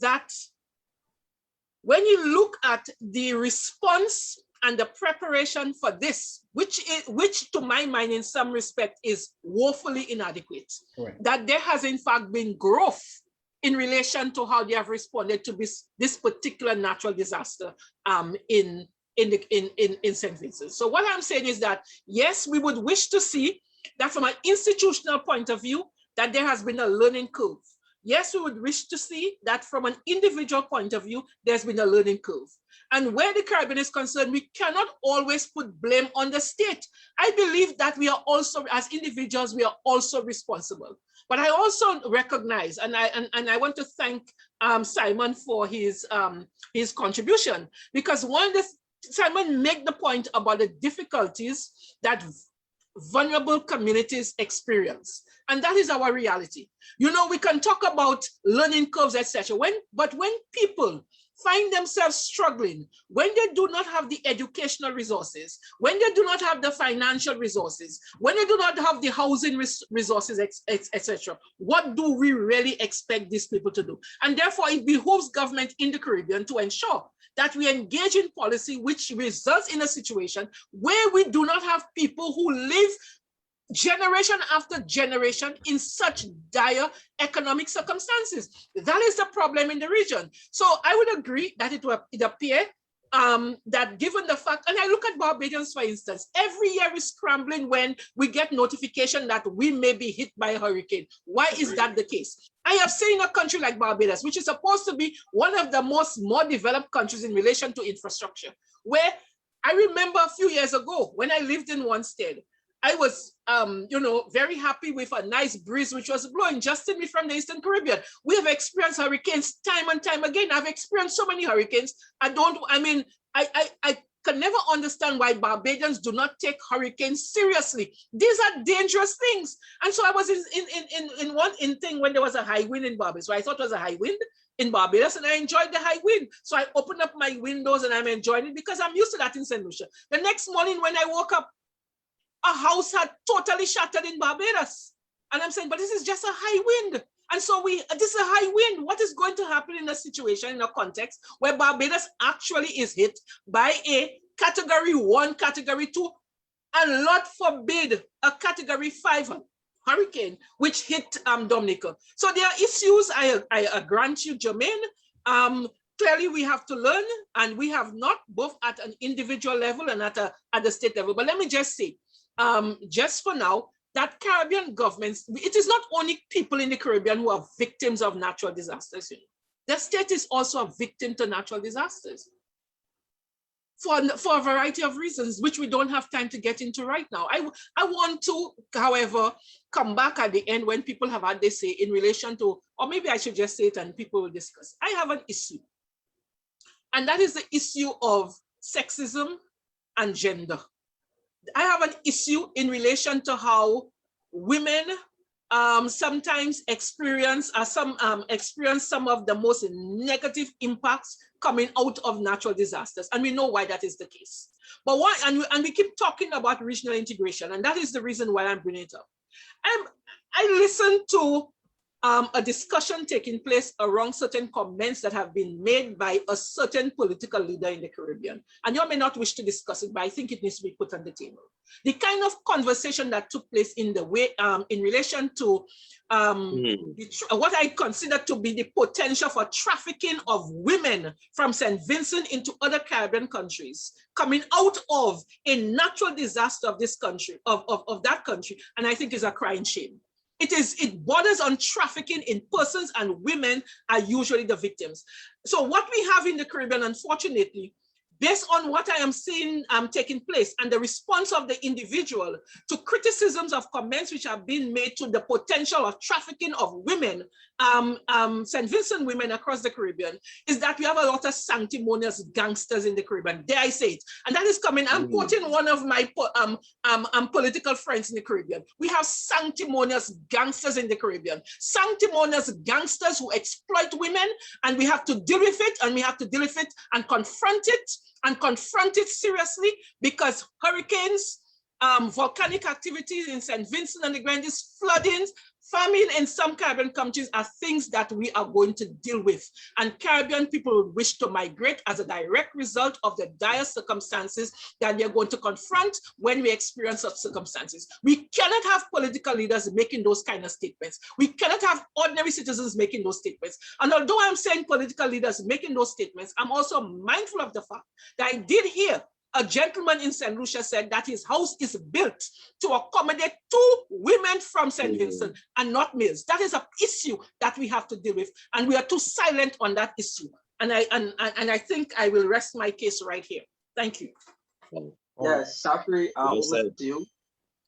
that when you look at the response and the preparation for this, which to my mind in some respect is woefully inadequate, that there has in fact been growth in relation to how they have responded to this particular natural disaster in St. Vincent. So what I'm saying is that, yes, we would wish to see that from an institutional point of view, that there has been a learning curve. Yes, we would wish to see that from an individual point of view, there's been a learning curve. And where the Caribbean is concerned, we cannot always put blame on the state. I believe that we are also, as individuals, we are also responsible. But I also recognize, and I want to thank Simon for his contribution, because Simon made the point about the difficulties that vulnerable communities experience. And that is our reality. You know, we can talk about learning curves, etc. But when people find themselves struggling, when they do not have the educational resources, when they do not have the financial resources, when they do not have the housing resources, etc., what do we really expect these people to do? And therefore, it behooves government in the Caribbean to ensure that we engage in policy which results in a situation where we do not have people who live generation after generation in such dire economic circumstances. That is the problem in the region. So I would agree that it appear that given the fact, and I look at Barbadians, for instance, every year we're scrambling when we get notification that we may be hit by a hurricane. Why is that the case? I have seen a country like Barbados, which is supposed to be one of the more developed countries in relation to infrastructure, where I remember a few years ago when I lived in one state, I was, very happy with a nice breeze which was blowing just in me from the Eastern Caribbean. We have experienced hurricanes time and time again. I've experienced so many hurricanes. I can never understand why Barbadians do not take hurricanes seriously. These are dangerous things. And so I was in one thing when there was a high wind in Barbados. So I thought it was a high wind in Barbados, and I enjoyed the high wind. So I opened up my windows and I'm enjoying it because I'm used to that in St. Lucia. The next morning when I woke up, a house had totally shattered in Barbados. And I'm saying, but this is just a high wind. And so this is a high wind. What is going to happen in a situation, in a context where Barbados actually is hit by a category 1, category 2, and Lord forbid, a category 5 hurricane, which hit Dominica. So there are issues, I grant you, Jermaine. Clearly, we have to learn, and we have not, both at an individual level and at the state level. But let me just say, just for now, that Caribbean governments, it is not only people in the Caribbean who are victims of natural disasters. The state is also a victim to natural disasters. for a variety of reasons, which we don't have time to get into right now. I want to, however, come back at the end when people have had their say in relation to, or maybe I should just say it and people will discuss. I have an issue, and that is the issue of sexism and gender. I have an issue in relation to how women sometimes experience some of the most negative impacts coming out of natural disasters, and we know why that is the case. But why? And we keep talking about regional integration, and that is the reason why I'm bringing it up. I listened to a discussion taking place around certain comments that have been made by a certain political leader in the Caribbean. And you may not wish to discuss it, but I think it needs to be put on the table. The kind of conversation that took place in the way, in relation to what I consider to be the potential for trafficking of women from St. Vincent into other Caribbean countries, coming out of a natural disaster of this country, of that country, and I think is a crying shame. It borders on trafficking in persons, and women are usually the victims. So what we have in the Caribbean, unfortunately, based on what I am seeing taking place and the response of the individual to criticisms of comments which have been made to the potential of trafficking of women, St. Vincent women across the Caribbean, is that we have a lot of sanctimonious gangsters in the Caribbean. Dare I say it? And that is coming, I'm quoting one of my political friends in the Caribbean. We have sanctimonious gangsters in the Caribbean. Sanctimonious gangsters who exploit women, and we have to deal with it, and we have to deal with it and confront it seriously, because hurricanes, volcanic activities in St. Vincent and the Grenadines, floodings, famine in some Caribbean countries are things that we are going to deal with. And Caribbean people would wish to migrate as a direct result of the dire circumstances that we are going to confront when we experience such circumstances. We cannot have political leaders making those kind of statements. We cannot have ordinary citizens making those statements. And although I'm saying political leaders making those statements, I'm also mindful of the fact that I did hear a gentleman in St. Lucia said that his house is built to accommodate 2 women from St. Vincent and not males. That is an issue that we have to deal with, and we are too silent on that issue. And I think I will rest my case right here. Thank you. Yes, Soufriere, over to you.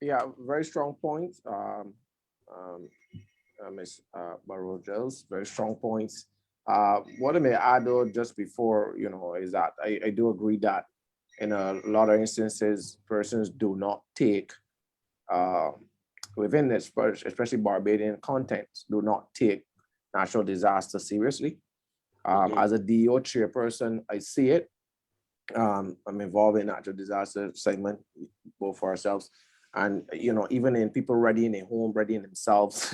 Yeah, very strong points. Ms. Barrow-Giles, very strong points. What I may add though, just before, is that I do agree that in a lot of instances, persons do not take, within this, especially Barbadian contents, do not take natural disaster seriously. As a DO chairperson, I see it. I'm involved in natural disaster segment, both for ourselves. And, even in people readying their home, readying themselves,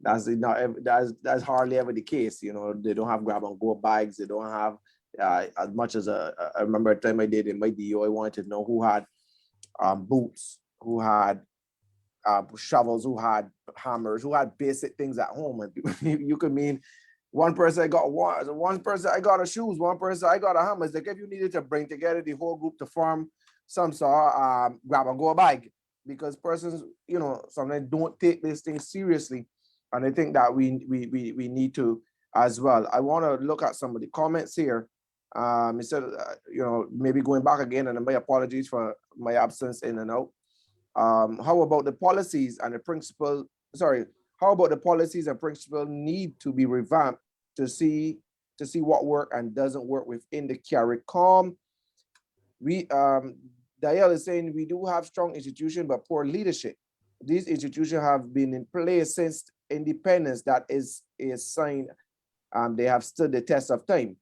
that's hardly ever the case. They don't have grab and go bags. They don't have as much as I remember a time I did in my DO, I wanted to know who had boots, who had shovels, who had hammers, who had basic things at home. And you could mean one person I got one person I got a shoes, one person I got a hammer. It's like if you needed to bring together the whole group to form some sort of grab and go bag, because persons, sometimes don't take these things seriously. And I think that we need to as well. I want to look at some of the comments here. Instead of, maybe going back again, and my apologies for my absence in and out. How about the policies and the principle? How about the policies and principle need to be revamped to see what work and doesn't work within the CARICOM? Dial is saying we do have strong institutions but poor leadership. These institutions have been in place since independence. That is a sign they have stood the test of time.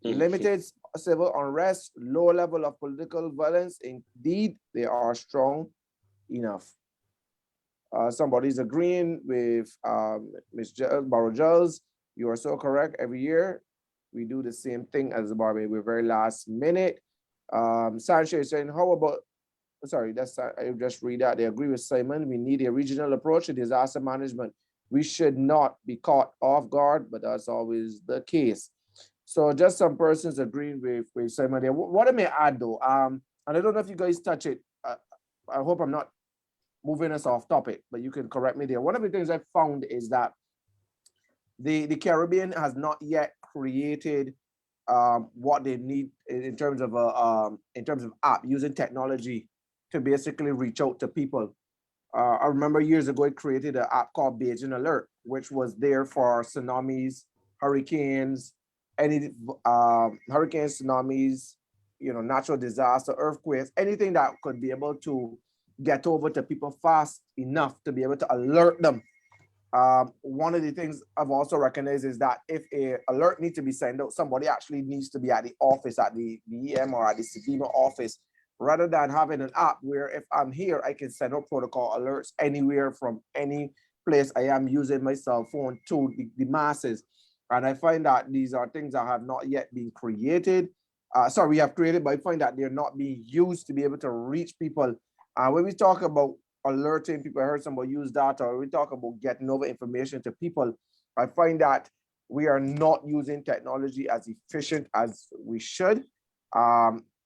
Limited civil unrest, low level of political violence, indeed, they are strong enough. Somebody's agreeing with Ms. Barrow-Giles. You are so correct. Every year, we do the same thing as the Barbie. We're very last minute. Sanchez is saying, how about, I just read that. They agree with Simon. We need a regional approach to disaster management. We should not be caught off guard, but that's always the case. So just some persons agreeing with Simon there. What I may add though, and I don't know if you guys touch it. I hope I'm not moving us off topic, but you can correct me there. One of the things I found is that the Caribbean has not yet created what they need in terms of app using technology to basically reach out to people. I remember years ago, it created an app called Beijing Alert, which was there for tsunamis, hurricanes, any hurricanes, tsunamis, natural disaster, earthquakes, anything that could be able to get over to people fast enough to be able to alert them. One of the things I've also recognized is that if a alert needs to be sent out, somebody actually needs to be at the office, at the EM or at the CVMA office, rather than having an app where if I'm here, I can send out protocol alerts anywhere from any place I am using my cell phone to the masses. And I find that these are things that have not yet been created. Sorry, we have created, but I find that they're not being used to be able to reach people. When we talk about alerting people, I heard somebody use data, or we talk about getting over information to people, I find that we are not using technology as efficient as we should.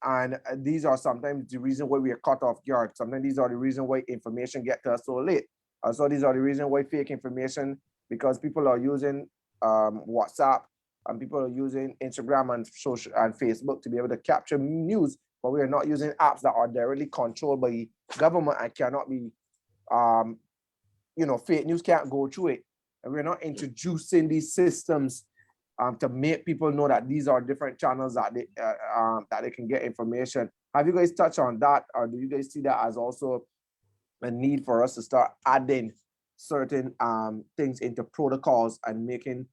And these are sometimes the reason why we are caught off guard. Sometimes these are the reason why information get to us so late. So these are the reason why fake information, because people are using WhatsApp and people are using Instagram and social and Facebook to be able to capture news, but we are not using apps that are directly controlled by government and cannot be, fake news can't go through it. And we're not introducing these systems to make people know that these are different channels that they can get information. Have you guys touched on that, or do you guys see that as also a need for us to start adding certain things into protocols and making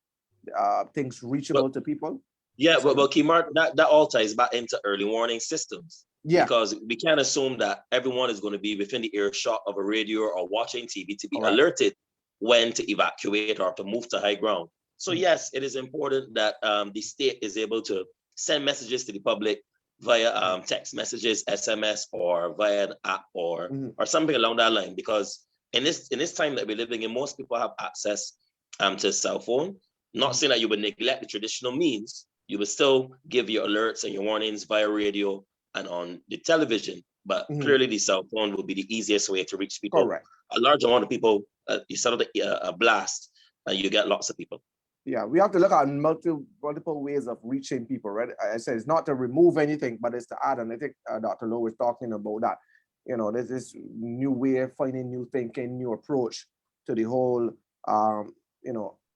things reachable to people? Yeah, well, Keymark, that all ties back into early warning systems. Yeah. Because we can't assume that everyone is going to be within the earshot of a radio or watching TV to be Correct. alerted when to evacuate or to move to high ground. So yes, it is important that the state is able to send messages to the public via text messages, SMS, or via an app or something along that line. Because in this time that we're living in, most people have access to a cell phone. Not saying that you would neglect the traditional means, you would still give your alerts and your warnings via radio and on the television, but clearly the cell phone will be the easiest way to reach people. Correct. A large amount of people, you set up a blast and you get lots of people. Yeah, we have to look at multiple ways of reaching people, right? I said it's not to remove anything, but it's to add. And I think Dr. Lowe was talking about that. There's this new way of finding new thinking, new approach to the whole,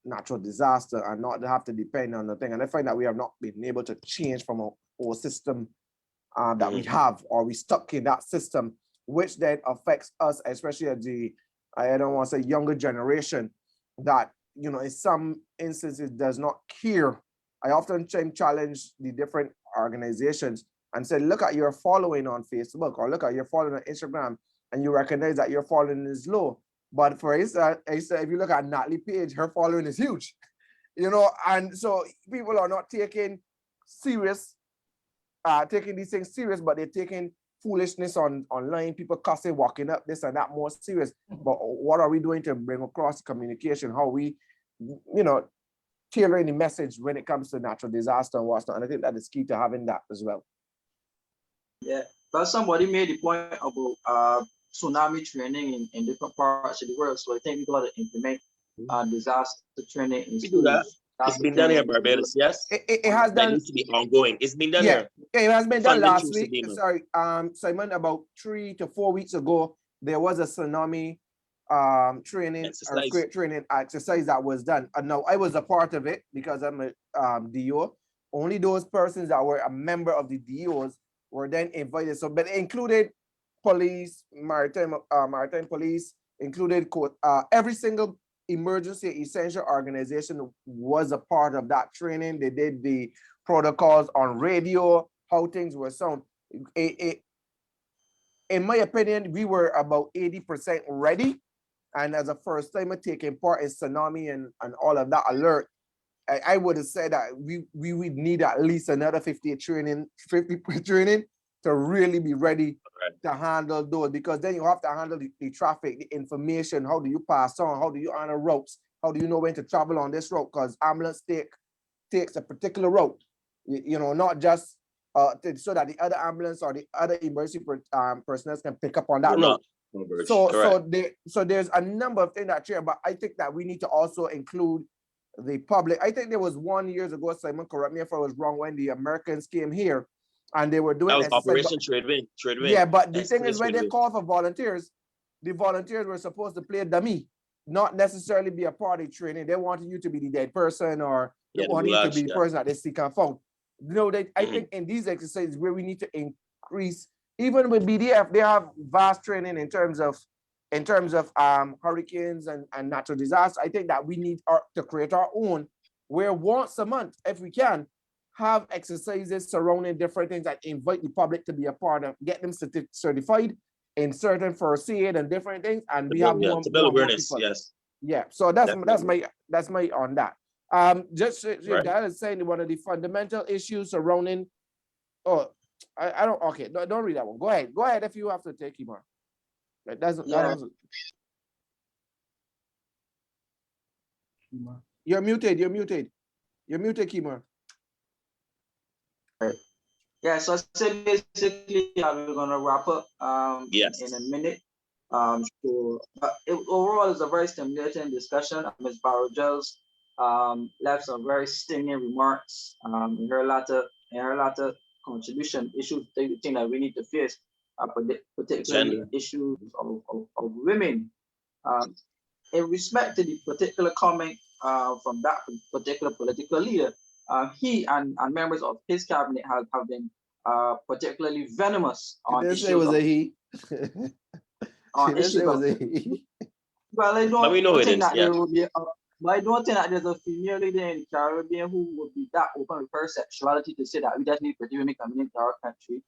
natural disaster, and not to have to depend on the thing. And I find that we have not been able to change from our system that we have, or we stuck in that system, which then affects us, especially as I don't want to say younger generation, that, in some instances does not care. I often challenge the different organizations and say, look at your following on Facebook, or look at your following on Instagram, and you recognize that your following is low. But for instance, if you look at Natalie Page, her following is huge, and so people are not taking these things serious, but they're taking foolishness online, people cussing, walking up, this and that more serious. But what are we doing to bring across communication? How we, tailoring the message when it comes to natural disaster and what's not? And I think that is key to having that as well. Yeah, but somebody made the point about tsunami training in different parts of the world. So I think we got to implement disaster training in We do that. It's been done here in Barbados, yes? It has done. That needs to be ongoing. It's been done here. Yeah, it has been done Funding last through week. Sedema. Sorry, Simon, about 3 to 4 weeks ago, there was a tsunami training, earthquake training exercise that was done. And now I was a part of it because I'm a DO. Only those persons that were a member of the DOs were then invited. So, but it included police, maritime police, included every single emergency essential organization was a part of that training. They did the protocols on radio, how things were sound. In my opinion, we were about 80% ready. And as a first timer taking part in tsunami and all of that alert, I would have said that we would need at least another 50 training to really be ready to handle those, because then you have to handle the traffic, the information. How do you pass on? How do you honor routes? How do you know when to travel on this route? Because ambulance takes a particular route, not just so that the other ambulance or the other emergency personnel can pick up on that route. So there's a number of things that change, but I think that we need to also include the public. I think there was 1 year ago, Simon, correct me if I was wrong, when the Americans came here and they were doing That was exercise, Operation Trade Wind. yeah, but the thing is, Exercise when Trade they Wind. call for volunteers, the volunteers were supposed to play dummy, not necessarily be a party training. They wanted you to be the dead person, or they Yeah, the wanted you to goulash, be the yeah. person that they seek and found. You know, I Mhm. think in these exercises where we need to increase, even with BDF, they have vast training in terms of hurricanes and natural disasters. I think that we need to create our own, where once a month, if we can, have exercises surrounding different things that invite the public to be a part of, get them certified in certain first aid and different things, and we have Yeah, more to build and more awareness, people. yes. Yeah, so that's Definitely. my on that. Just Right. that is saying one of the fundamental issues surrounding. Oh, I don't. Okay, don't read that one. Go ahead if you have to take him on. That's Yeah. You're muted. Kimar. Yeah, so I said basically we're gonna wrap up Yes. in a minute. Overall, it's a very stimulating discussion. Ms. Barrogels left some very stinging remarks. In her latter contribution, issues thing that we need to face, particularly Gender. issues of women. In respect to the particular comment from that particular political leader, he and members of his cabinet have been particularly venomous on Didn't say it issues was of a he. on Didn't say issues it was of. a he. Well, I But we know don't it think is, that yeah. there will be. But I don't think that there's a female leader in the Caribbean who would be that open with her sexuality to say that we just need for women coming into our country,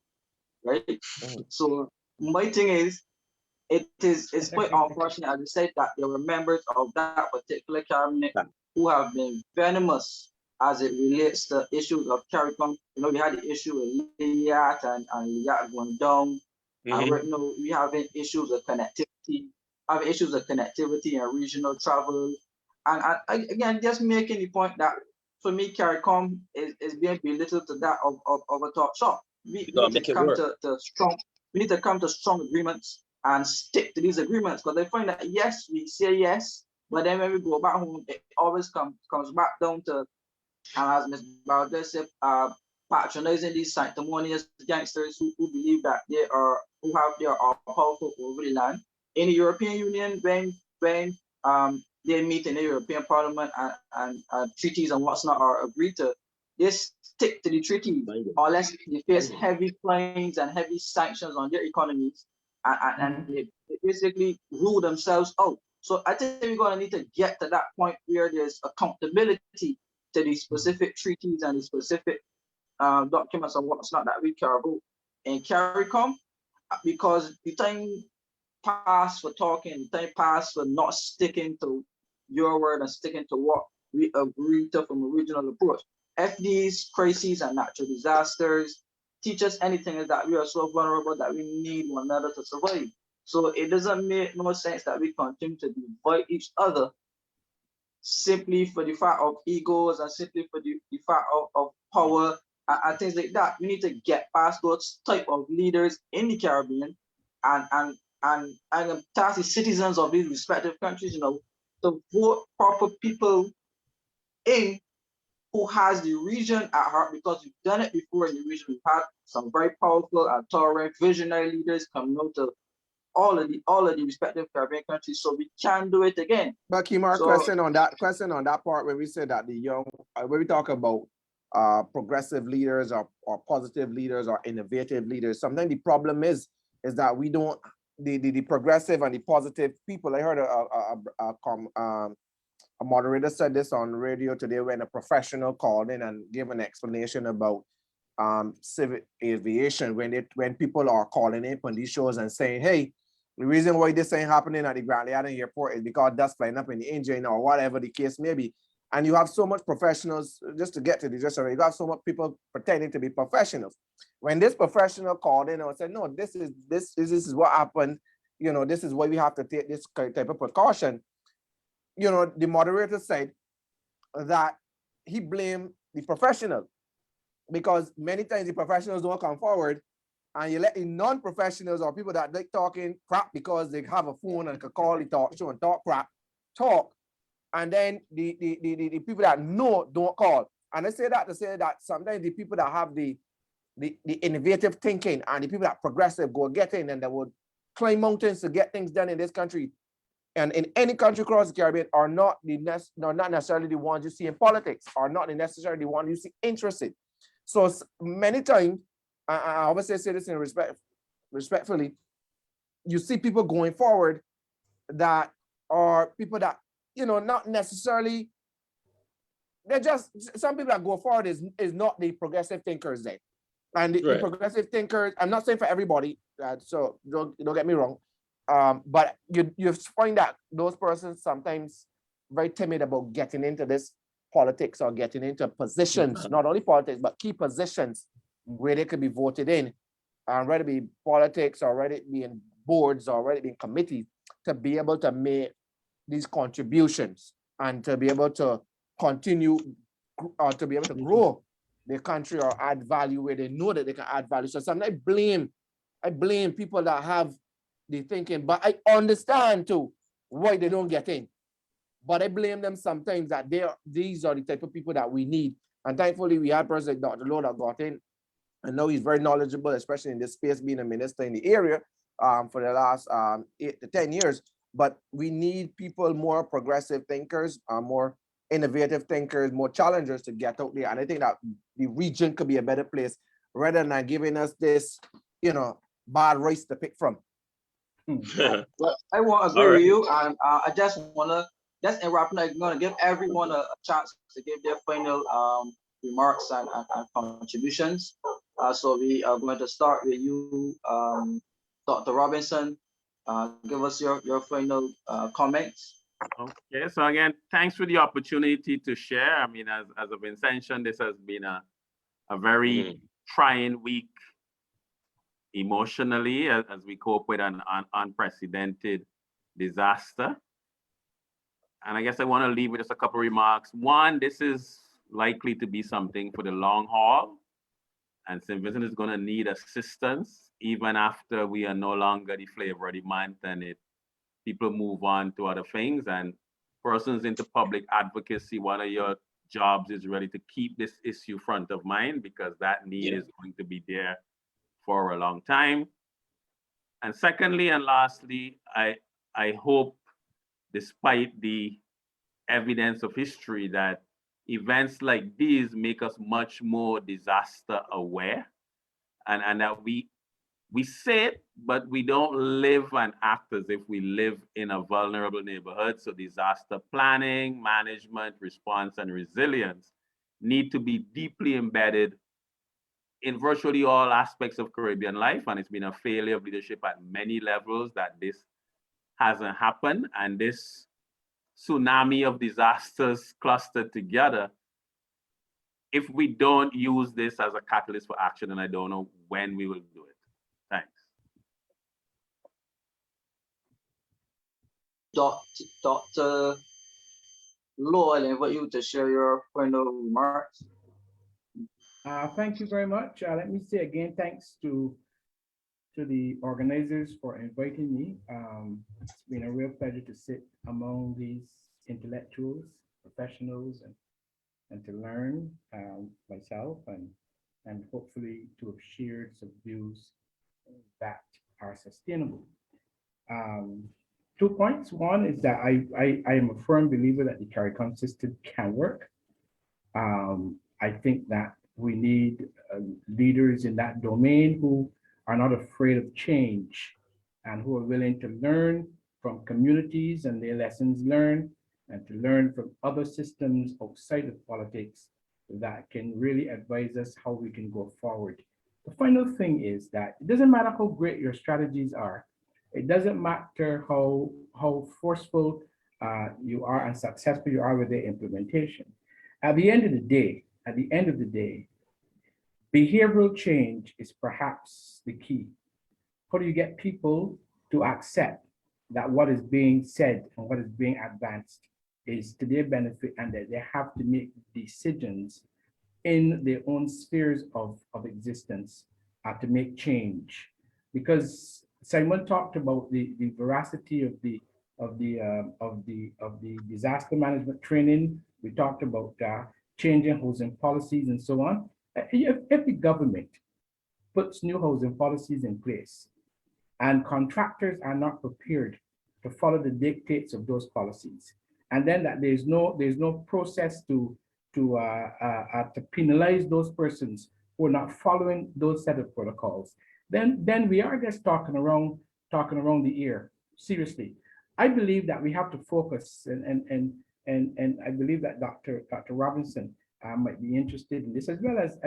right? So my thing is, it's quite unfortunate, as I said, that there were members of that particular cabinet who have been venomous as it relates to issues of CARICOM. You know, we had the issue with Liat and Liat going down. And Mhm. we having issues of connectivity, and regional travel. And again, just making the point that for me, CARICOM is being belittled to that of a talk shop. We gotta need make to it come work. to strong. We need to come to strong agreements and stick to these agreements, because I find that yes, we say yes, but then when we go back home, it always comes back down to, as Ms. Bowder said, patronizing these sanctimonious gangsters who believe that they are all powerful over the land. In the European Union, when they meet in the European Parliament and treaties and what's not are agreed to, they stick to the treaty, unless they face heavy fines and heavy sanctions on their economies, and they basically rule themselves out. So I think we're going to need to get to that point where there's accountability to the specific treaties and the specific documents and what's not that we care about in CARICOM, because the time passed for talking, the time passed for not sticking to your word and sticking to what we agreed to from a regional approach. If these crises and natural disasters teach us anything, is that we are so vulnerable that we need one another to survive. So it doesn't make no sense that we continue to divide each other simply for the fact of egos and simply for the fact of power and things like that. We need to get past those type of leaders in the Caribbean and task the citizens of these respective countries, to vote proper people in who has the region at heart, because we've done it before in the region. We've had some very powerful and tolerant visionary leaders coming out to all of the respective Caribbean countries, so we can do it again. But Kimar, question on that part where we said that the young, when we talk about progressive leaders or positive leaders or innovative leaders, sometimes the problem is that we don't, the progressive and the positive people. I heard a moderator said this on radio today when a professional called in and gave an explanation about civil aviation, when people are calling in on these shows and saying, hey, the reason why this ain't happening at the Grand Island Airport is because dust flying up in the engine or whatever the case may be. And you have so much professionals, just to get to the gist of it, you have so much people pretending to be professionals. When this professional called in and said, no, this is what happened, this is why we have to take this type of precaution. The moderator said that he blamed the professional, because many times the professionals don't come forward, and you let the non-professionals or people that like talking crap because they have a phone and can call the talk show and talk crap, talk. and then the people that know don't call. And I say that to say that sometimes the people that have the innovative thinking and the people that progressive go get in and they would climb mountains to get things done in this country and in any country across the Caribbean are not necessarily the ones you see in politics, are not necessarily the ones you see interested. So many times, I always say this in respectfully, you see people going forward that are people that, not necessarily, they're just, some people that go forward is not the progressive thinkers then. And the progressive thinkers, I'm not saying for everybody, so don't get me wrong, but you find that those persons sometimes very timid about getting into this politics or getting into positions, not only politics, but key positions where they could be voted in, whether it be politics or whether it be in boards or whether it be in committees, to be able to make these contributions and to be able to continue or to be able to grow the country or add value where they know that they can add value. So sometimes I blame people that have the thinking, but I understand too why they don't get in. But I blame them sometimes that these are the type of people that we need. And thankfully we had President Dr. Lowe that got in. I know he's very knowledgeable, especially in this space, being a minister in the area for the last 8 to 10 years. But we need people, more progressive thinkers, more innovative thinkers, more challengers to get out there. And I think that the region could be a better place rather than giving us this, bad rice to pick from. Well, I want to agree with you, and I just want to, just in wrapping, I'm going to give everyone a chance to give their final remarks and contributions. So we are going to start with you, Dr. Robinson. Give us your final comments. Okay, so again, thanks for the opportunity to share. I mean, as I've been mentioned, this has been a very trying week emotionally as we cope with an unprecedented disaster. And I guess I want to leave with just a couple of remarks. One, this is likely to be something for the long haul. And St. Vincent is going to need assistance even after we are no longer the flavor of the month and people move on to other things. And persons into public advocacy, one of your jobs is really to keep this issue front of mind, because that need is going to be there for a long time. And secondly and lastly, I hope, despite the evidence of history, that events like these make us much more disaster aware, and that we say it, but we don't live and act as if we live in a vulnerable neighborhood. So disaster planning, management, response, and resilience need to be deeply embedded in virtually all aspects of Caribbean life. And it's been a failure of leadership at many levels that this hasn't happened. And this tsunami of disasters clustered together, if we don't use this as a catalyst for action, and I don't know when we will do it. Thanks. Dr. Lowe, I invite you to share your final remarks. Thank you very much. Let me say again, thanks to the organizers for inviting me. It's been a real pleasure to sit among these intellectuals, professionals, and to learn myself and hopefully to have shared some views that are sustainable. 2 points. One is that I am a firm believer that the CARICOM system can work. I think that we need leaders in that domain who are not afraid of change and who are willing to learn from communities and their lessons learned, and to learn from other systems outside of politics that can really advise us how we can go forward. The final thing is that it doesn't matter how great your strategies are. It doesn't matter how forceful you are and successful you are with the implementation. At the end of the day, behavioral change is perhaps the key. How do you get people to accept that what is being said and what is being advanced is to their benefit, and that they have to make decisions in their own spheres of existence to make change? Because Simon talked about the veracity of the disaster management training. We talked about changing housing policies and so on. If the government puts new housing policies in place and contractors are not prepared to follow the dictates of those policies, and then that there's no process to penalize those persons who are not following those set of protocols, then we are just talking around the ear. Seriously, I believe that we have to focus, and I believe that Dr. Robinson might be interested in this, as well as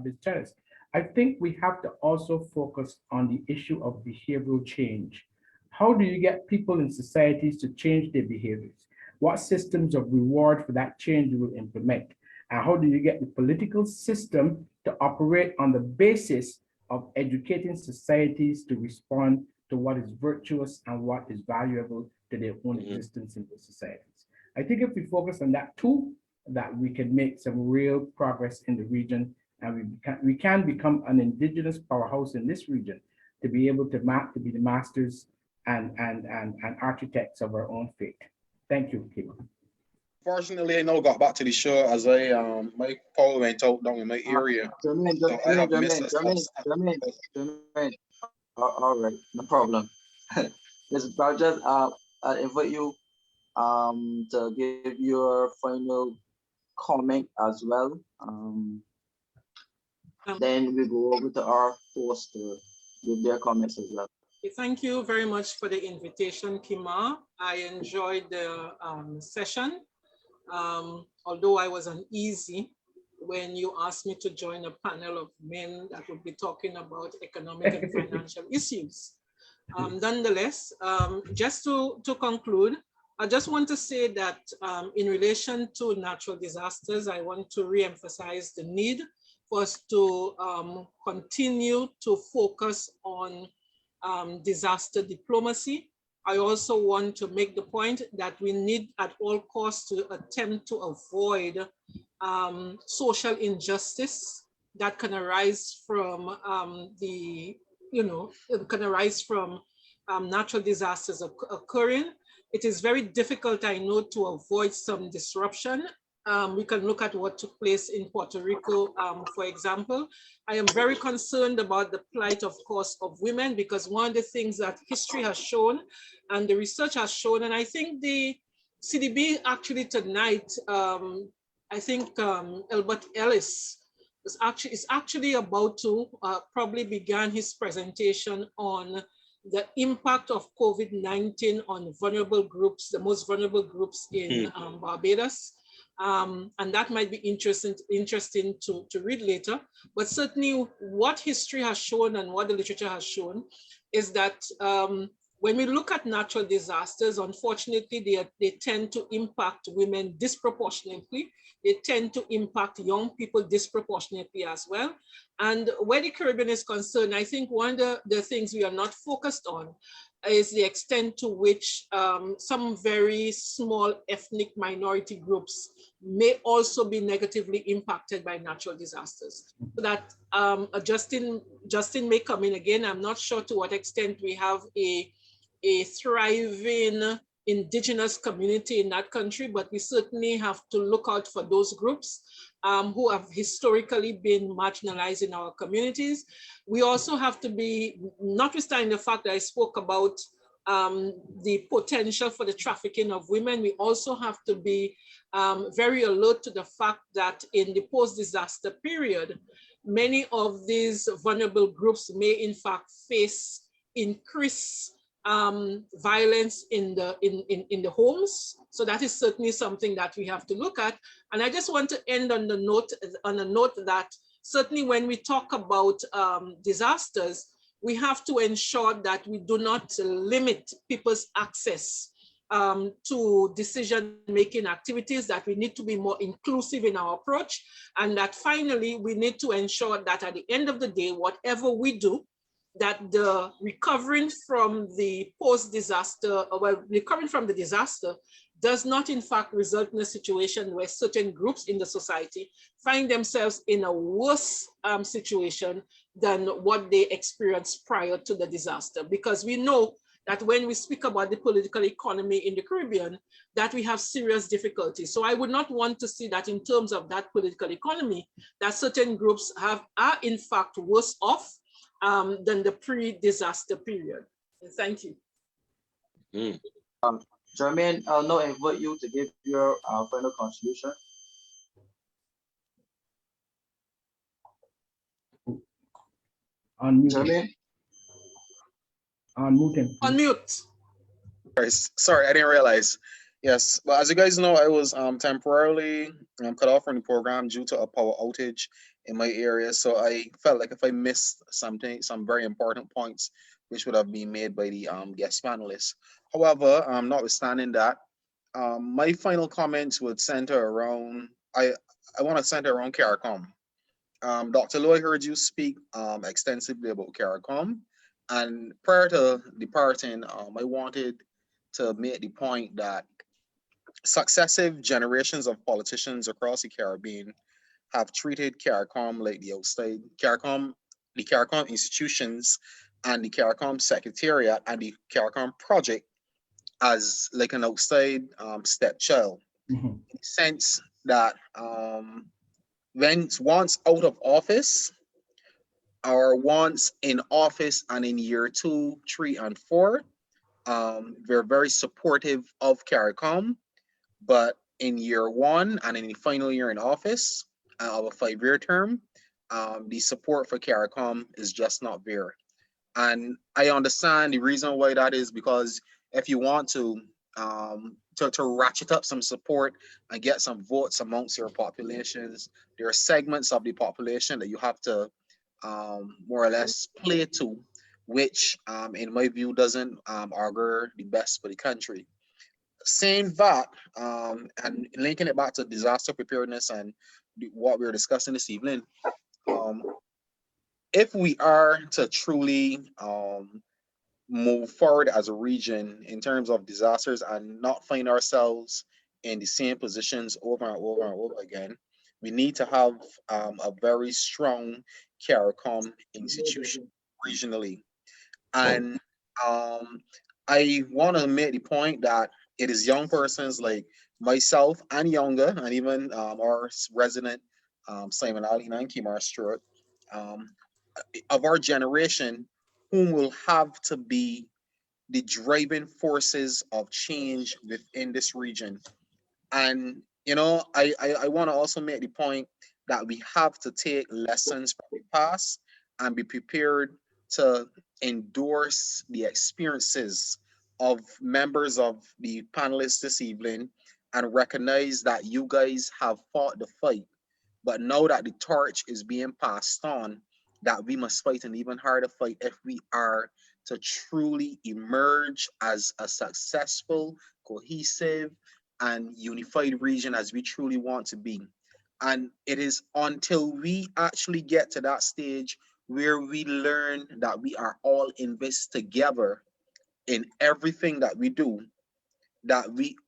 Ms. Chellis. I think we have to also focus on the issue of behavioral change. How do you get people in societies to change their behaviors? What systems of reward for that change you will implement? And how do you get the political system to operate on the basis of educating societies to respond to what is virtuous and what is valuable to their own existence in those societies? I think if we focus on that too, that we can make some real progress in the region, and we can become an indigenous powerhouse in this region to be able to be the masters and architects of our own fate. Thank you, Kima. Fortunately, I now got back to the show as I my power went out down in my area. Jermaine, all right, no problem. Listen, I'll just invite you to give your final comment as well. Then we go over to our host to give their comments as well. Thank you very much for the invitation, Kima. I enjoyed the session. Although I was uneasy when you asked me to join a panel of men that would be talking about economic and financial issues. Nonetheless, just to conclude, I just want to say that in relation to natural disasters, I want to re-emphasize the need for us to continue to focus on disaster diplomacy. I also want to make the point that we need at all costs to attempt to avoid social injustice that can arise from natural disasters occurring. It is very difficult, I know, to avoid some disruption. We can look at what took place in Puerto Rico, for example. I am very concerned about the plight, of course, of women, because one of the things that history has shown and the research has shown, and I think the CDB actually tonight, I think Albert Ellis is actually about to probably begin his presentation on the impact of COVID-19 on vulnerable groups, the most vulnerable groups in Barbados. And that might be interesting to read later. But certainly what history has shown and what the literature has shown is that when we look at natural disasters, unfortunately, they tend to impact women disproportionately. They tend to impact young people disproportionately as well. And where the Caribbean is concerned, I think one of the things we are not focused on is the extent to which some very small ethnic minority groups may also be negatively impacted by natural disasters. So that Justin may come in again. I'm not sure to what extent we have a thriving indigenous community in that country, but we certainly have to look out for those groups who have historically been marginalized in our communities. We also have to be, notwithstanding the fact that I spoke about the potential for the trafficking of women, we also have to be very alert to the fact that in the post-disaster period, many of these vulnerable groups may in fact face increased violence in the homes. So that is certainly something that we have to look at. And I just want to end on a note that certainly when we talk about disasters, we have to ensure that we do not limit people's access to decision-making activities, that we need to be more inclusive in our approach, and that finally we need to ensure that at the end of the day, whatever we do, that the recovering from the post-disaster, recovering from the disaster does not in fact result in a situation where certain groups in the society find themselves in a worse situation than what they experienced prior to the disaster. Because we know that when we speak about the political economy in the Caribbean, that we have serious difficulties. So I would not want to see that in terms of that political economy, that certain groups are in fact worse off than the pre-disaster period. Thank you. Jermaine, I'll now invite you to give your final contribution. Unmute. Jermaine? Unmute him. Unmute. Sorry, I didn't realize. Yes, but as you guys know, I was temporarily cut off from the program due to a power outage in my area. So I felt like if I missed something, some very important points, which would have been made by the guest panelists. However, notwithstanding that, my final comments would center around, I want to center around CARICOM. Dr. Loy heard you speak extensively about CARICOM. And prior to departing, I wanted to make the point that successive generations of politicians across the Caribbean have treated CARICOM like the outside, the CARICOM institutions and the CARICOM Secretariat and the CARICOM project as like an outside stepchild. Mm-hmm. In the sense that when once out of office, or once in office and in year 2, 3, and 4, we're very supportive of CARICOM, but in year 1 and in the final year in office of a 5-year term, the support for CARICOM is just not there. And I understand the reason why that is, because if you want to ratchet up some support and get some votes amongst your populations, there are segments of the population that you have to more or less play to, which in my view doesn't augur the best for the country. Saying that, and linking it back to disaster preparedness and what we're discussing this evening, if we are to truly move forward as a region in terms of disasters and not find ourselves in the same positions over and over and over again, we need to have a very strong CARICOM institution regionally. And I want to make the point that it is young persons like myself and younger, and even our resident Simon Ali and Kimar Stewart, of our generation, whom will have to be the driving forces of change within this region. And I want to also make the point that we have to take lessons from the past and be prepared to endorse the experiences of members of the panelists this evening and recognize that you guys have fought the fight. But now that the torch is being passed on, that we must fight an even harder fight if we are to truly emerge as a successful, cohesive, and unified region as we truly want to be. And it is until we actually get to that stage where we learn that we are all in this together in everything that we do,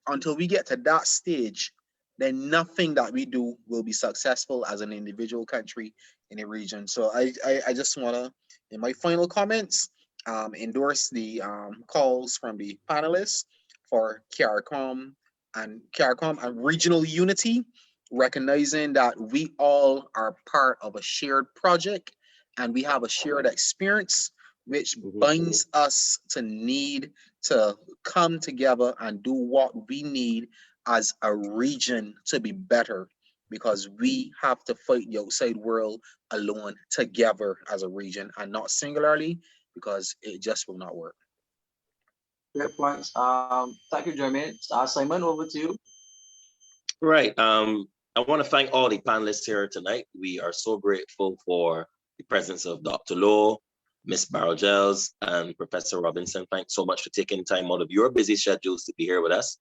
until we get to that stage, then nothing that we do will be successful as an individual country in a region. So I just want to, in my final comments, endorse the calls from the panelists for CARICOM and regional unity, recognizing that we all are part of a shared project and we have a shared experience which binds us to need to come together and do what we need as a region to be better, because we have to fight the outside world alone together as a region and not singularly, because it just will not work. Great points. Thank you, Jermaine. Simon, over to you. Right. I want to thank all the panelists here tonight. We are so grateful for the presence of Dr. Lowe, Ms. Barrel-Gels, and Professor Robinson. Thanks so much for taking time out of your busy schedules to be here with us.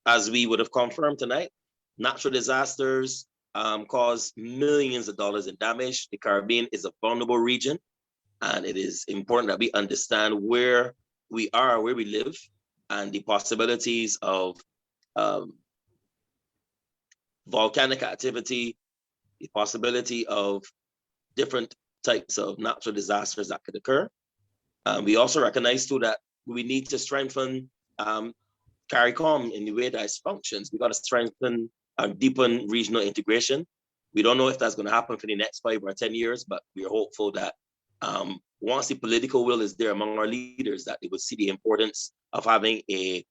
As we would have confirmed tonight, natural disasters cause millions of dollars in damage. The Caribbean is a vulnerable region, and it is important that we understand where we are, where we live, and the possibilities of volcanic activity, the possibility of different types of natural disasters that could occur. We also recognize too that we need to strengthen CARICOM in the way that it functions. We got to strengthen and deepen regional integration. We don't know if that's going to happen for the next 5 or 10 years, but we are hopeful that once the political will is there among our leaders, that they will see the importance of having a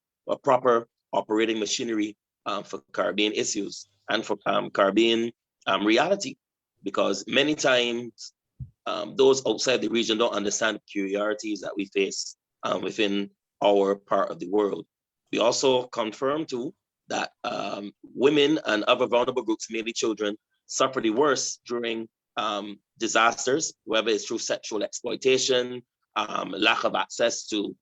proper operating machinery for Caribbean issues and for Caribbean reality. Because many times those outside the region don't understand the peculiarities that we face within our part of the world. We also confirm too that women and other vulnerable groups, mainly children, suffer the worst during disasters, whether it's through sexual exploitation, lack of access to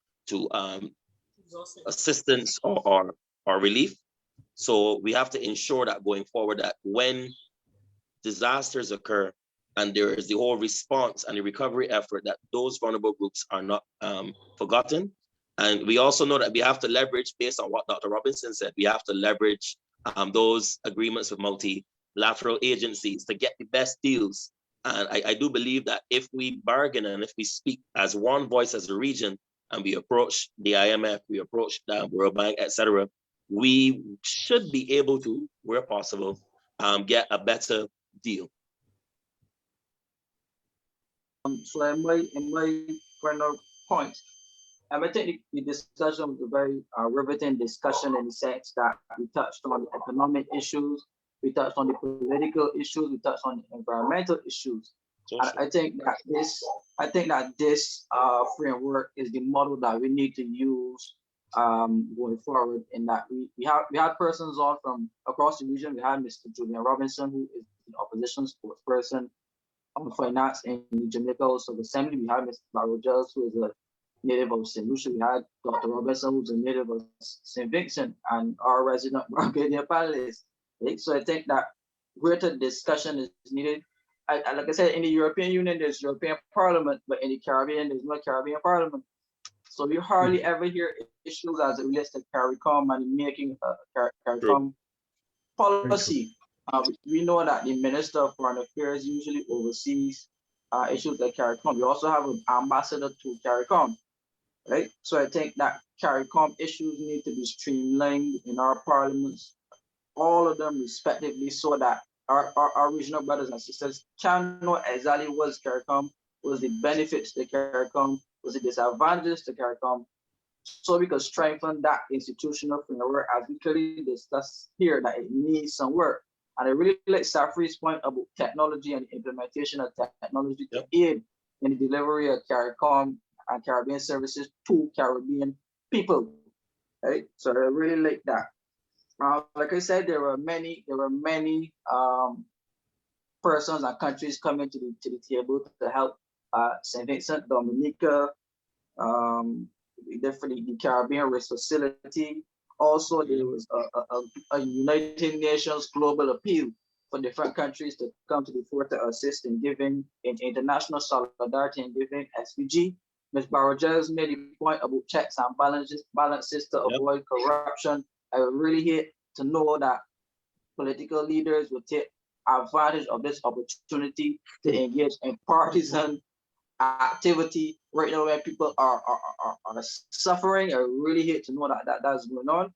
assistance or relief. So we have to ensure that going forward, that when disasters occur and there is the whole response and the recovery effort, that those vulnerable groups are not forgotten. And we also know that we have to leverage, based on what Dr. Robinson said, we have to leverage those agreements with multilateral agencies to get the best deals. And I do believe that if we bargain and if we speak as one voice as a region, and we approach the IMF, we approach the World Bank, etc., we should be able to, where possible, get a better deal. So in my final point, I think the discussion was a very riveting discussion in the sense that we touched on the economic issues, we touched on the political issues, we touched on the environmental issues. And I think that this framework is the model that we need to use going forward. In that we had persons on from across the region. We had Mr. Julian Robinson, who is the opposition spokesperson on finance in the Jamaica House of Assembly. We had Mr. Barrow-Giles, who is a native of St. Lucia. We had Dr. Robinson, who's a native of St. Vincent, and our resident Barbadian panelists. Right? So I think that greater discussion is needed. Like I said, in the European Union, there's European Parliament, but in the Caribbean, there's no Caribbean Parliament. So you hardly ever hear issues as it relates to CARICOM and making a CARICOM policy. We know that the Minister of Foreign Affairs usually oversees issues like CARICOM. We also have an ambassador to CARICOM, right? So I think that CARICOM issues need to be streamlined in our parliaments, all of them respectively, so that our regional brothers and sisters can know exactly what's CARICOM, what's the benefits to CARICOM, what's the disadvantages to CARICOM, so we can strengthen that institutional framework as we clearly discussed here that it needs some work. And I really like Soufriere's point about technology and implementation of technology to aid in the delivery of CARICOM and Caribbean services to Caribbean people, right? So I really like that. Like I said, there were many persons and countries coming to the table to help St. Vincent, Dominica, the Caribbean Risk Facility. Also, there was a United Nations global appeal for different countries to come to the fore to assist in giving in international solidarity and giving SPG. Ms. Barrow-Giles made a point about checks and balances to avoid corruption. I would really hate to know that political leaders would take advantage of this opportunity to engage in partisan activity right now when people are suffering. I really hate to know that that's going on.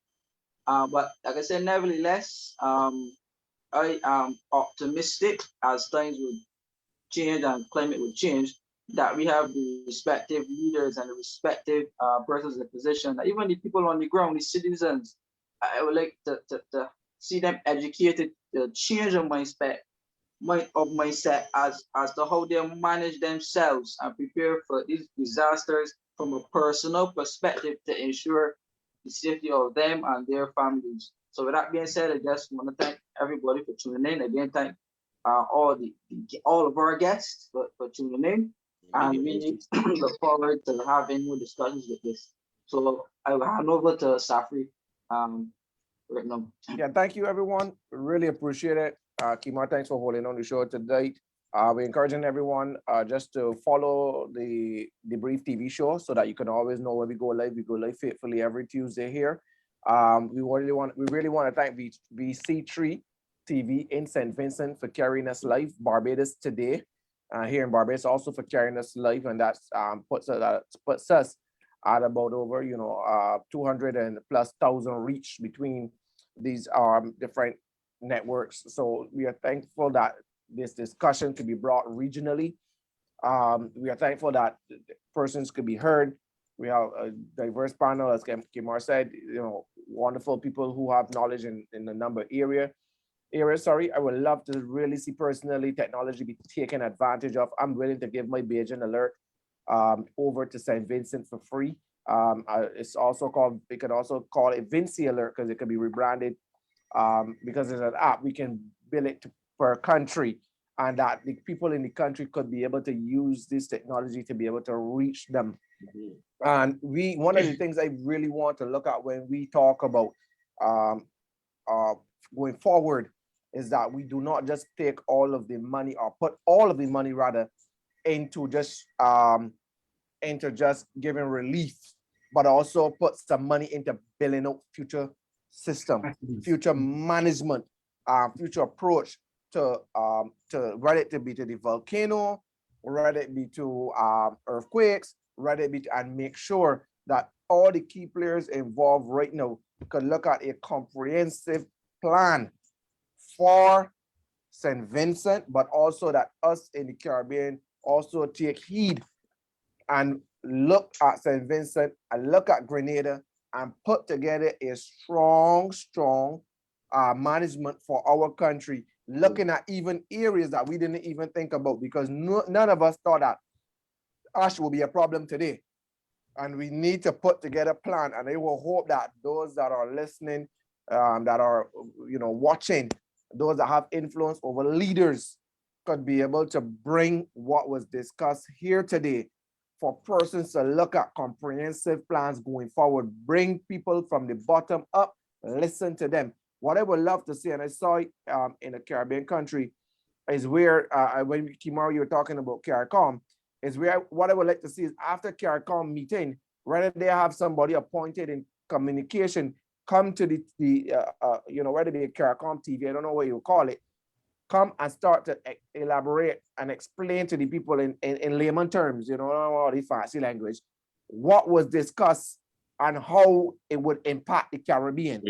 But like I said, nevertheless, I am optimistic as times will change and climate will change, that we have the respective leaders and the respective persons in position, even the people on the ground, the citizens. I would like to see them educated, to change their mindset as to how they manage themselves and prepare for these disasters from a personal perspective to ensure the safety of them and their families. So with that being said, I just want to thank everybody for tuning in. Again, thank all of our guests for tuning in. And we look forward to having more discussions with this. So I will hand over to Soufriere right now. Yeah, thank you, everyone. Really appreciate it. Kima, thanks for holding on the show today. We're encouraging everyone just to follow the DeBrief TV show so that you can always know when we go live. We go live faithfully every Tuesday here. We really want to thank VC3 TV in St. Vincent for carrying us live. Barbados Today here in Barbados also for carrying us live, and that puts us at about over, 200 and plus thousand reach between these different networks. So we are thankful that this discussion could be brought regionally. We are thankful that persons could be heard. We have a diverse panel, as Kimar said, wonderful people who have knowledge in a number of areas. I would love to really see personally technology be taken advantage of. I'm willing to give my Beijing alert over to St. Vincent for free. It's also called, we could also call it Vinci Alert because it could be rebranded because it's an app. We can bill it per country, and that the people in the country could be able to use this technology to be able to reach them. And one of the things I really want to look at when we talk about going forward is that we do not just take all of the money or put all of the money rather into just giving relief, but also put some money into building up future system, future management, future approach to whether it be to the volcano, whether it be to earthquakes, whether it be and make sure that all the key players involved right now could look at a comprehensive plan for St. Vincent, but also that us in the Caribbean also take heed and look at St. Vincent and look at Grenada and put together a strong management for our country, looking at even areas that we didn't even think about, because none of us thought that ash will be a problem today. And we need to put together a plan, and I will hope that those that are listening, that are watching, those that have influence over leaders could be able to bring what was discussed here today for persons to look at comprehensive plans going forward, bring people from the bottom up, listen to them. What I would love to see, and I saw it in a Caribbean country, is where, when Kimara, you were talking about CARICOM, is where what I would like to see is after CARICOM meeting, whether they have somebody appointed in communication, come to the whether it be CARICOM TV, I don't know what you call it, come and start to elaborate and explain to the people in layman terms, all the fancy language, what was discussed and how it would impact the Caribbean.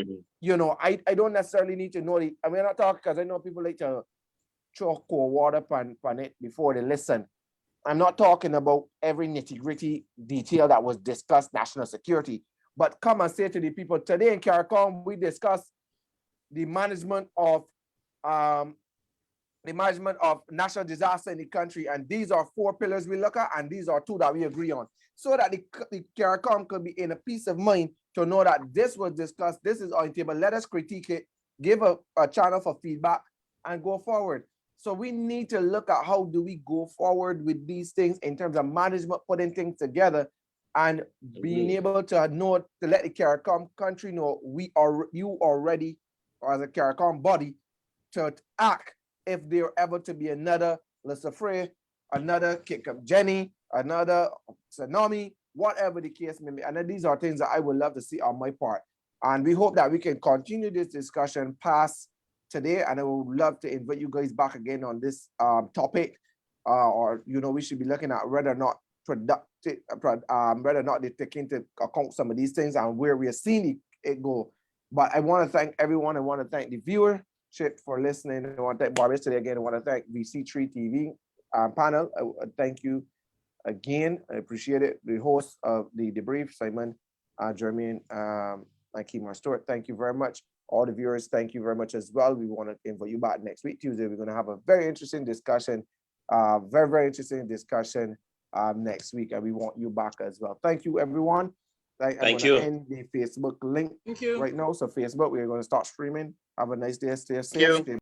I don't necessarily need to know the, I mean, I'm not talking because I know people like to throw cold water on it before they listen. I'm not talking about every nitty-gritty detail that was discussed, national security, but come and say to the people, today in CARICOM, we discussed the management of national disaster in the country, and these are 4 pillars we look at, and these are 2 that we agree on, so that the CARICOM could be in a peace of mind to know that this was discussed, this is on the table, let us critique it, give a channel for feedback, and go forward. So we need to look at how do we go forward with these things in terms of management, putting things together, and being able to know, to let the CARICOM country know you are ready, or as a CARICOM body, to act if there ever to be another Soufriere, another Kick Up Jenny, another tsunami, whatever the case may be. And these are things that I would love to see on my part. And we hope that we can continue this discussion past today. And I would love to invite you guys back again on this topic. We should be looking at whether or not whether or not they take into account some of these things and where we are seeing it go. But I want to thank everyone. I want to thank the viewership for listening. I want to thank Barb today again. I want to thank VC3 TV panel. I thank you again. I appreciate it. The host of the DeBrief, Simon, Jermaine, and Kimar Stewart. Thank you very much. All the viewers, thank you very much as well. We want to invite you back next week, Tuesday. We're going to have a very interesting discussion, very interesting discussion next week, and we want you back as well. Thank you, everyone. Thank you. End the Facebook link Thank you. right now. So Facebook, we're going to start streaming. Have a nice day. Stay Thank you. safe. Stay